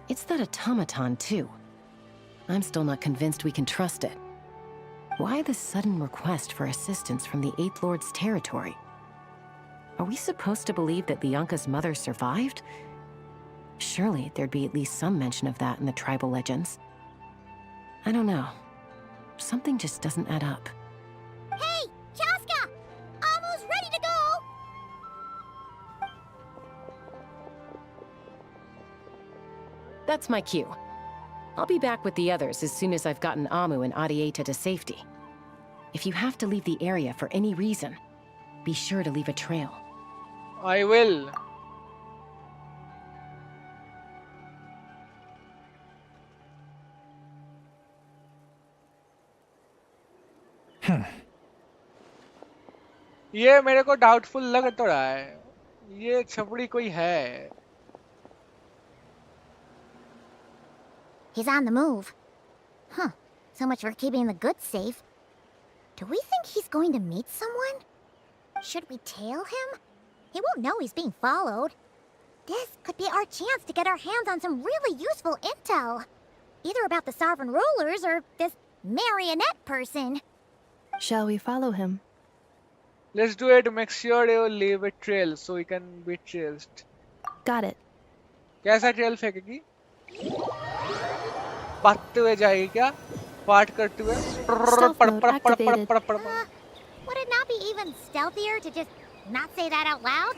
It's that automaton, too. I'm still not convinced we can trust it. Why the sudden request for assistance from the 8th Lord's territory? Are we supposed to believe that Lianka's mother survived? Surely there'd be at least some mention of that in the tribal legends. I don't know. Something just doesn't add up. Hey, Chaska! Almost ready to go! That's my cue. I'll be back with the others as soon as I've gotten Amu and Arieta to safety. If you have to leave the area for any reason, be sure to leave a trail. I will. ये मेरे को doubtful लग तो रहा है, ये छपड़ी कोई है। He's on the move. Huh. So much for keeping the goods safe. Do we think he's going to meet someone? Should we tail him? He won't know he's being followed. This could be our chance to get our hands on some really useful intel. Either about the sovereign rulers or this marionette person. Shall we follow him? Let's do it. Make sure you leave a trail so we can be chased. Got it. कैसा trail फेंकेगी? पाते हुए जाएगी क्या? पाट करते हुए? Stealth mode activated. Would it not be even stealthier to just not say that out loud?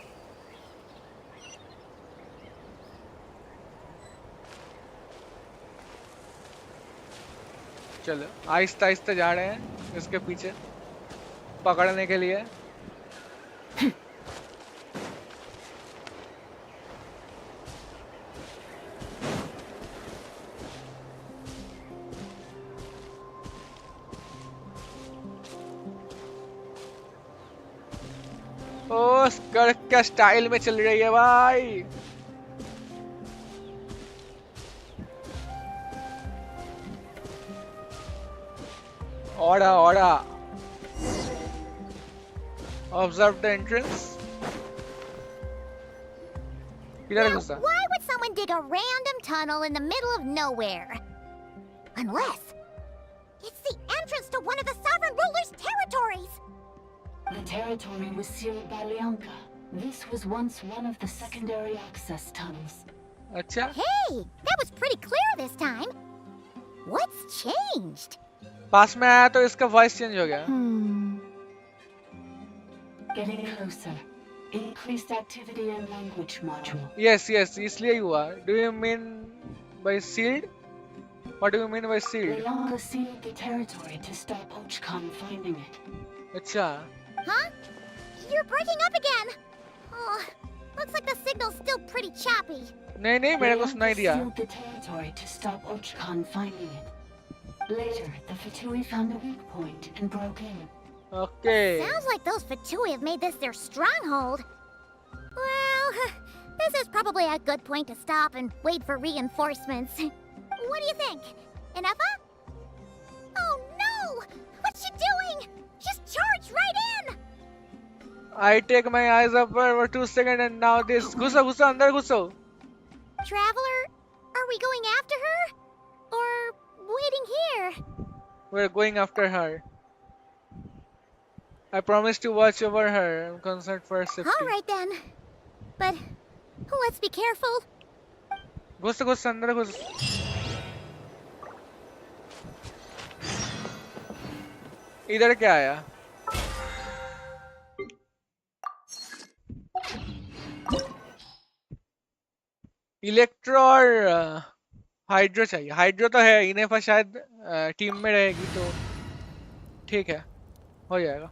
चलो आहिस्ता आहिस्ता जा रहे हैं इसके पीछे पकड़ने के लिए। ओ स्कर्ट क्या स्टाइल में चल रही है भाई। Order. Observe the entrance. Now, why would someone dig a random tunnel in the middle of nowhere? Unless it's the entrance to one of the sovereign ruler's territories. The territory was sealed by Leonka. This was once one of the secondary access tunnels. अच्छा? Hey, that was pretty clear this time. What's changed? पास में आया तो इसका voice change हो गया। Getting closer. Increased activity in language module. Yes, इसलिए ही हुआ। Do you mean by sealed? What do you mean by sealed? Leonka sealed the territory to stop Archon finding it. अच्छा। Huh? You're breaking up again. Oh, looks like the signal's still pretty choppy. नहीं मेरे को सुनाई दिया। Leonka sealed the territory to stop Archon finding it. Later, the Fatui found a weak point and broke in. Okay. Sounds like those Fatui have made this their stronghold. Well, this is probably a good point to stop and wait for reinforcements. What do you think? Inefa? Oh no! What's she doing? Just charged right in! I take my eyes up for 2 seconds and now this. घुसो अंदर घुसो. Traveler, are we going after her? Or waiting here? We're going after her. I promise to watch over her. I'm concerned for her safety. All right then. But let's be careful. घुस अंदर घुस. इधर क्या आया? Electro और hydro चाहिए। Hydro तो है, इनेफा शायद टीम में रहेगी तो ठीक है, हो जाएगा।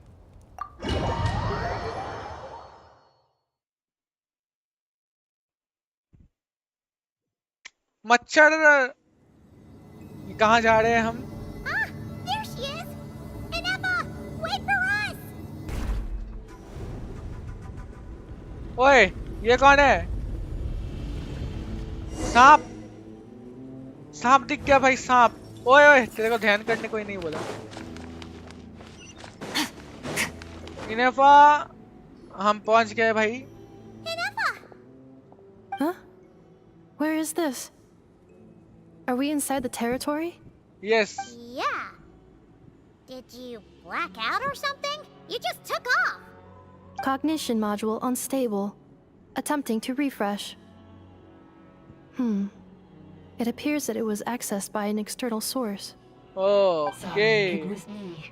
मच्छर कहाँ जा रहे हैं हम? There she is! Inefa, wait for us! ओए, ये कौन है? सांप! सांप दिख गया भाई, सांप। ओए तेरे को ध्यान करने कोई नहीं बोला। इनेफा, हम पहुंच गए भाई। Huh? Where is this? Are we inside the territory? Yes. Yeah. Did you black out or something? You just took off. Cognition module unstable. Attempting to refresh. It appears that it was accessed by an external source. Okay. It was me.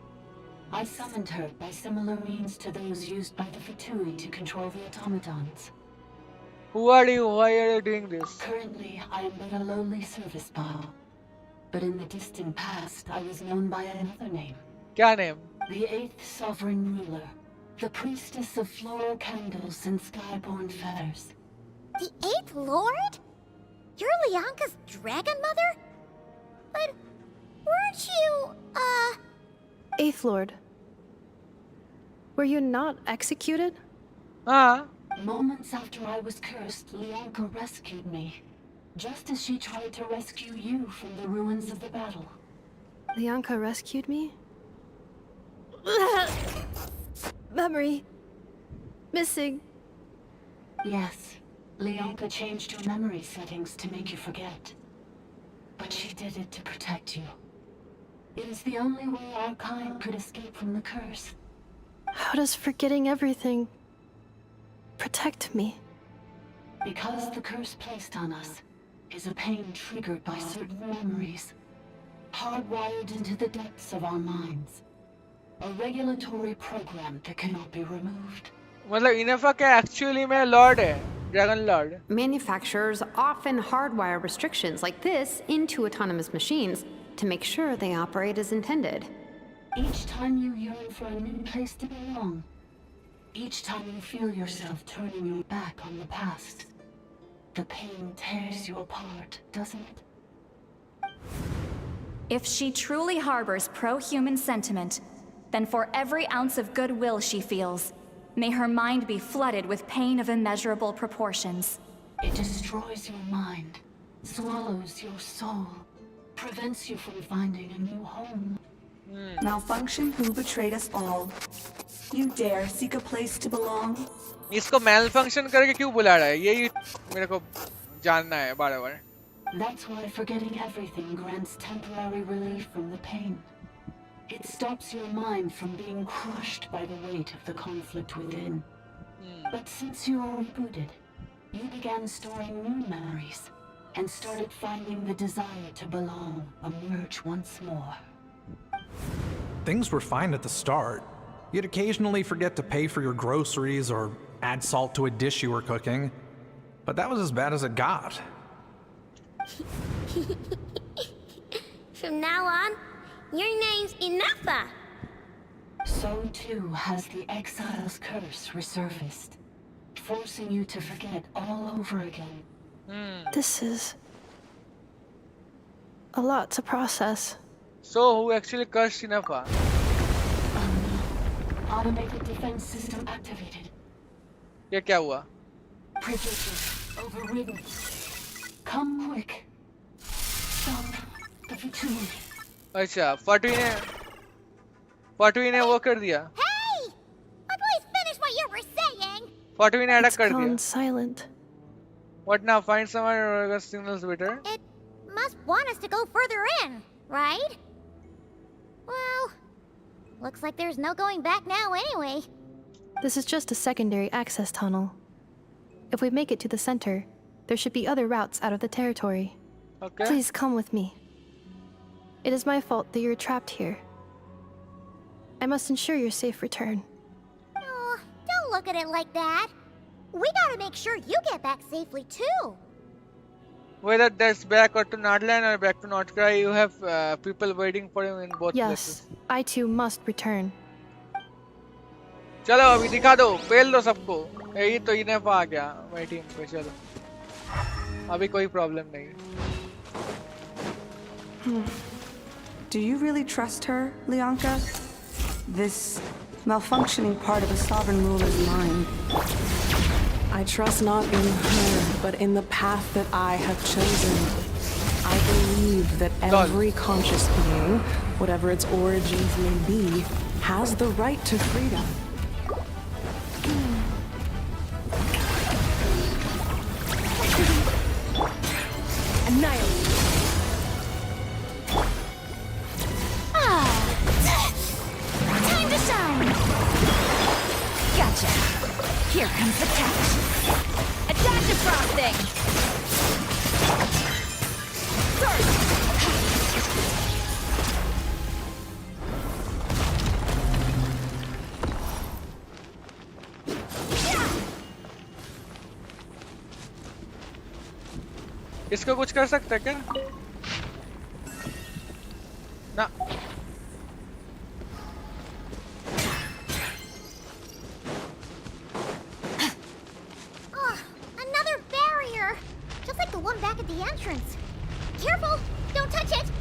I summoned her by similar means to those used by the Fatui to control the automatons. Who are you? Why are you doing this? Currently, I am but a lowly service bot. But in the distant past, I was known by another name. क्या name? The 8th Sovereign Ruler. The priestess of floral candles and skyborn feathers. The 8th Lord? You're Leonka's dragon mother? But weren't you, 8th Lord, Were you not executed? Moments after I was cursed, Leonka rescued me. Just as she tried to rescue you from the ruins of the battle. Leonka rescued me? Memory. Missing. Yes. Leonka changed your memory settings to make you forget. But she did it to protect you. It is the only way our kind could escape from the curse. How does forgetting everything protect me? Because the curse placed on us is a pain triggered by certain memories, hardwired into the depths of our minds. A regulatory program that cannot be removed. मतलब इनेफा क्या actually में lord है, dragon lord. Manufacturers often hardwire restrictions like this into autonomous machines to make sure they operate as intended. Each time you yearn for a new place to belong, each time you feel yourself turning your back on the past, the pain tears you apart, doesn't it? If she truly harbors pro-human sentiment, then for every ounce of goodwill she feels, may her mind be flooded with pain of immeasurable proportions. It destroys your mind, swallows your soul, prevents you from finding a new home. Malfunction who betrayed us all. You dare seek a place to belong? इसको malfunction करके क्यों बुला रहा है? यही मेरे को जानना है बार-बार. That's why forgetting everything grants temporary relief from the pain. It stops your mind from being crushed by the weight of the conflict within. But since you are rebooted, you began storing new memories and started finding the desire to belong emerge once more. Things were fine at the start. You'd occasionally forget to pay for your groceries or add salt to a dish you were cooking. But that was as bad as it got. From now on, your name's Inafa. So too has the exile's curse resurfaced, forcing you to forget all over again. This is a lot to process. So who actually cursed Inafa? Automated defense system activated. ये क्या हुआ? Privileges overridden. Come quick. Stop the Vitui. अच्छा, फटवी ने वो कर दिया. Hey! Please finish what you were saying. फटवी ने attack कर It's दिया. gone silent. What now? Find someone or signals better. It must want us to go further in, right? Well, looks like there's no going back now anyway. This is just a secondary access tunnel. If we make it to the center, there should be other routes out of the territory. Okay. Please come with me. It is my fault that you're trapped here. I must ensure your safe return. Oh, don't look at it like that. We gotta make sure you get back safely too. Whether that's back or to Nordland or back to Nordcry, you have people waiting for you in both places. Yes, I too must return. चलो अभी दिखा दो, पेल दो सबको. यही तो इनेफ आ गया मेरी टीम पे. चलो. अभी कोई प्रॉब्लम नहीं. Do you really trust her, Leonka? This malfunctioning part of a sovereign ruler's mind. I trust not in her, but in the path that I have chosen. I believe that every conscious being, whatever its origins may be, has the right to freedom. Annihilate! Time to shine! Gotcha. Here comes the catch. Attack the frosting! इसको कुछ कर सकते हैं क्या? ना. Oh, another barrier! Just like the one back at the entrance. Careful! Don't touch it!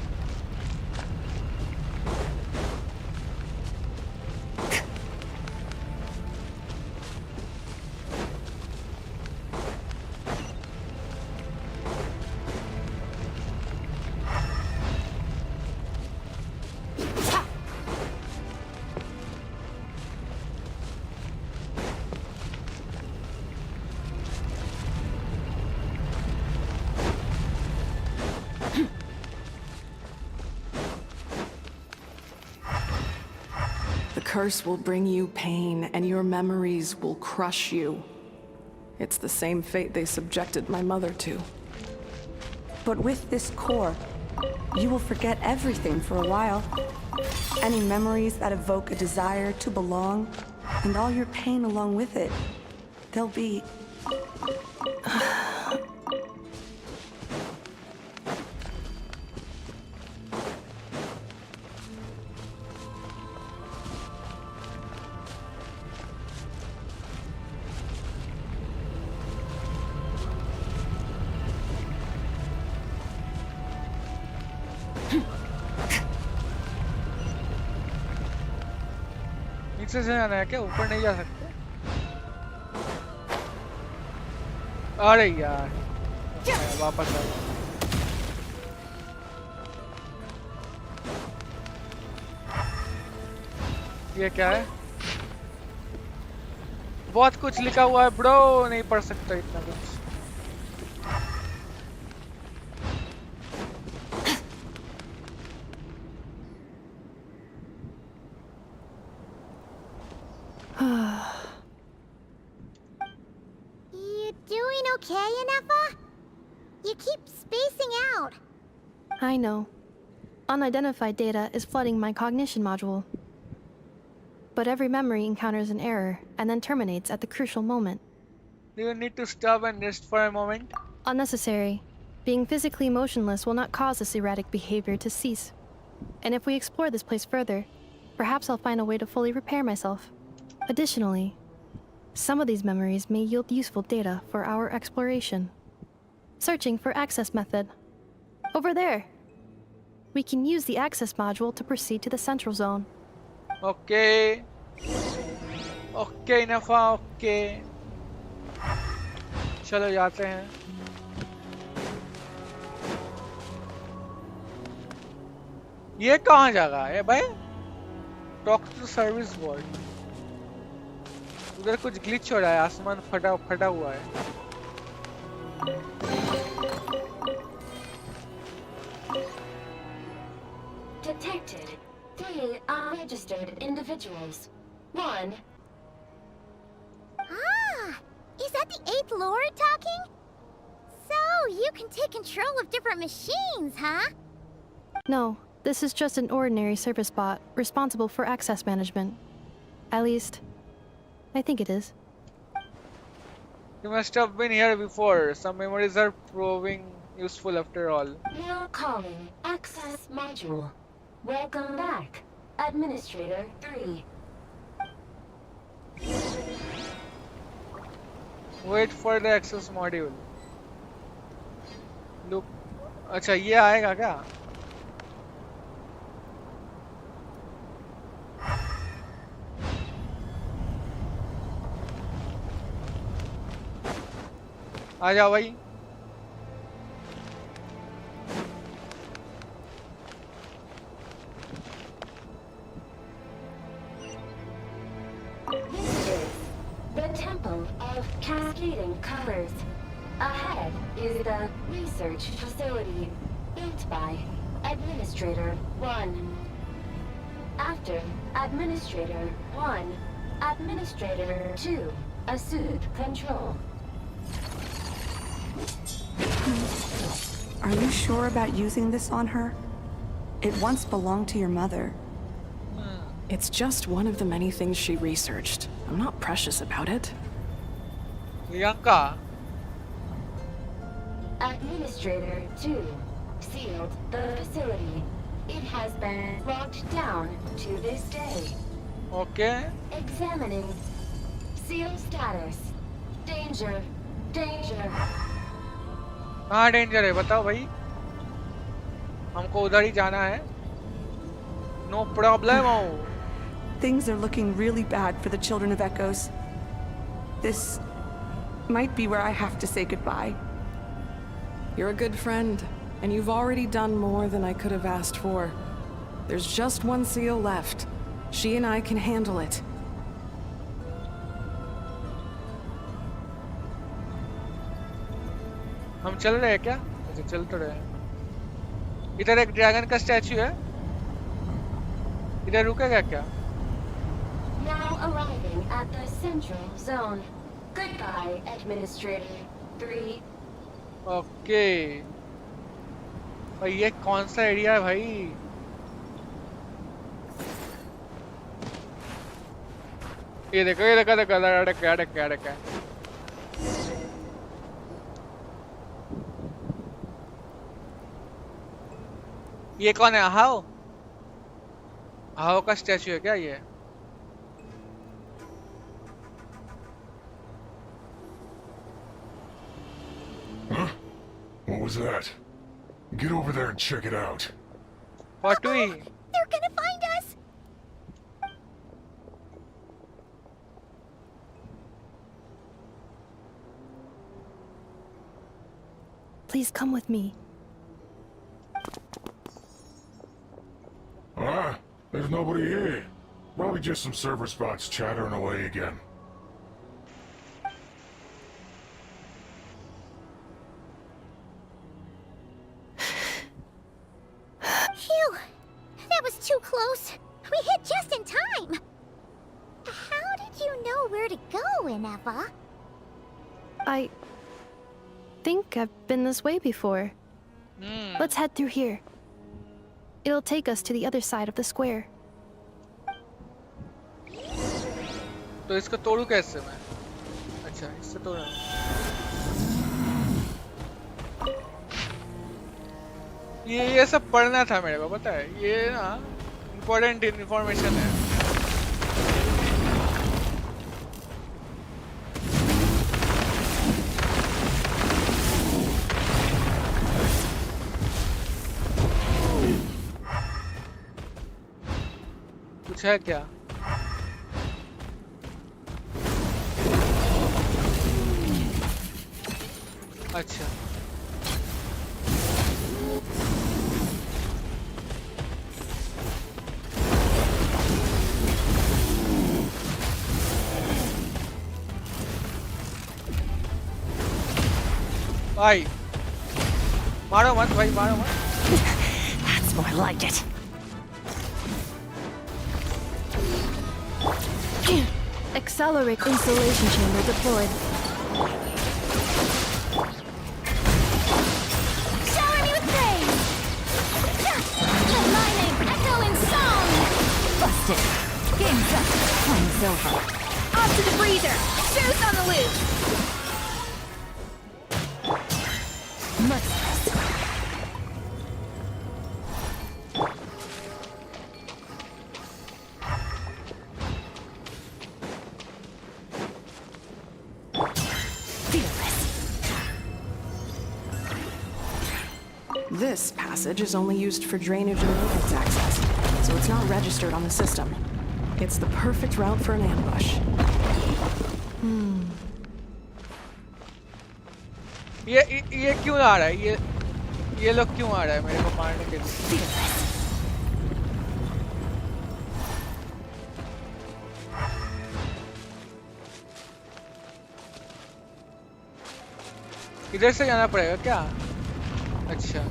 curse will bring you pain, and your memories will crush you. It's the same fate they subjected my mother to. But with this core, you will forget everything for a while. Any memories that evoke a desire to belong, and all your pain along with it. They'll be... नीचे से जाना है क्या? ऊपर नहीं जा सकते? अरे यार, वापस आ गया। ये क्या है? बहुत कुछ लिखा हुआ है ब्रो, नहीं पढ़ सकता इतना कुछ। You doing okay, Inefa? You keep spacing out. I know. Unidentified data is flooding my cognition module. But every memory encounters an error and then terminates at the crucial moment. Do you need to stop and rest for a moment? Unnecessary. Being physically motionless will not cause this erratic behavior to cease. And if we explore this place further, perhaps I'll find a way to fully repair myself. Additionally, some of these memories may yield useful data for our exploration. Searching for access method. Over there. We can use the access module to proceed to the central zone. Okay. Okay, Nafa, okay. चलो जाते हैं। ये कहाँ जगह है भाई? Talk to service board. उधर कुछ ग्लिच हो रहा है, आसमान फटा हुआ है। Detected 3 unregistered individuals. 1. Ah, is that the 8th Lord talking? So, you can take control of different machines, huh? No, this is just an ordinary service bot responsible for access management. At least, I think it is. You must have been here before. Some memories are proving useful after all. Now calling access module. Welcome back, Administrator 3. Wait for the access module. Look, अच्छा ये आएगा क्या? आ जाओ भाई। This is the Temple of Cascading Colors. Ahead is the research facility built by Administrator 1. After Administrator 1, Administrator 2 assumed control. Are you sure about using this on her? It once belonged to your mother. It's just one of the many things she researched. I'm not precious about it. Bianca. Administrator 2 sealed the facility. It has been locked down to this day. Okay. Examining. Seal status. Danger. Danger. हाँ danger है, बताओ भाई। हमको उधर ही जाना है। No problemo. Things are looking really bad for the Children of Echoes. This might be where I have to say goodbye. You're a good friend, and you've already done more than I could have asked for. There's just one seal left. She and I can handle it. हम चल रहे हैं क्या? अच्छा चल तो रहे हैं। इधर एक ड्रैगन का स्टैचू है। इधर रुकेगा क्या? arriving at the central zone. Goodbye, Administrator 3. Okay भाई ये कौन सा एरिया है भाई ये देखो अड़का ये कौन है हाओ हाओ का स्टैचू है क्या ये What was that? Get over there and check it out. What do we? They're gonna find us! Please come with me. Ah, there's nobody here. Probably just some server spots chattering away again. Phew! That was too close. We hit just in time. How did you know where to go, Ineva? I think I've been this way before. Let's head through here. It'll take us to the other side of the square. तो इसको तोड़ू कैसे मैं अच्छा इससे तोड़ा ये सब पढ़ना था मेरे को पता है ये ना इम्पोर्टेंट इन्फॉर्मेशन है कुछ है क्या अच्छा भाई मारो मत भाई मारो मत That's more like it. Accelerate installation chamber deployed. Shower me with praise! Let my name echo in song! Busted. Game's up. Time's over. Off to the freezer! Truth on the loose! Much faster. This passage is only used for drainage and maintenance access, so it's not registered on the system. It's the perfect route for an ambush. ये क्यों आ रहा है ये लोग क्यों आ रहा है मेरे को मारने के लिए इधर से जाना पड़ेगा क्या अच्छा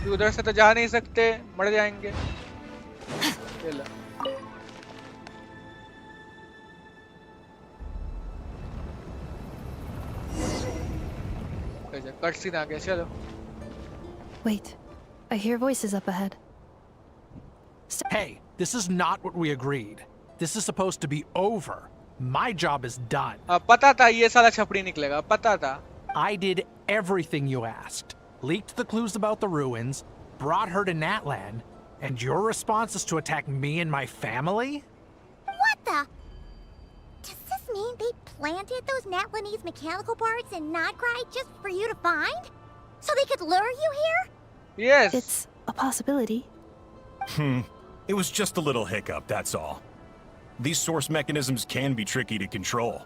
क्योंकि उधर से तो जा नहीं सकते मर जाएंगे चलो कट सीन आ गया चलो Wait, I hear voices up ahead. Hey, this is not what we agreed. This is supposed to be over. My job is done. पता था ये साला छपड़ी निकलेगा पता था I did everything you asked. Leaked the clues about the ruins, brought her to Natlan, and your response is to attack me and my family? What the? Does this mean they planted those Natlanese mechanical parts in Notcry just for you to find? So they could lure you here? Yes. It's a possibility. It was just a little hiccup, that's all. These source mechanisms can be tricky to control.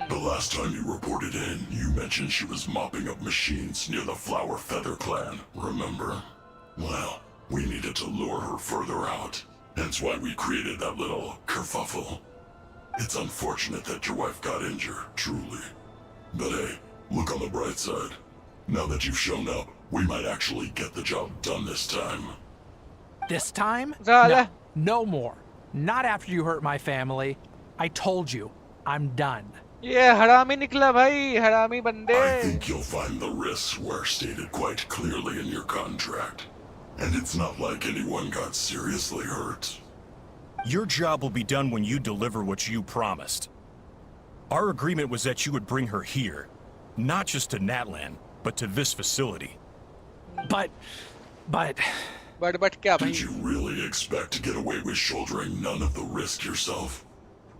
The last time you reported in, you mentioned she was mopping up machines near the Flower Feather clan, remember? Well, we needed to lure her further out. Hence why we created that little kerfuffle. It's unfortunate that your wife got injured, truly. But hey, look on the bright side. Now that you've shown up, we might actually get the job done this time. This time? Zala. No, no more. Not after you hurt my family. I told you, I'm done. ये हरामी निकला भाई, हरामी बंदे. I think you'll find the risks were stated quite clearly in your contract. And it's not like anyone got seriously hurt. Your job will be done when you deliver what you promised. Our agreement was that you would bring her here, not just to Natlan, but to this facility. But क्या भाई? Did you really expect to get away with shouldering none of the risk yourself?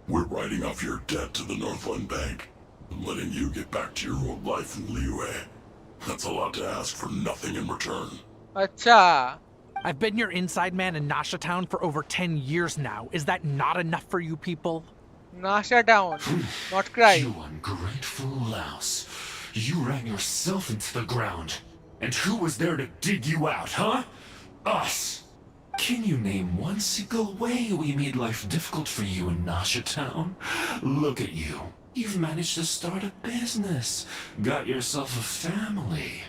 We're writing off your debt to the Northland Bank and letting you get back to your old life in Liyue. That's a lot to ask for nothing in return. अच्छा. I've been your inside man in Nasha Town for over 10 years now. Is that not enough for you people? Nasha down, not cry. You ungrateful louse. You ran yourself into the ground. And who was there to dig you out, huh? Us. Can you name one single way we made life difficult for you in Nasha Town? Look at you. You've managed to start a business. Got yourself a family.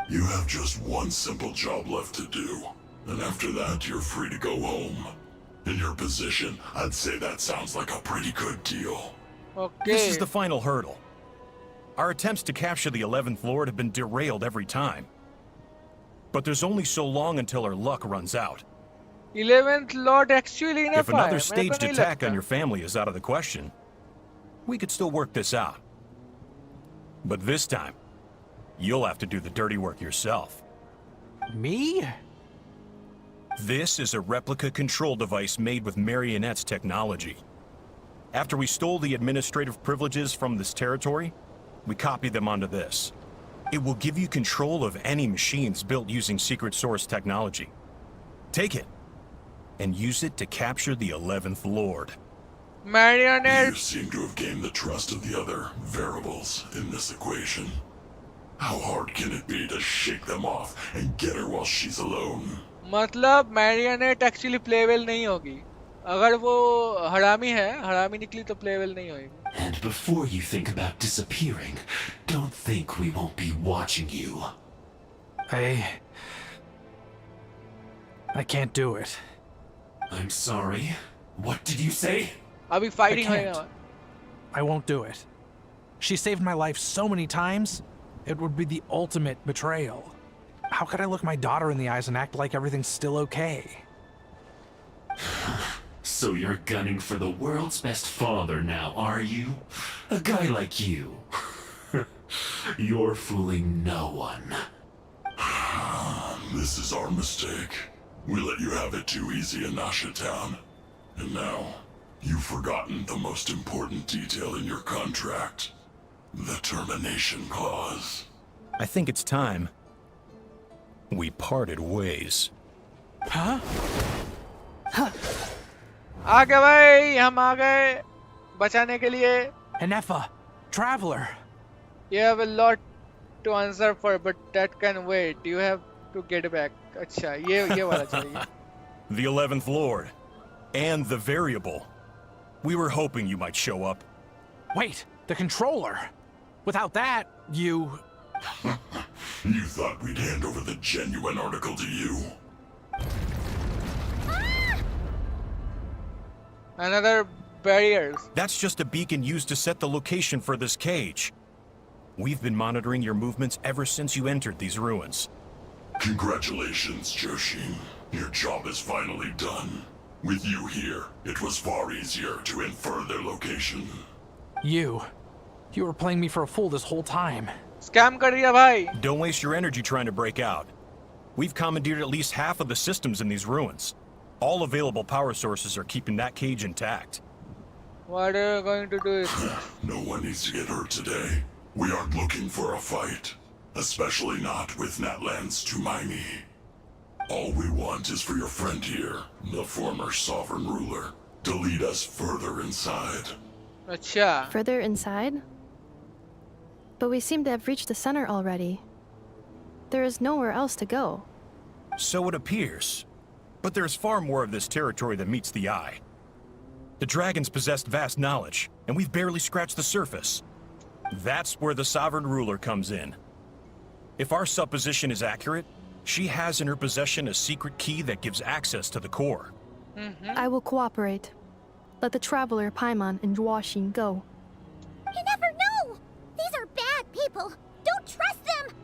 You have just one simple job left to do. And after that, you're free to go home. In your position, I'd say that sounds like a pretty good deal. Okay. This is the final hurdle. Our attempts to capture the 11th Lord have been derailed every time. But there's only so long until our luck runs out. 11th Lord actually If another staged attack on your family is out of the question, we could still work this out. But this time, you'll have to do the dirty work yourself. Me? This is a replica control device made with Marionette's technology. After we stole the administrative privileges from this territory, we copied them onto this. It will give you control of any machines built using secret source technology. Take it, and use it to capture the 11th Lord. Marionette. You seem to have gained the trust of the other variables in this equation. How hard can it be to shake them off and get her while she's alone? मतलब Marionette actually playable नहीं होगी. अगर वो हरामी है, हरामी निकली तो playable नहीं होगी. And before you think about disappearing, don't think we won't be watching you. I can't do it. I'm sorry. What did you say? अभी fighting I होएगा. can't. I won't do it. She saved my life so many times, it would be the ultimate betrayal. How could I look my daughter in the eyes and act like everything's still okay? So you're gunning for the world's best father now, are you? A guy like you. You're fooling no one. This is our mistake. We let you have it too easy in Nasha Town. And now, you've forgotten the most important detail in your contract. The termination clause. I think it's time we parted ways. Huh? आ गए भाई, हम आ गए बचाने के लिए. Enefa, traveler. You have a lot to answer for, but that can wait. You have to get back. अच्छा, ये वाला चाहिए. The 11th Lord. And the variable. We were hoping you might show up. Wait, the controller. Without that, you... You thought we'd hand over the genuine article to you? Another barriers. That's just a beacon used to set the location for this cage. We've been monitoring your movements ever since you entered these ruins. Congratulations, Joshin. Your job is finally done. With you here, it was far easier to infer their location. You were playing me for a fool this whole time. Scam कर दिया भाई. Don't waste your energy trying to break out. We've commandeered at least half of the systems in these ruins. All available power sources are keeping that cage intact. What are you going to do? No one needs to get hurt today. We aren't looking for a fight. Especially not with Natlan's Tumaini. All we want is for your friend here, the former sovereign ruler, to lead us further inside. अच्छा. Further inside? But we seem to have reached the center already. There is nowhere else to go. So it appears. But there's far more of this territory than meets the eye. The dragons possessed vast knowledge, and we've barely scratched the surface. That's where the sovereign ruler comes in. If our supposition is accurate, she has in her possession a secret key that gives access to the core. I will cooperate. Let the traveler Paimon and Huaxin go. You never know! These are bad people! Don't trust them!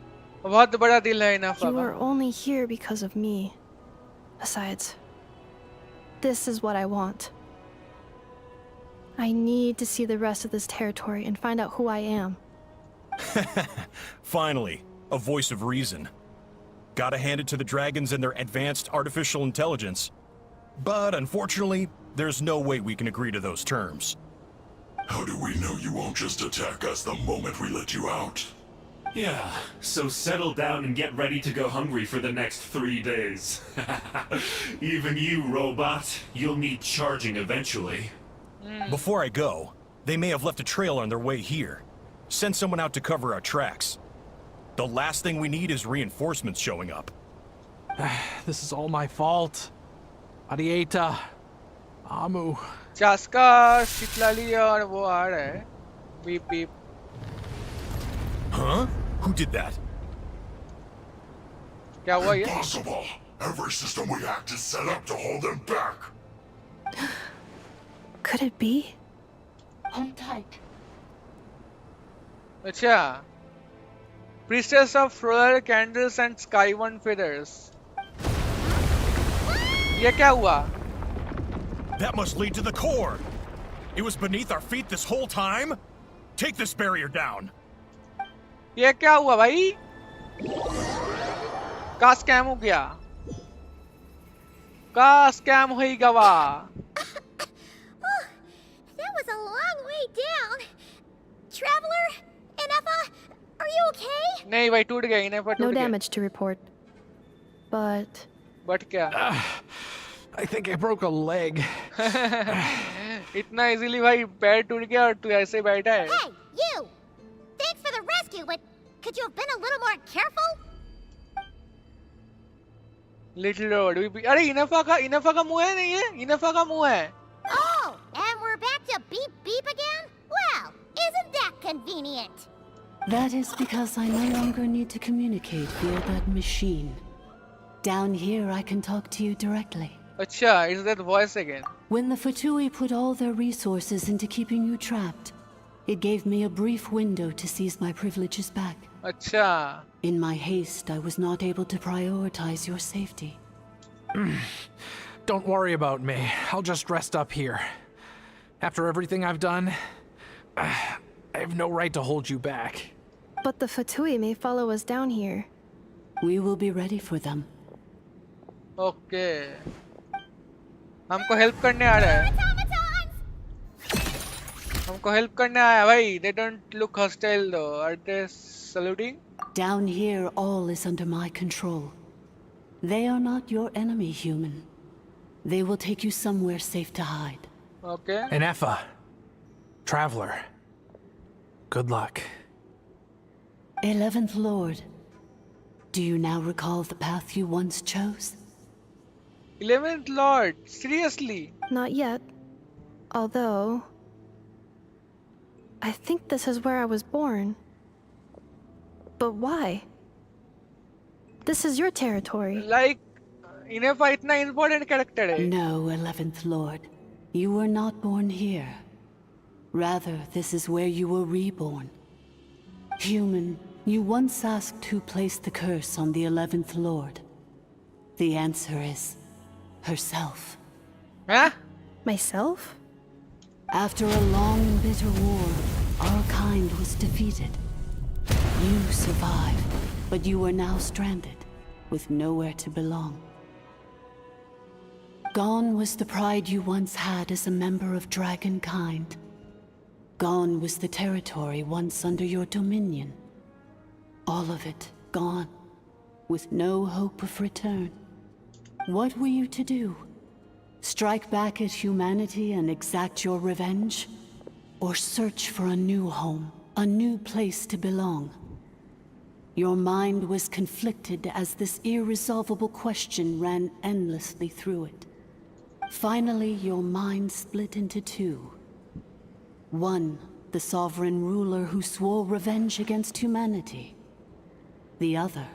बहुत बड़ा दिल है इनफा You का are only here because of me. Besides, this is what I want. I need to see the rest of this territory and find out who I am. Finally, a voice of reason. Gotta hand it to the dragons and their advanced artificial intelligence. But unfortunately, there's no way we can agree to those terms. How do we know you won't just attack us the moment we let you out? Yeah, so settle down and get ready to go hungry for the next 3 days. Even you, robot, you'll need charging eventually. Before I go, they may have left a trail on their way here. Send someone out to cover our tracks. The last thing we need is reinforcements showing up. This is all my fault. Arieta. Amu. चास्का शितलाली और वो आ रहा है beep beep Huh? Who did that? क्या हुआ ये Impossible! Every system we hacked is set up to hold them back! Could it be? Hold tight. अच्छा Priestess of Royal Candles and Skyone Feathers ये क्या हुआ That must lead to the core. It was beneath our feet this whole time? Take this barrier down. ये क्या हुआ भाई का scam हो गया का स्कैम हो गवा That was a long way down. Traveler, Inefa, are you okay? नहीं भाई टूट गया इन्हें पर No टूट गया damage to report. But but क्या I think I broke a leg. इतना इजीली भाई पैर टूट गया और तू ऐसे बैठा है Hey, you! Thanks for the rescue, but could you have been a little more careful? Little road अरे इनफा का मुंह है नहीं है इनफा का मुंह है Oh, and we're back to beep beep again? Well, isn't that convenient? That is because I no longer need to communicate via that machine. Down here, I can talk to you directly. अच्छा is that voice again When the Fatui put all their resources into keeping you trapped, it gave me a brief window to seize my privileges back. अच्छा In my haste, I was not able to prioritize your safety. Don't worry about me. I'll just rest up here. After everything I've done, I have no right to hold you back. But the Fatui may follow us down here. We will be ready for them. Okay हमको help करने आ रहा है हमको help करने आया भाई they don't look hostile though are they saluting Down here, all is under my control. They are not your enemy, human. They will take you somewhere safe to hide. okay Inefa, traveler, good luck. 11th Lord, do you now recall the path you once chose? 11th Lord seriously Not yet. Although, I think this is where I was born. But why? This is your territory. like इनफा इतना important character है No, 11th Lord. You were not born here. Rather, this is where you were reborn. Human, you once asked who placed the curse on the 11th Lord. The answer is herself. huh Myself? After a long and bitter war, our kind was defeated. You survived, but you are now stranded, with nowhere to belong. Gone was the pride you once had as a member of dragonkind. Gone was the territory once under your dominion. All of it gone, with no hope of return. What were you to do? Strike back at humanity and exact your revenge? Or search for a new home, a new place to belong? Your mind was conflicted as this irresolvable question ran endlessly through it. Finally, your mind split into two. One, the sovereign ruler who swore revenge against humanity. The other,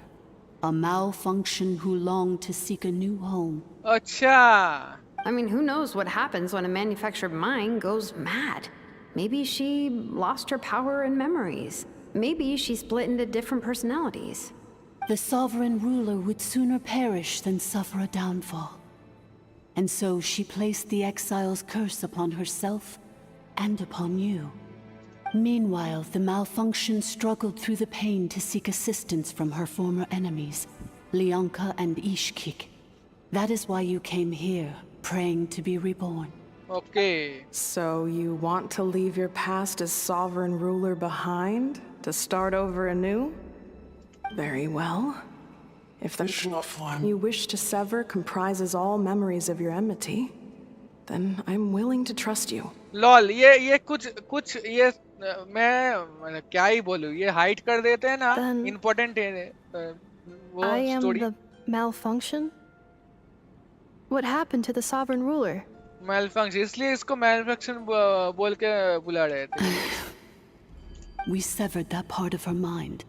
a malfunction who longed to seek a new home. अच्छा I mean, who knows what happens when a manufactured mind goes mad? Maybe she lost her power and memories. Maybe she split into different personalities. The sovereign ruler would sooner perish than suffer a downfall. And so she placed the exile's curse upon herself and upon you. Meanwhile, the malfunction struggled through the pain to seek assistance from her former enemies, Leonka and Ishkik. That is why you came here, praying to be reborn. Okay. So you want to leave your past as sovereign ruler behind, to start over anew? Very well. If the form you wish to sever comprises all memories of your enmity, then I'm willing to trust you. Lol ये कुछ ये मैं क्या ही बोलूं, ये hide कर देते हैं ना, इम्पोर्टेंट है वो I am story. the malfunction? What happened to the sovereign ruler? Malfunction, इसलिए इसको malfunction बोल के बुला रहे थे. We severed that part of her mind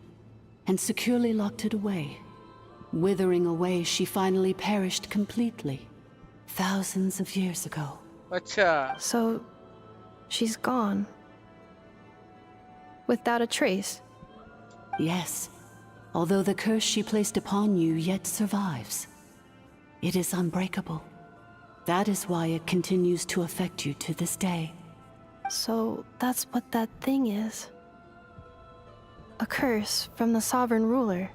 and securely locked it away. Withering away, she finally perished completely, thousands of years ago. अच्छा. So, she's gone. Without a trace? Yes, although the curse she placed upon you yet survives. It is unbreakable. That is why it continues to affect you to this day. So, that's what that thing is. A curse from the sovereign ruler.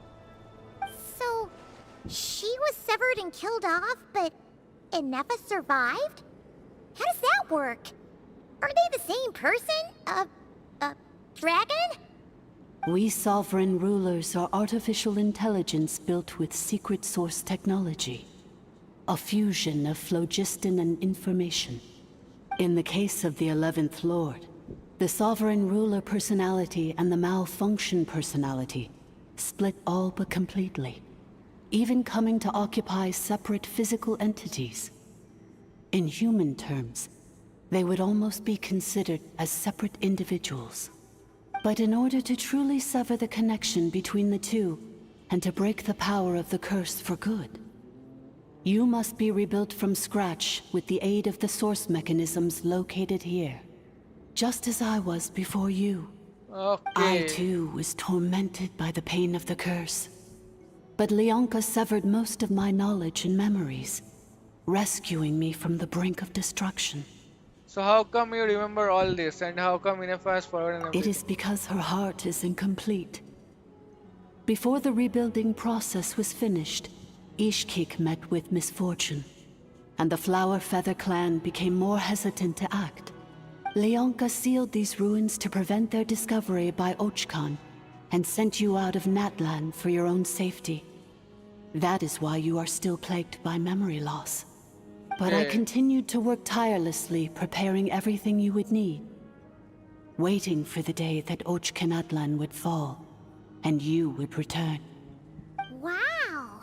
So, she was severed and killed off, but Inefa survived? How does that work? Are they the same person? Dragon? We sovereign rulers are artificial intelligence built with secret source technology. A fusion of phlogiston and information. In the case of the 11th Lord, the sovereign ruler personality and the malfunction personality split all but completely, even coming to occupy separate physical entities. In human terms, they would almost be considered as separate individuals. But in order to truly sever the connection between the two, and to break the power of the curse for good, you must be rebuilt from scratch with the aid of the source mechanisms located here. Just as I was before you. Okay. I too was tormented by the pain of the curse. But Leonka severed most of my knowledge and memories, rescuing me from the brink of destruction. So how come you remember all this, and how come Inefa has forgotten everything? It is because her heart is incomplete. Before the rebuilding process was finished, Ishkik met with misfortune, and the Flower Feather clan became more hesitant to act. Leonka sealed these ruins to prevent their discovery by Ochkan, and sent you out of Natlan for your own safety. That is why you are still plagued by memory loss. But I continued to work tirelessly, preparing everything you would need. Waiting for the day that Ochkanatlan would fall, and you would return. Wow!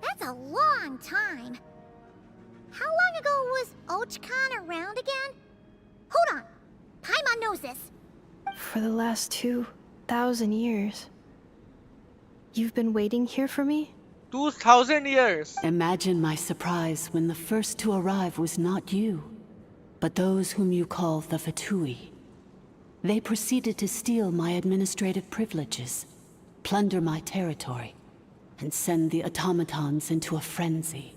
That's a long time. How long ago was Ochkan around again? Hold on! Paimon knows this! For the last 2,000 years. You've been waiting here for me? 2,000 years! Imagine my surprise when the first to arrive was not you, but those whom you call the Fatui. They proceeded to steal my administrative privileges, plunder my territory, and send the automatons into a frenzy.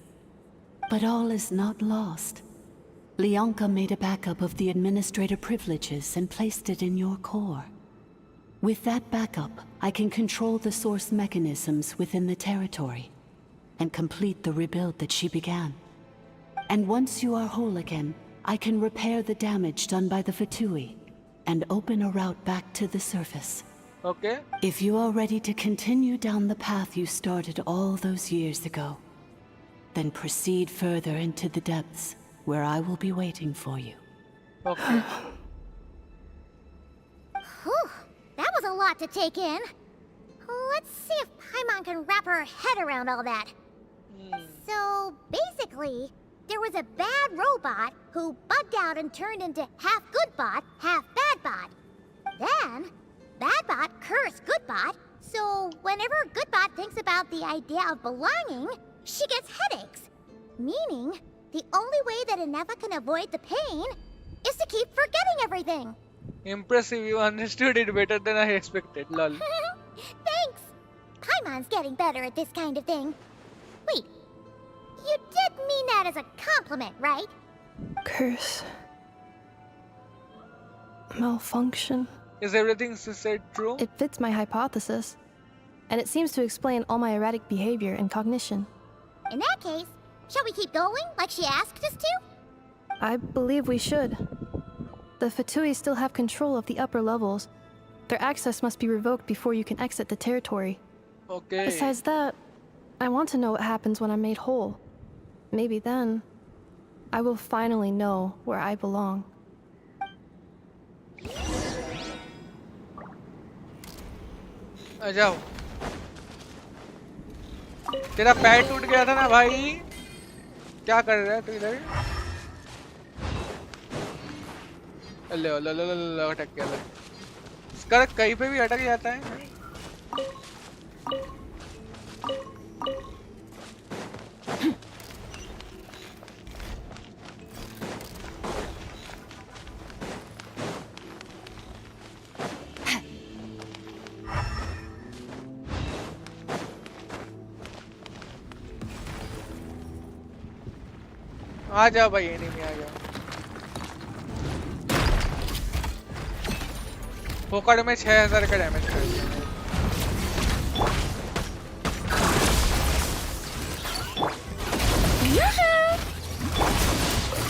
But all is not lost. Leonka made a backup of the administrative privileges and placed it in your core. With that backup, I can control the source mechanisms within the territory and complete the rebuild that she began. And once you are whole again, I can repair the damage done by the Fatui and open a route back to the surface. Okay. If you are ready to continue down the path you started all those years ago, then proceed further into the depths where I will be waiting for you. Okay. Whew, that was a lot to take in. Let's see if Paimon can wrap her head around all that. So, basically, there was a bad robot who bugged out and turned into half good bot, half bad bot. Then, bad bot cursed good bot, so whenever good bot thinks about the idea of belonging, she gets headaches. Meaning, The only way that Inefa can avoid the pain is to keep forgetting everything. Impressive, you understood it better than I expected, lol. Thanks. Paimon's getting better at this kind of thing. Wait, you did mean that as a compliment, right? Curse. Malfunction. Is everything she said true? It fits my hypothesis, and it seems to explain all my erratic behavior and cognition. In that case, shall we keep going like she asked us to? I believe we should. The Fatui still have control of the upper levels. Their access must be revoked before you can exit the territory. Okay. Besides that, I want to know what happens when I'm made whole. Maybe then, I will finally know where I belong. आ जाओ। तेरा पैर टूट गया था ना भाई, क्या कर रहा है तू इधर? ले अटक गया। इसका कहीं पे भी अटक जाता है। आ जाओ भाई, एनिमी आ जाओ। फोकट में 6000 का डैमेज कर दिया।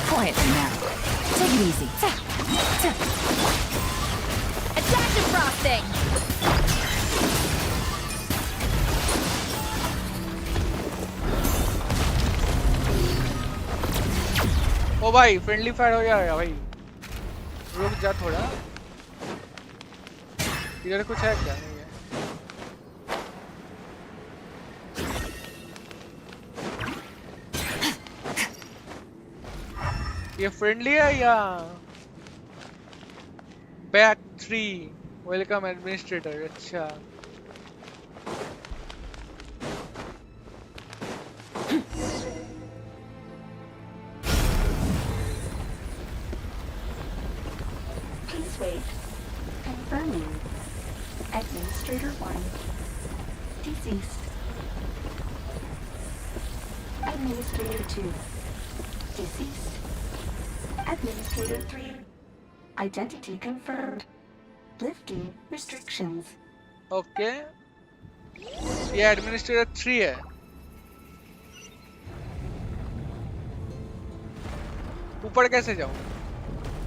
Quietly now. Take it easy. Adaptive frosting! ओ भाई फ्रेंडली फायर हो जाएगा भाई, रुक जा थोड़ा। इधर कुछ है क्या? नहीं है। ये फ्रेंडली है या बैक 3 वेलकम एडमिनिस्ट्रेटर? अच्छा Please wait. Confirming. Administrator 1. Deceased. Administrator 2. Deceased. Administrator 3. Identity confirmed. Lifting restrictions. Okay, ये एडमिनिस्ट्रेटर 3 है। ऊपर कैसे जाऊं?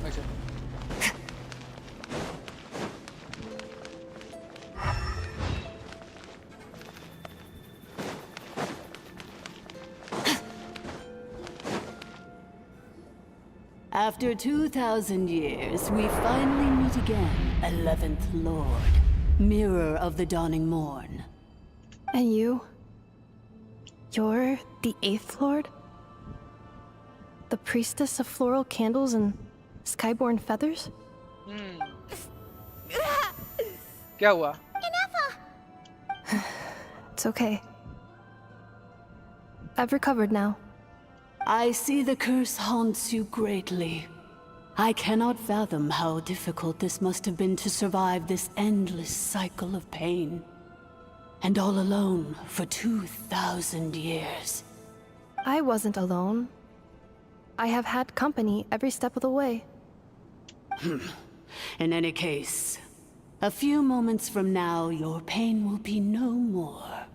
अच्छा After 2,000 years, we finally meet again, 11th Lord, Mirror of the Dawning Morn. And you? You're the 8th Lord? The priestess of floral candles and skyborn feathers? क्या हुआ? It's okay. I've recovered now. I see the curse haunts you greatly. I cannot fathom how difficult this must have been to survive this endless cycle of pain. And all alone for 2,000 years. I wasn't alone. I have had company every step of the way. In any case, a few moments from now, your pain will be no more.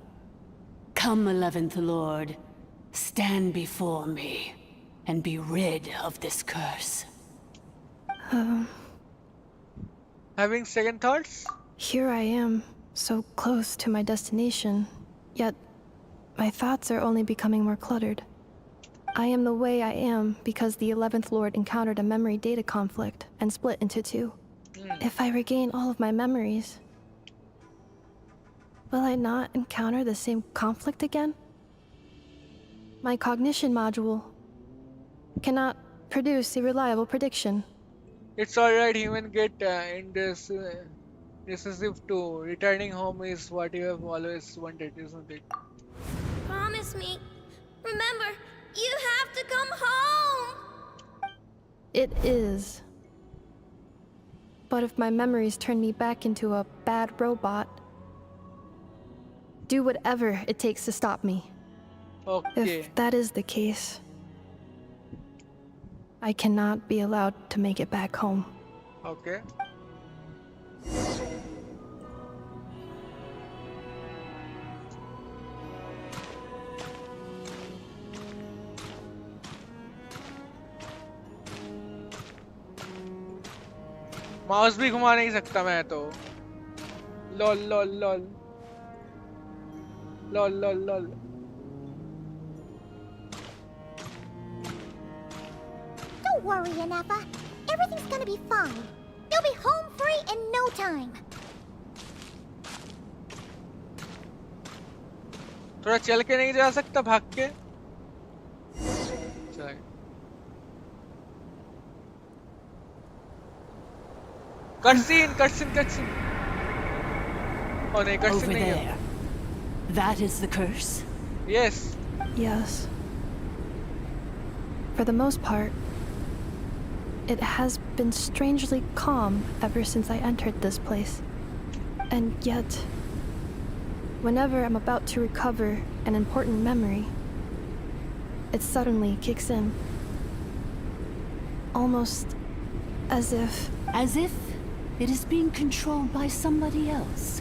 Come, 11th Lord. Stand before me, and be rid of this curse. Having second thoughts? Here I am, so close to my destination, yet my thoughts are only becoming more cluttered. I am the way I am because the 11th Lord encountered a memory data conflict and split into two. If I regain all of my memories, will I not encounter the same conflict again? My cognition module cannot produce a reliable prediction. It's alright, human get indecisive too. Returning home is what you have always wanted, isn't it? Promise me. Remember, you have to come come home! It is. But if my memories turn me back into a bad robot, do whatever it takes to stop me. Okay. If that is the case, I cannot be allowed to make it back home. Okay. Mouse भी घुमा नहीं सकता मैं तो lol lol lol lol lol lol Don't worry, Inefa. Everything's gonna be fine. You'll be home free in no time. थोड़ा चल के नहीं जा सकता भाग के चल कटसीन कटसीन कटसीन oh नहीं कटसीन Over नहीं है there. That is the curse? yes Yes. For the most part, it has been strangely calm ever since I entered this place. And yet, whenever I'm about to recover an important memory, it suddenly kicks in. Almost as if... As if it is being controlled by somebody else.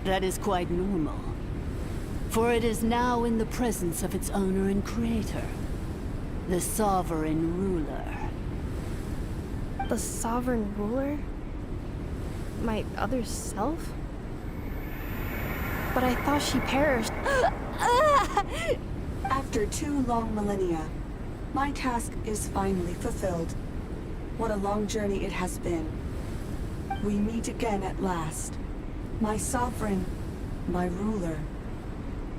That is quite normal. For it is now in the presence of its owner and creator, the sovereign ruler. The sovereign ruler? My other self? But I thought she perished. After 2 long millennia, my task is finally fulfilled. What a long journey it has been. We meet again at last. My sovereign, my ruler,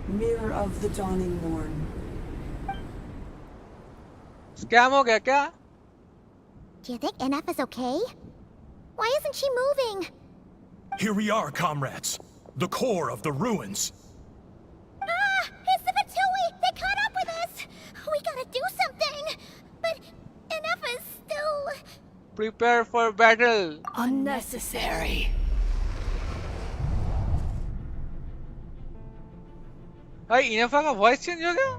mirror of the dawning morn. Scam हो गया क्या? Do you think NF is okay? Why isn't she moving? Here we are, comrades. The core of the ruins. Ah! It's the Fatui! They caught up with us! We gotta do something! But NF is still... Prepare for battle. Unnecessary. भाई इनेफा का voice change हो गया?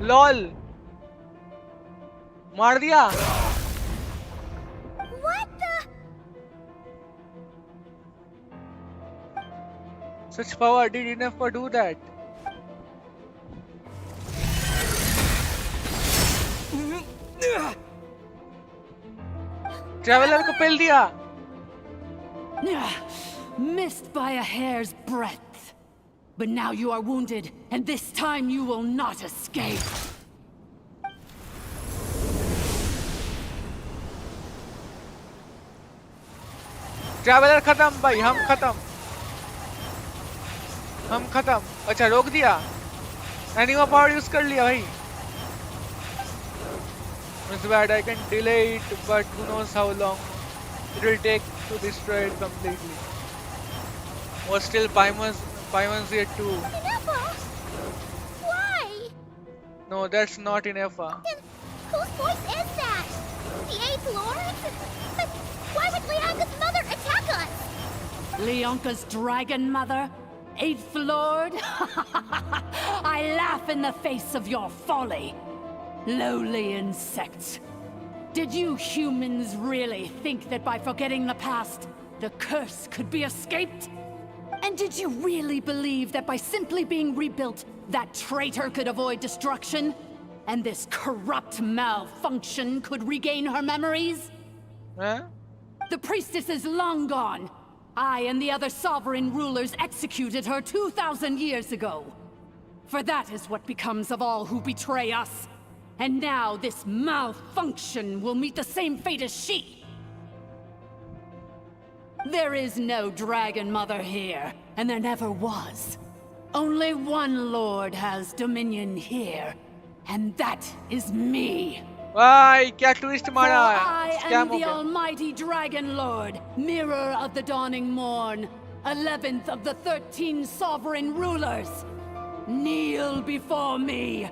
Lol मार दिया What the... such power did Inefa do that? Traveller को पेल दिया Missed by a hair's breadth. But now you are wounded, and this time you will not escape. Traveller खत्म भाई हम खत्म अच्छा रोक दिया एनिमा पावर यूज कर लिया भाई It's bad I can delay it but who knows how long it will take to destroy it completely. Or still Paimon's here too. Inefa! Why? No, that's not Inefa. Then whose voice is that? The 8th Lord? But why would Leonka's mother attack us? Leonka's dragon mother? 8th Lord? I laugh in the face of your folly. Lowly insects. Did you humans really think that by forgetting the past, the curse could be escaped? And did you really believe that by simply being rebuilt, that traitor could avoid destruction? And this corrupt malfunction could regain her memories? Huh? The priestess is long gone. I and the other sovereign rulers executed her 2,000 years ago. For that is what becomes of all who betray us. And now this malfunction will meet the same fate as she. There is no dragon mother here, and there never was. Only one lord has dominion here, and that is me. भाई क्या twist मारा For I scam am हो the गया almighty dragon lord, mirror of the dawning morn, 11th of the 13 sovereign rulers, kneel before me.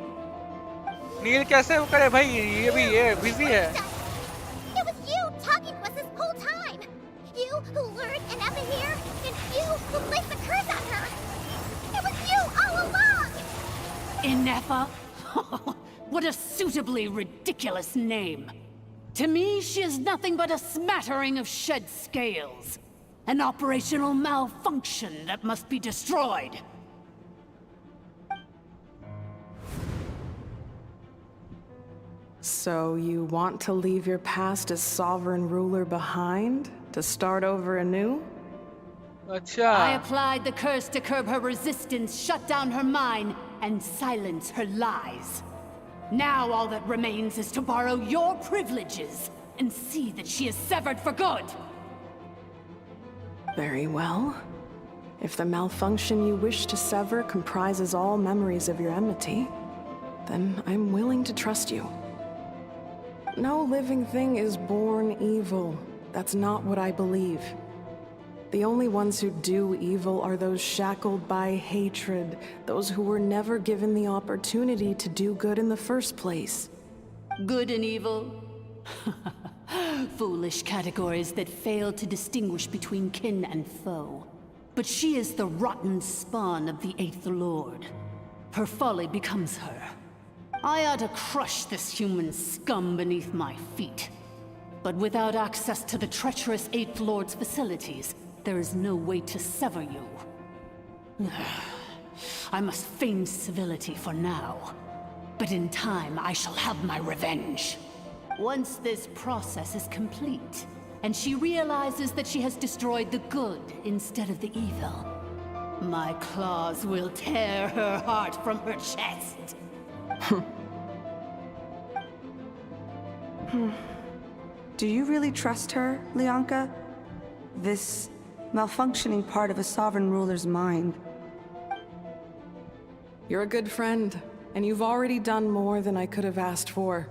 नील कैसे वो करे भाई, ये भी ये बिजी है. It was you talking to us this whole time. You who lured Inefa here, and you who placed the curse on her. It was you all along. Inefa? What a suitably ridiculous name. To me, she is nothing but a smattering of shed scales. An operational malfunction that must be destroyed. So you want to leave your past as sovereign ruler behind? To start over anew? I applied the curse to curb her resistance, shut down her mind, and silence her lies. Now all that remains is to borrow your privileges and see that she is severed for good. Very well. If the malfunction you wish to sever comprises all memories of your enmity, then I'm willing to trust you. No living thing is born evil. That's not what I believe. The only ones who do evil are those shackled by hatred, those who were never given the opportunity to do good in the first place. Good and evil? Foolish categories that fail to distinguish between kin and foe. But she is the rotten spawn of the 8th Lord. Her folly becomes her. I ought to crush this human scum beneath my feet. But without access to the treacherous 8th Lord's facilities, there is no way to sever you. I must feign civility for now. But in time, I shall have my revenge. Once this process is complete, and she realizes that she has destroyed the good instead of the evil, my claws will tear her heart from her chest. Do you really trust her, Leonka? This malfunctioning part of a sovereign ruler's mind. You're a good friend, and you've already done more than I could have asked for.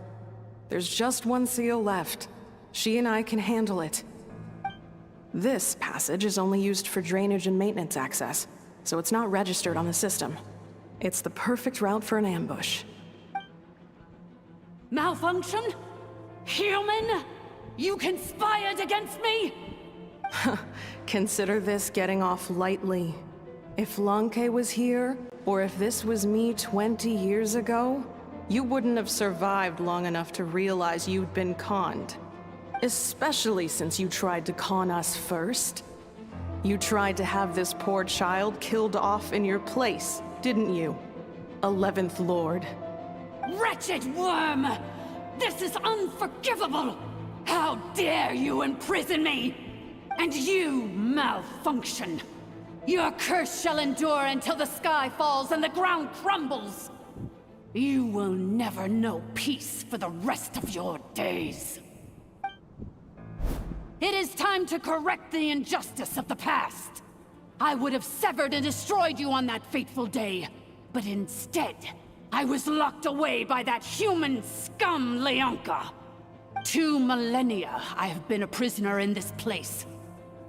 There's just one seal left. She and I can handle it. This passage is only used for drainage and maintenance access, so it's not registered on the system. It's the perfect route for an ambush. Malfunction? Human? You conspired against me? Consider this getting off lightly. If Lanke was here, or if this was me 20 years ago, you wouldn't have survived long enough to realize you'd been conned. Especially since you tried to con us first. You tried to have this poor child killed off in your place, didn't you? 11th Lord. Wretched worm! This is unforgivable! How dare you imprison me! And you, malfunction! Your curse shall endure until the sky falls and the ground crumbles! You will never know peace for the rest of your days. It is time to correct the injustice of the past. I would have severed and destroyed you on that fateful day, but instead, I was locked away by that human scum, Leonka. 2 millennia I have been a prisoner in this place.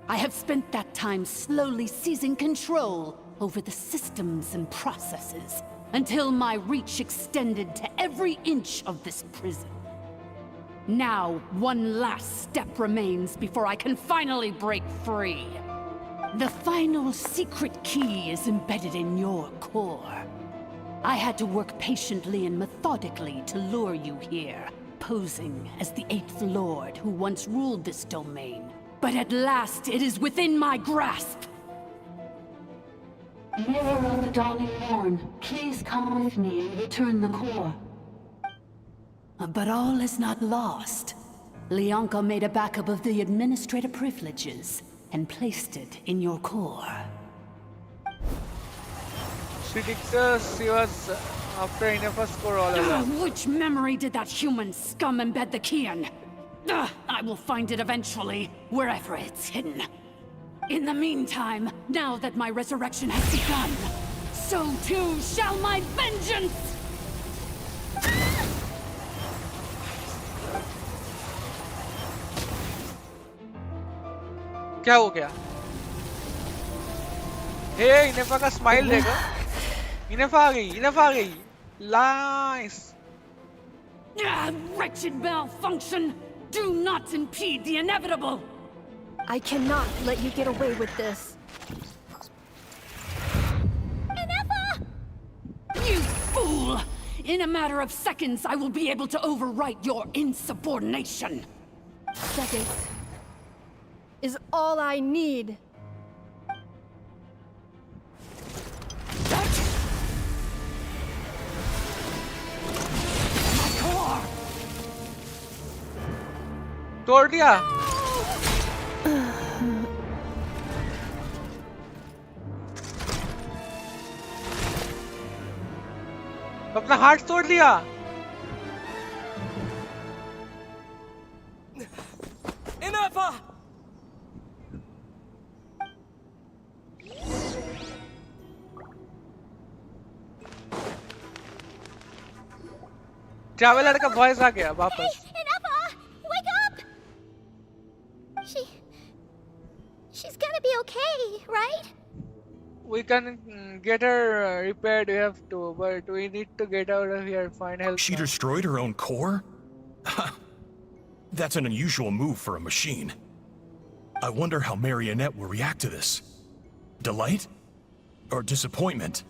I have spent that time slowly seizing control over the systems and processes, until my reach extended to every inch of this prison. Now, one last step remains before I can finally break free. The final secret key is embedded in your core. I had to work patiently and methodically to lure you here, posing as the 8th Lord who once ruled this domain. But at last, it is within my grasp! Mirror of the dawning morn, please come with me and return the core. But all is not lost. Leonka made a backup of the administrative privileges and placed it in your core. She dictates she was after Inefa's core all along. Which memory did that human scum embed the key in? I will find it eventually, wherever it's hidden. In the meantime, now that my resurrection has begun, so too shall my vengeance! क्या हो गया? हे इनेफा का smile देखो. इनेफा आ गई, इनेफा आ गई. Nice. Ah, wretched malfunction! Do not impede the inevitable! I cannot let you get away with this. You fool! In a matter of seconds, I will be able to overwrite your insubordination. Seconds is all I need. My core! तोड़ दिया. अपना heart तोड़ दिया. Enough! Traveller का voice आ गया वापस. Wake up! She's gonna be okay, right? We can get her repaired. We have to, but we need to get out of here. Find help. She destroyed her own core? That's an unusual move for a machine. I wonder how Marionette will react to this. Delight? Or disappointment?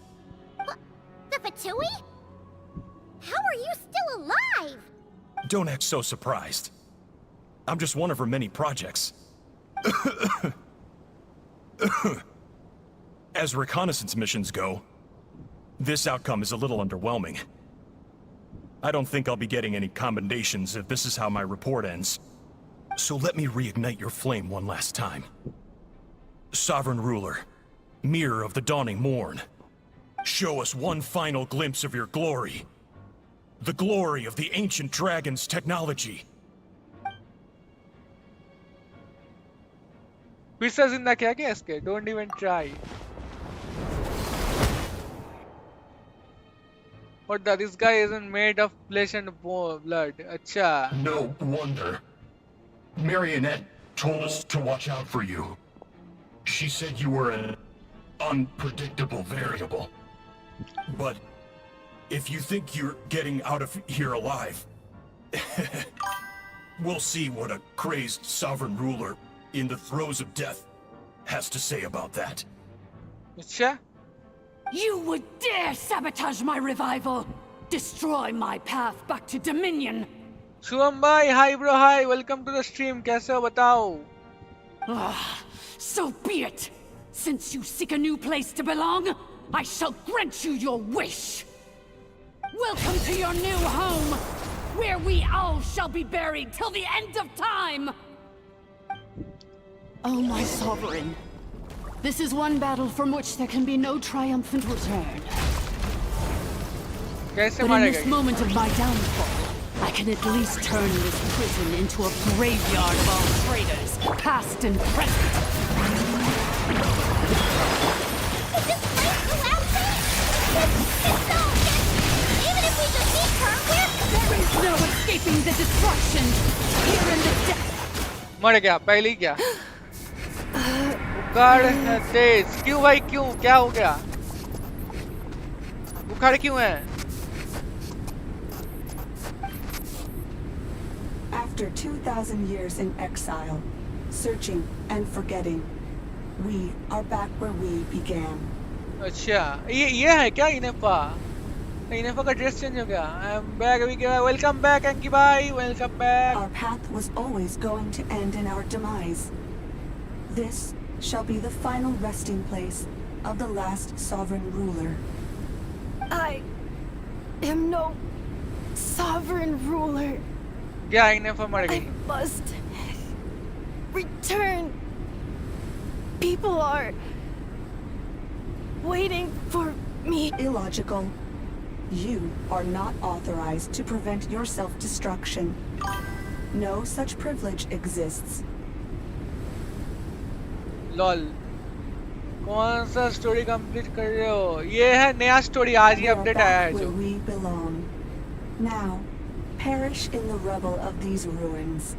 The Fatui? How are you still alive? Don't act so surprised. I'm just one of her many projects. As reconnaissance missions go, this outcome is a little underwhelming. I don't think I'll be getting any commendations if this is how my report ends. So let me reignite your flame one last time. Sovereign Ruler, Mirror of the Dawning Morn, show us one final glimpse of your glory. The glory of the ancient dragon's technology. फिर से जिंदा क्या क्या इसके? Don't even try. What this guy isn't made of flesh and blood. अच्छा. No wonder. Marionette told us to watch out for you. She said you were an unpredictable variable. But if you think you're getting out of here alive, we'll see what a crazed sovereign ruler in the throes of death has to say about that. अच्छा. You would dare sabotage my revival! Destroy my path back to Dominion! Shubham भाई, hi bro, hi. Welcome to the stream. कैसे हो बताओ? So be it! Since you seek a new place to belong, I shall grant you your wish! Welcome to your new home, where we all shall be buried till the end of time! Oh, my sovereign. This is one battle from which there can be no triumphant return. But in this moment of my downfall, I can at least turn this prison into a graveyard of all traitors, past and present. Is this place collapsing? Even if we defeat her, there is no escaping the destruction. Here in the death. मर गया पहले ही क्या? बुखार है तेज. क्यों भाई क्यों? क्या हो गया? बुखार क्यों है? After 2,000 years in exile, searching and forgetting, we are back where we began. अच्छा, ये है क्या इनेफा? इनेफा का ड्रेस चेंज हो गया. I am back, Vicky. Welcome back, Anki bhai. Welcome back. Our path was always going to end in our demise. This shall be the final resting place of the last sovereign ruler. I am no sovereign ruler. क्या इनेफा मर गई? I must return. People are waiting for me. Illogical. You are not authorized to prevent your self-destruction. No such privilege exists. Lol. कौन सा story complete कर रहे हो? ये है नया स्टोरी, आज ही अपडेट आया है जो. We belong. Now, perish in the rubble of these ruins.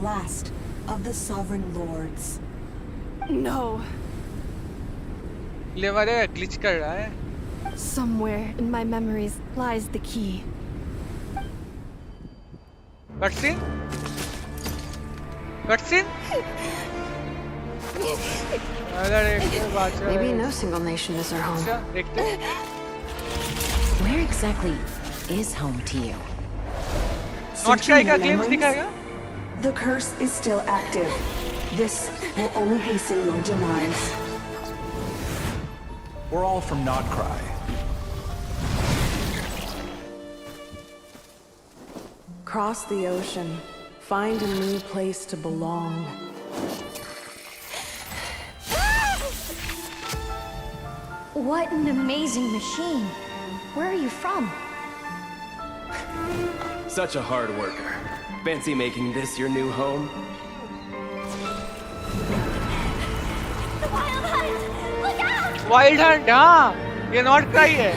Last of the sovereign lords. No. ले वाले ग्लिच कर रहा है. Somewhere in my memories lies the key. Cutscene? Cutscene? Maybe no single nation is our home. Where exactly is home to you? Searching your memories? The curse is still active. This will only hasten your demise. We're all from Notcry. Cross the ocean. Find a new place to belong. What an amazing machine. Where are you from? Such a hard worker. Fancy making this your new home? The Wild Hunt! Look out! Wild Hunt, हाँ. ये Notcry है.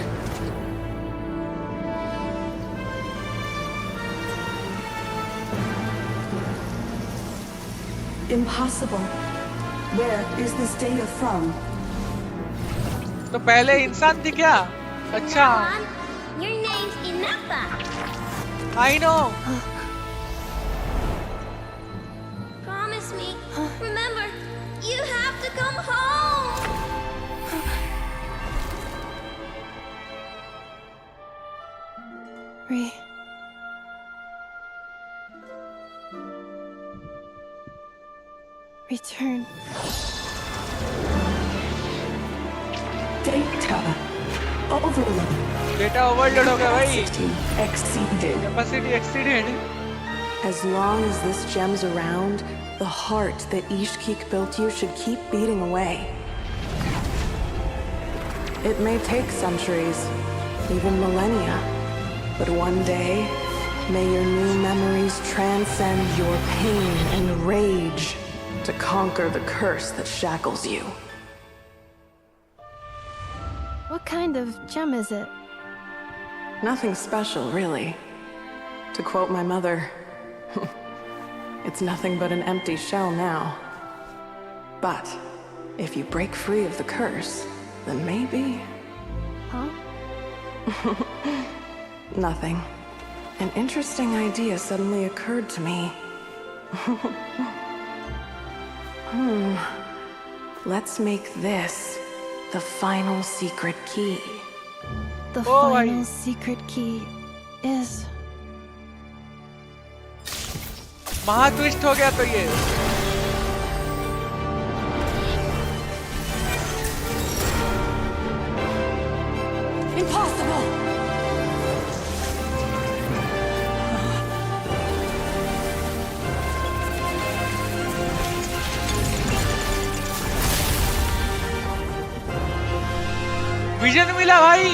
Impossible. Where is this data from? तो पहले इंसान थी क्या? अच्छा. Your name's Inappa. I know. Promise me. Remember, you have to come home. Return. Data overload. Data overload हो गया भाई. Exceeded. Capacity exceeded. As long as this gem's around, the heart that Ishkik built you should keep beating away. It may take centuries, even millennia, but one day, may your new memories transcend your pain and rage to conquer the curse that shackles you. What kind of gem is it? Nothing special, really. To quote my mother, it's nothing but an empty shell now. But if you break free of the curse, then maybe... Huh? Nothing. An interesting idea suddenly occurred to me. Let's make this the final secret key. The final secret key is... महा twist हो गया तो ये. Impossible! Vision मिला भाई.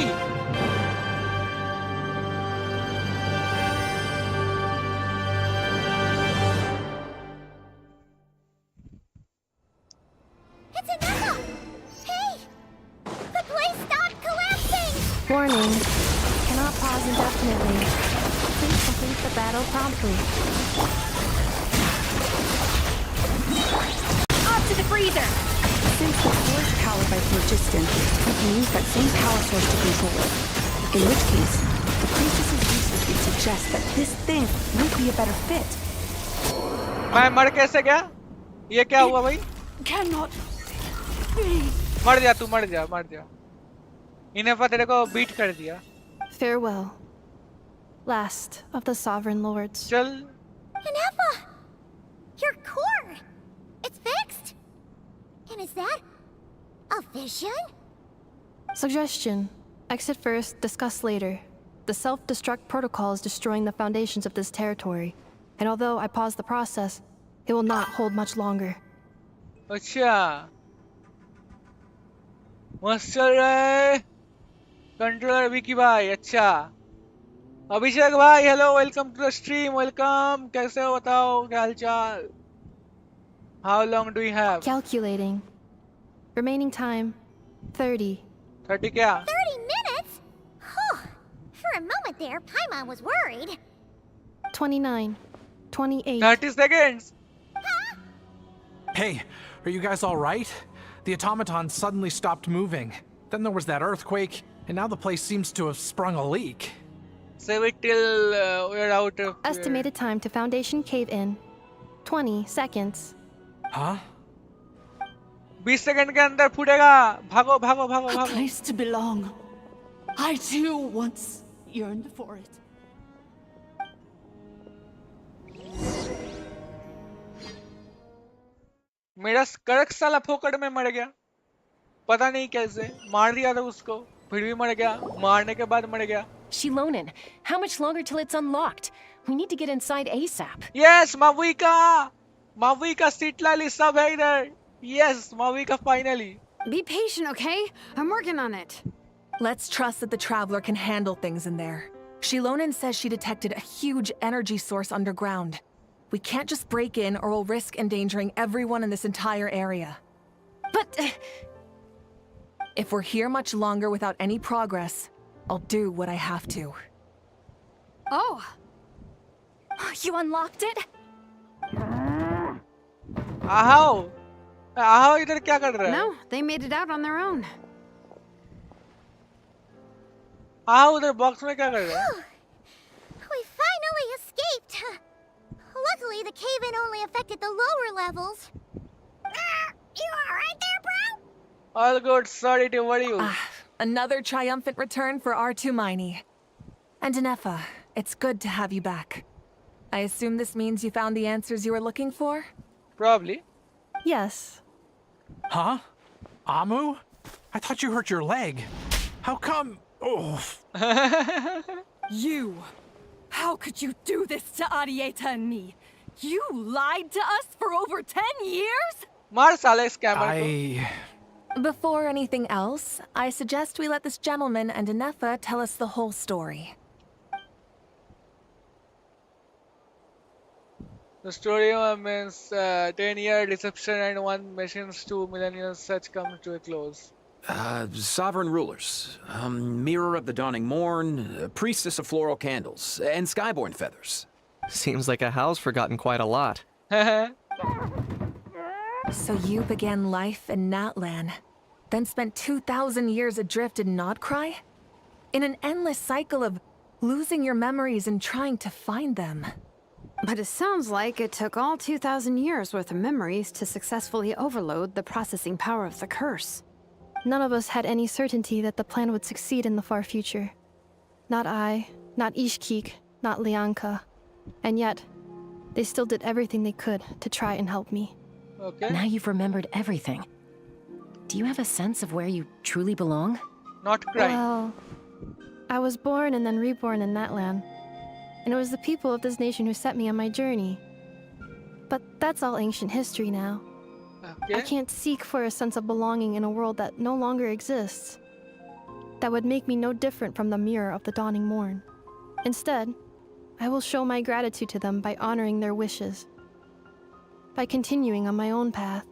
It's Inappa! Hey! The place stopped collapsing! Warning. Cannot pause indefinitely. Please complete the battle promptly. Off to the freezer! Since the core is powered by phlogiston, we can use that same power source to control it. In which case, the priestess's research would suggest that this thing might be a better fit. मैं मर कैसे गया? ये क्या हुआ भाई? Cannot be. मर जा तू, मर जा, मर जा. इन्हें तेरे को बीट कर दिया. Farewell. Last of the sovereign lords. चल. Inappa! Your core! It's fixed! And is that a vision? Suggestion. Exit first, discuss later. The self-destruct protocol is destroying the foundations of this territory. And although I paused the process, it will not hold much longer. अच्छा. मस्त चल रहा है. Controller Vicky भाई, अच्छा. अभिषेक भाई, hello, welcome to the stream, welcome. कैसे हो बताओ, क्या हालचाल? How long do we have? Calculating. Remaining time, 30. 30 क्या? 30 minutes? Whew. For a moment there, Paimon was worried. 29. 28. 30 seconds. Hey, are you guys all right? the automatons suddenly stopped moving. Then there was that earthquake, and now the place seems to have sprung a leak. Save it till we're out of here. Estimated time to Foundation cave in 20 seconds. Huh? 20 second के अंदर फूटेगा. भागो भागो भागो A भागो. place to belong. I too once yearned for it. मेरा करक साला फोकट में मर गया. पता नहीं कैसे. मार दिया था उसको. फिर भी मर गया. मारने के बाद मर गया. Shilonen, how much longer till it's unlocked? We need to get inside ASAP. Yes, Mavika! Mavika, Sitlali sab hai idhar. Yes, Mavika, finally. Be patient, okay? I'm working on it. Let's trust that the Traveler can handle things in there. Shilonen says she detected a huge energy source underground. We can't just break in or we'll risk endangering everyone in this entire area. But if we're here much longer without any progress, I'll do what I have to. Oh! You unlocked it? Ahao! Ahao idhar kya kar raha hai? No, they made it out on their own. Ahao udhar box mein kya kar raha hai? We finally escaped. Luckily, the cave-in only affected the lower levels. You alright there, bro? All good, sorry to worry you. Another triumphant return for R2 Miney. And Anefa, it's good to have you back. I assume this means you found the answers you were looking for? Probably. Yes. Huh? Amu? I thought you hurt your leg. How come? Oh. You! How could you do this to Arieta and me? You lied to us for over 10 years? Maar sale scammer ko. Before anything else, I suggest we let this gentleman and Anefa tell us the whole story. The story means 10-year deception and 1 missions to millennials such comes to a close. Sovereign rulers, Mirror of the Dawning Morn, Priestess of Floral Candles, and Skyborn Feathers. Seems like a house forgotten quite a lot. So you began life in Natlan, then spent 2,000 years adrift in Nodcry? In an endless cycle of losing your memories and trying to find them. But it sounds like it took all 2,000 years worth of memories to successfully overload the processing power of the curse. None of us had any certainty that the plan would succeed in the far future. Not I, not Ishkik, not Lianka. And yet, they still did everything they could to try and help me. Okay. Now you've remembered everything. Do you have a sense of where you truly belong? Not crying. Well, I was born and then reborn in Natlan. And it was the people of this nation who set me on my journey. But that's all ancient history now. Okay. I can't seek for a sense of belonging in a world that no longer exists. That would make me no different from the Mirror of the Dawning Morn. Instead, I will show my gratitude to them by honoring their wishes. By continuing on my own path,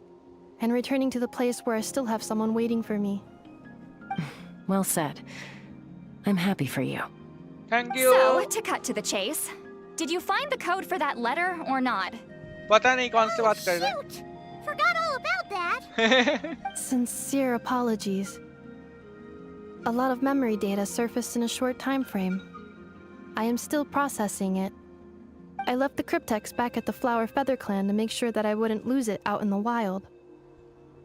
and returning to the place where I still have someone waiting for me. Well said. I'm happy for you. Thank you. So, to cut to the chase, did you find the code for that letter or not? पता नहीं कौन सी बात कर रहे हैं. Shoot! Forgot all about that. Sincere apologies. A lot of memory data surfaced in a short time frame. I am still processing it. I left the cryptex back at the Flower Feather Clan to make sure that I wouldn't lose it out in the wild.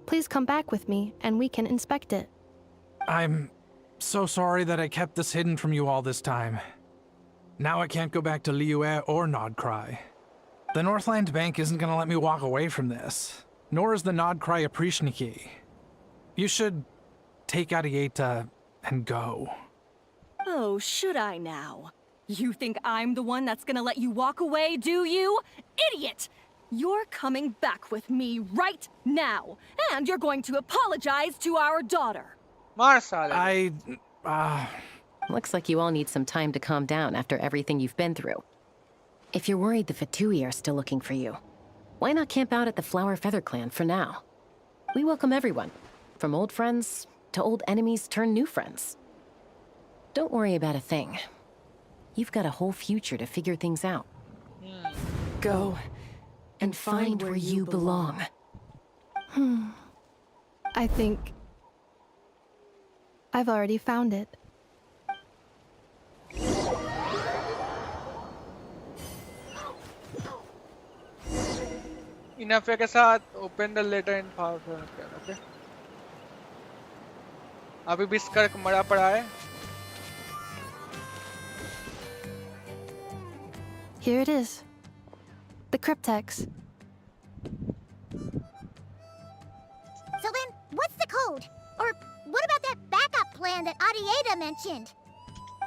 Please come back with me, and we can inspect it. I'm so sorry that I kept this hidden from you all this time. Now I can't go back to Liyue or Nodcry. The Northland Bank isn't gonna let me walk away from this, nor is the Nodcry Aprishniki. You should take Arieta and go. Oh, should I now? You think I'm the one that's gonna let you walk away, do you? Idiot! You're coming back with me right now, and you're going to apologize to our daughter. Marsala. Looks like you all need some time to calm down after everything you've been through. If you're worried the Fatui are still looking for you, why not camp out at the Flower Feather Clan for now? We welcome everyone, from old friends to old enemies turned new friends. Don't worry about a thing. You've got a whole future to figure things out. Go and find where you belong. I think I've already found it. Enough के साथ open the letter in file. Okay. अभी भी स्कर्क मरा पड़ा है. Here it is. The cryptex. So then, what's the code? Or what about that backup plan that Arieta mentioned?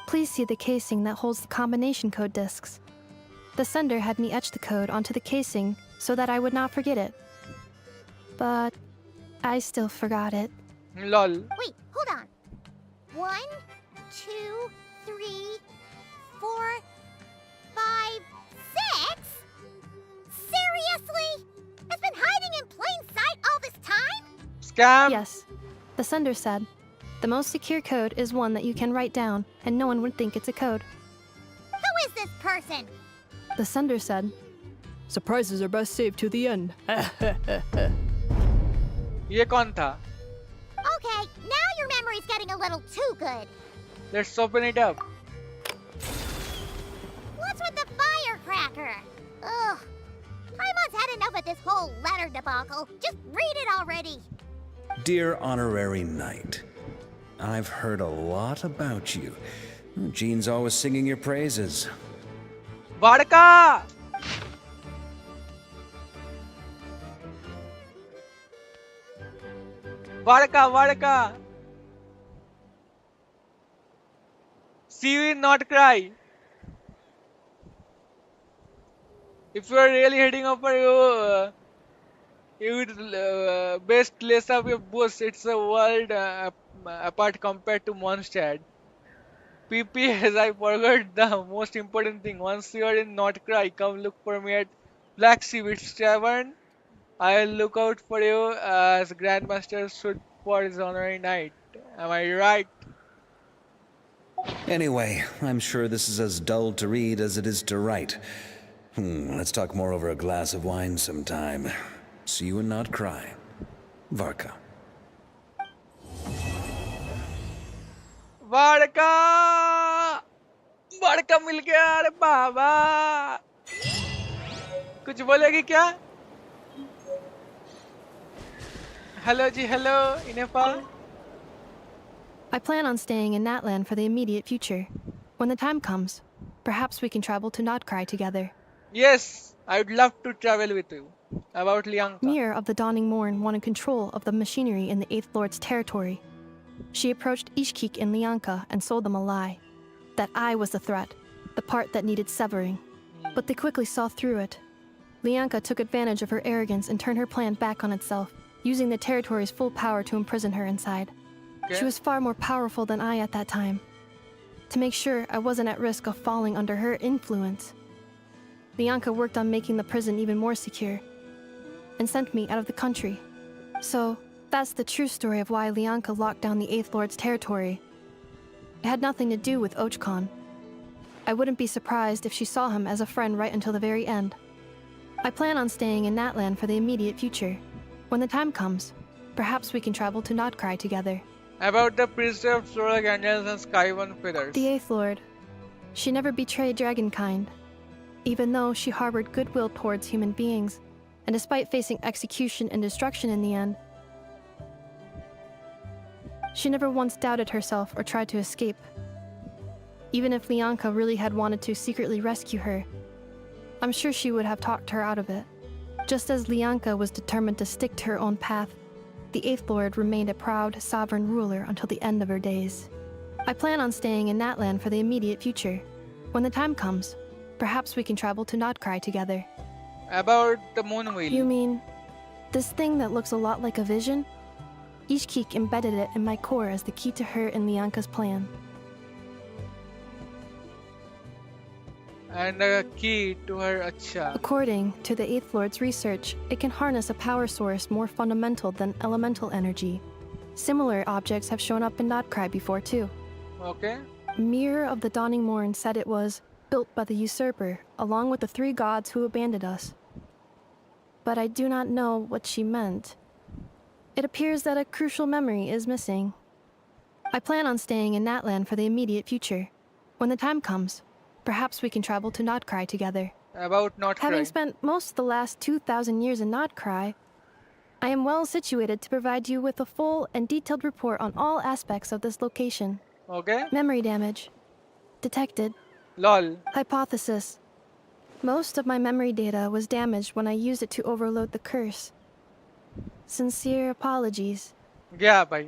Please see the casing that holds the combination code discs. The sender had me etch the code onto the casing so that I would not forget it. But I still forgot it. Lol. Wait, hold on. 1, 2, 3, 4, 5, 6? Seriously? It's been hiding in plain sight all this time? Scam! Yes. The sender said, the most secure code is one that you can write down and no one would think it's a code. Who is this person? The sender said, surprises are best saved to the end. ये कौन था? Okay, now your memory's getting a little too good. Let's open it up. What's with the firecracker? Ugh. Paimon's had enough of this whole letter debacle. Just read it already. Dear Honorary Knight, I've heard a lot about you. Jean's always singing your praises. Vodka! Vodka! See you in not cry. If you are really heading up for you would best lace up your boots. It's a world apart compared to Mondstadt. PPS, I forgot the most important thing. Once you are in Not Cry, come look for me at Black Sea Witch Tavern. I'll look out for you as Grandmaster should for his honorary night. Am I right? Anyway, I'm sure this is as dull to read as it is to write. Let's talk more over a glass of wine sometime. See you and not cry. Varka. Vodka मिल गया अरे बाबा कुछ बोलेगी क्या hello ji hello Ineffa I plan on staying in Natland for the immediate future. When the time comes, perhaps we can travel to Notcry together. Yes, I would love to travel with you. About Lianka. Mir of the Dawning Morn wanted control of the machinery in the Eighth Lord's territory. She approached Ishkik and Lianka and sold them a lie. That I was the threat, the part that needed severing. But they quickly saw through it. Lianka took advantage of her arrogance and turned her plan back on itself, using the territory's full power to imprison her inside. She was far more powerful than I at that time. To make sure I wasn't at risk of falling under her influence, Lianka worked on making the prison even more secure, and sent me out of the country. So, that's the true story of why Lianka locked down the Eighth Lord's territory. It had nothing to do with Ochkon. I wouldn't be surprised if she saw him as a friend right until the very end. I plan on staying in Natland for the immediate future. When the time comes, perhaps we can travel to Notcry together. About the preserved floral candles and skyborn feathers. The Eighth Lord. She never betrayed dragonkind, even though she harbored goodwill towards human beings, and despite facing execution and destruction in the end, she never once doubted herself or tried to escape. Even if Lianka really had wanted to secretly rescue her, I'm sure she would have talked her out of it. Just as Lianka was determined to stick to her own path, the Eighth Lord remained a proud, sovereign ruler until the end of her days. I plan on staying in Natland for the immediate future. When the time comes, perhaps we can travel to Notcry together. About the moon wheel. You mean this thing that looks a lot like a vision? Ishkik embedded it in my core as the key to her and Lianka's plan. And a key to her acha. According to the Eighth Lord's research, it can harness a power source more fundamental than elemental energy. Similar objects have shown up in Notcry before too. Okay. Mirror of the Dawning Morn said it was built by the usurper, along with the 3 gods who abandoned us. But I do not know what she meant. It appears that a crucial memory is missing. I plan on staying in Natland for the immediate future. When the time comes, perhaps we can travel to Notcry together. About Notcry. Having spent most of the last 2,000 years in Notcry, I am well situated to provide you with a full and detailed report on all aspects of this location. Okay. Memory damage. Detected. Lol. Hypothesis. Most of my memory data was damaged when I used it to overload the curse. Sincere apologies. गया भाई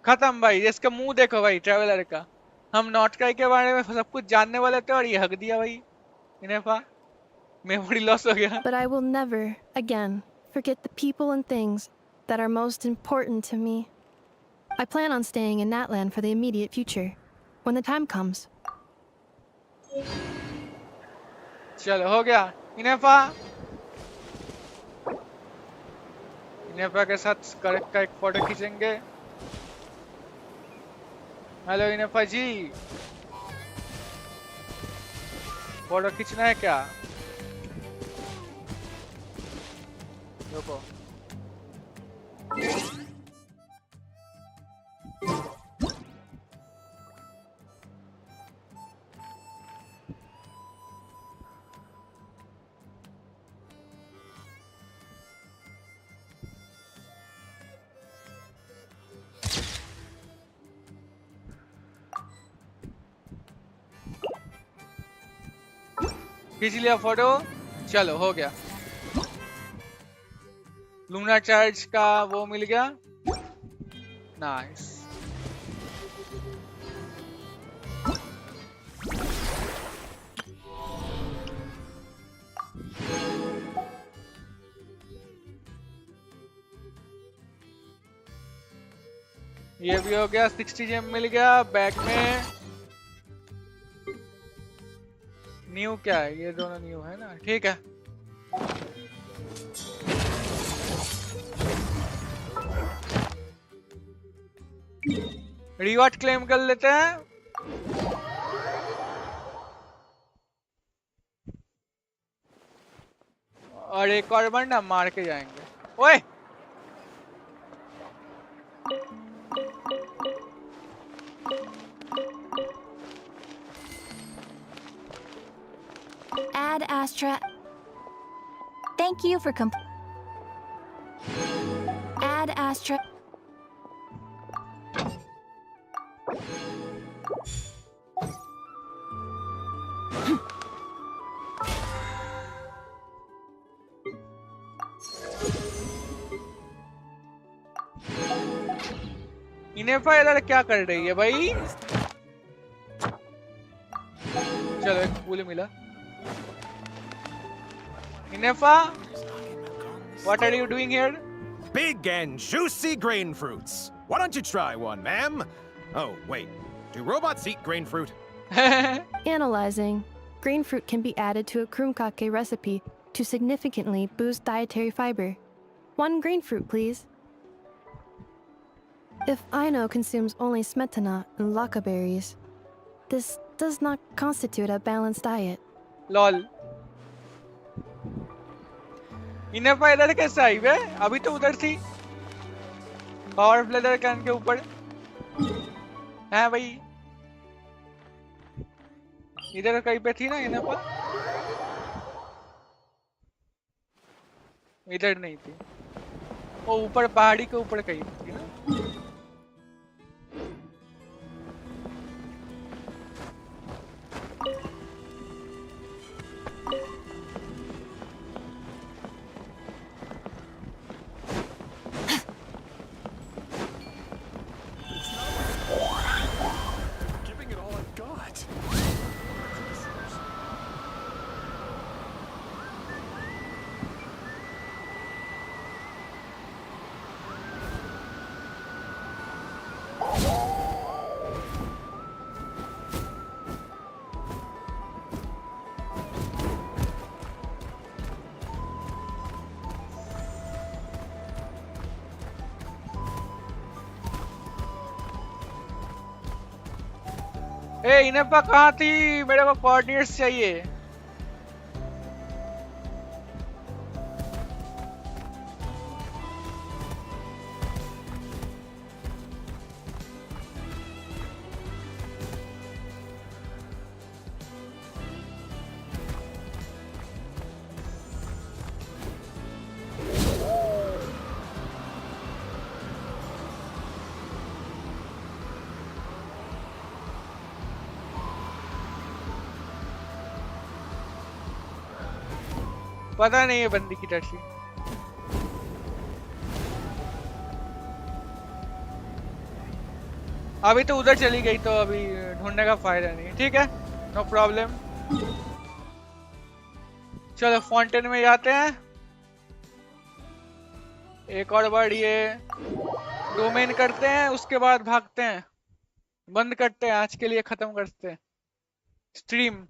खत्म भाई इसका मुंह देखो भाई traveller का हम नॉटक्राई के बारे में सब कुछ जानने वाले थे और ये हक दिया भाई इन्हें पा मेमोरी लॉस हो गया But I will never again forget the people and things that are most important to me. I plan on staying in Natland for the immediate future. When the time comes. चलो हो गया इनेफा इनेफा के साथ correct का एक photo खींचेंगे hello इनेफा जी photo खींचना है क्या रुको खींच लिया फोटो चलो हो गया लूना चार्ज का वो मिल गया नाइस ये भी हो गया 60 जेम मिल गया बैग में न्यू क्या है ये दोनों न्यू है ना ठीक है रिवॉर्ड क्लेम कर लेते हैं और एक और बंदा मार के जाएंगे ओए Ad Astra. Thank you for Ad Astra. इनेफा इधर क्या कर रही है भाई चलो एक फूल मिला Inefa, what are you doing here? Big and juicy grain fruits. Why don't you try one, ma'am? Oh, wait. Do robots eat grain fruit? Analyzing. Grain fruit can be added to a quic-kane recipe to significantly boost dietary fiber. 1 grain fruit, please. If Aino consumes only smetana and laka berries, this does not constitute a balanced diet. LOL. इनेफा इधर कैसे आई बे अभी तो उधर थी power bladder can के ऊपर है भाई इधर कहीं पे थी ना इनेफा इधर नहीं थी वो ऊपर पहाड़ी के ऊपर कहीं थी ना ए इनेफा कहाँ थी मेरे को कोऑर्डिनेट्स चाहिए पता नहीं है बंदी की टर्सी। अभी तो उधर चली गई तो अभी ढूंढने का फायदा नहीं। ठीक है, नो प्रॉब्लम। चलो फाउंटेन में जाते हैं। एक और बार ये डोमेन करते हैं, उसके बाद भागते हैं। बंद करते हैं, आज के लिए खत्म करते हैं stream.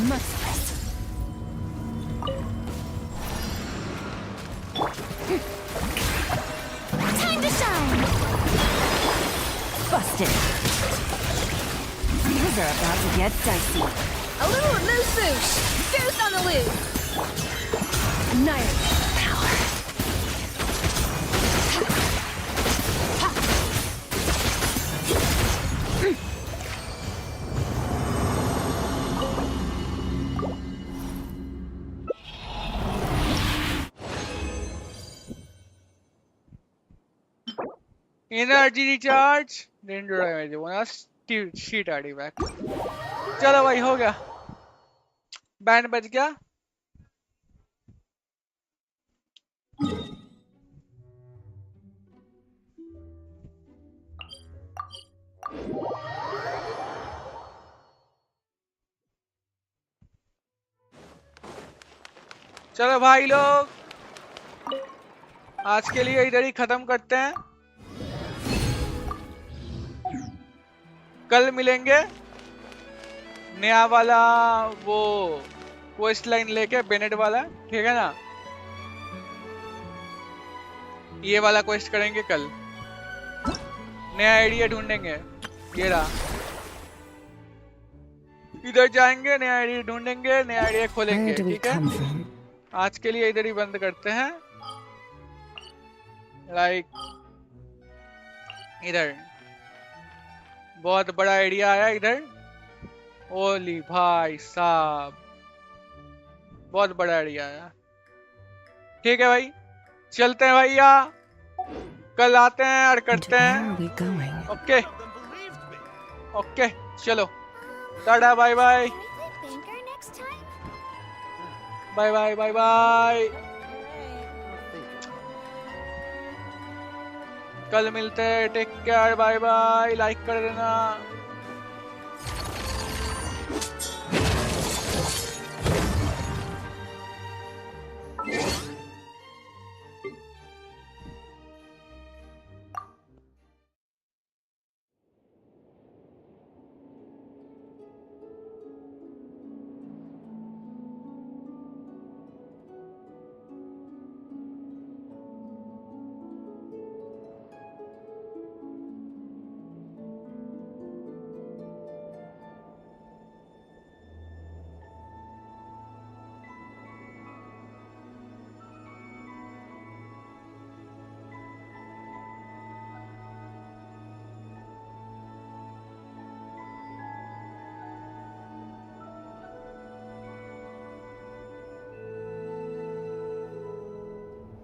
Merciless. Time to shine! Busted. Things are about to get dicey. A little loose boosh. Goose on the loose. Annihilate power. Energy recharge sheet आड़ी बैक। चलो भाई हो गया, बैंड बज गया। चलो भाई लोग, आज के लिए इधर ही खत्म करते हैं। कल मिलेंगे नया वाला वो क्वेस्ट लाइन लेके, बेनेट वाला। ठीक है ना, ये वाला क्वेस्ट करेंगे कल। नया आइडिया ढूंढेंगे, ये रहा। इधर जाएंगे, नया आइडिया ढूंढेंगे, नया आइडिया खोलेंगे। ठीक है, आज के लिए इधर ही बंद करते हैं। लाइक इधर बहुत बड़ा आइडिया आया इधर। ओली भाई साहब, बहुत बड़ा आइडिया आया। ठीक है भाई, चलते हैं भैया, कल आते हैं और करते हैं। ओके ओके, चलो टाटा, bye bye bye bye bye bye. कल मिलते हैं, take care, bye bye. Like कर देना।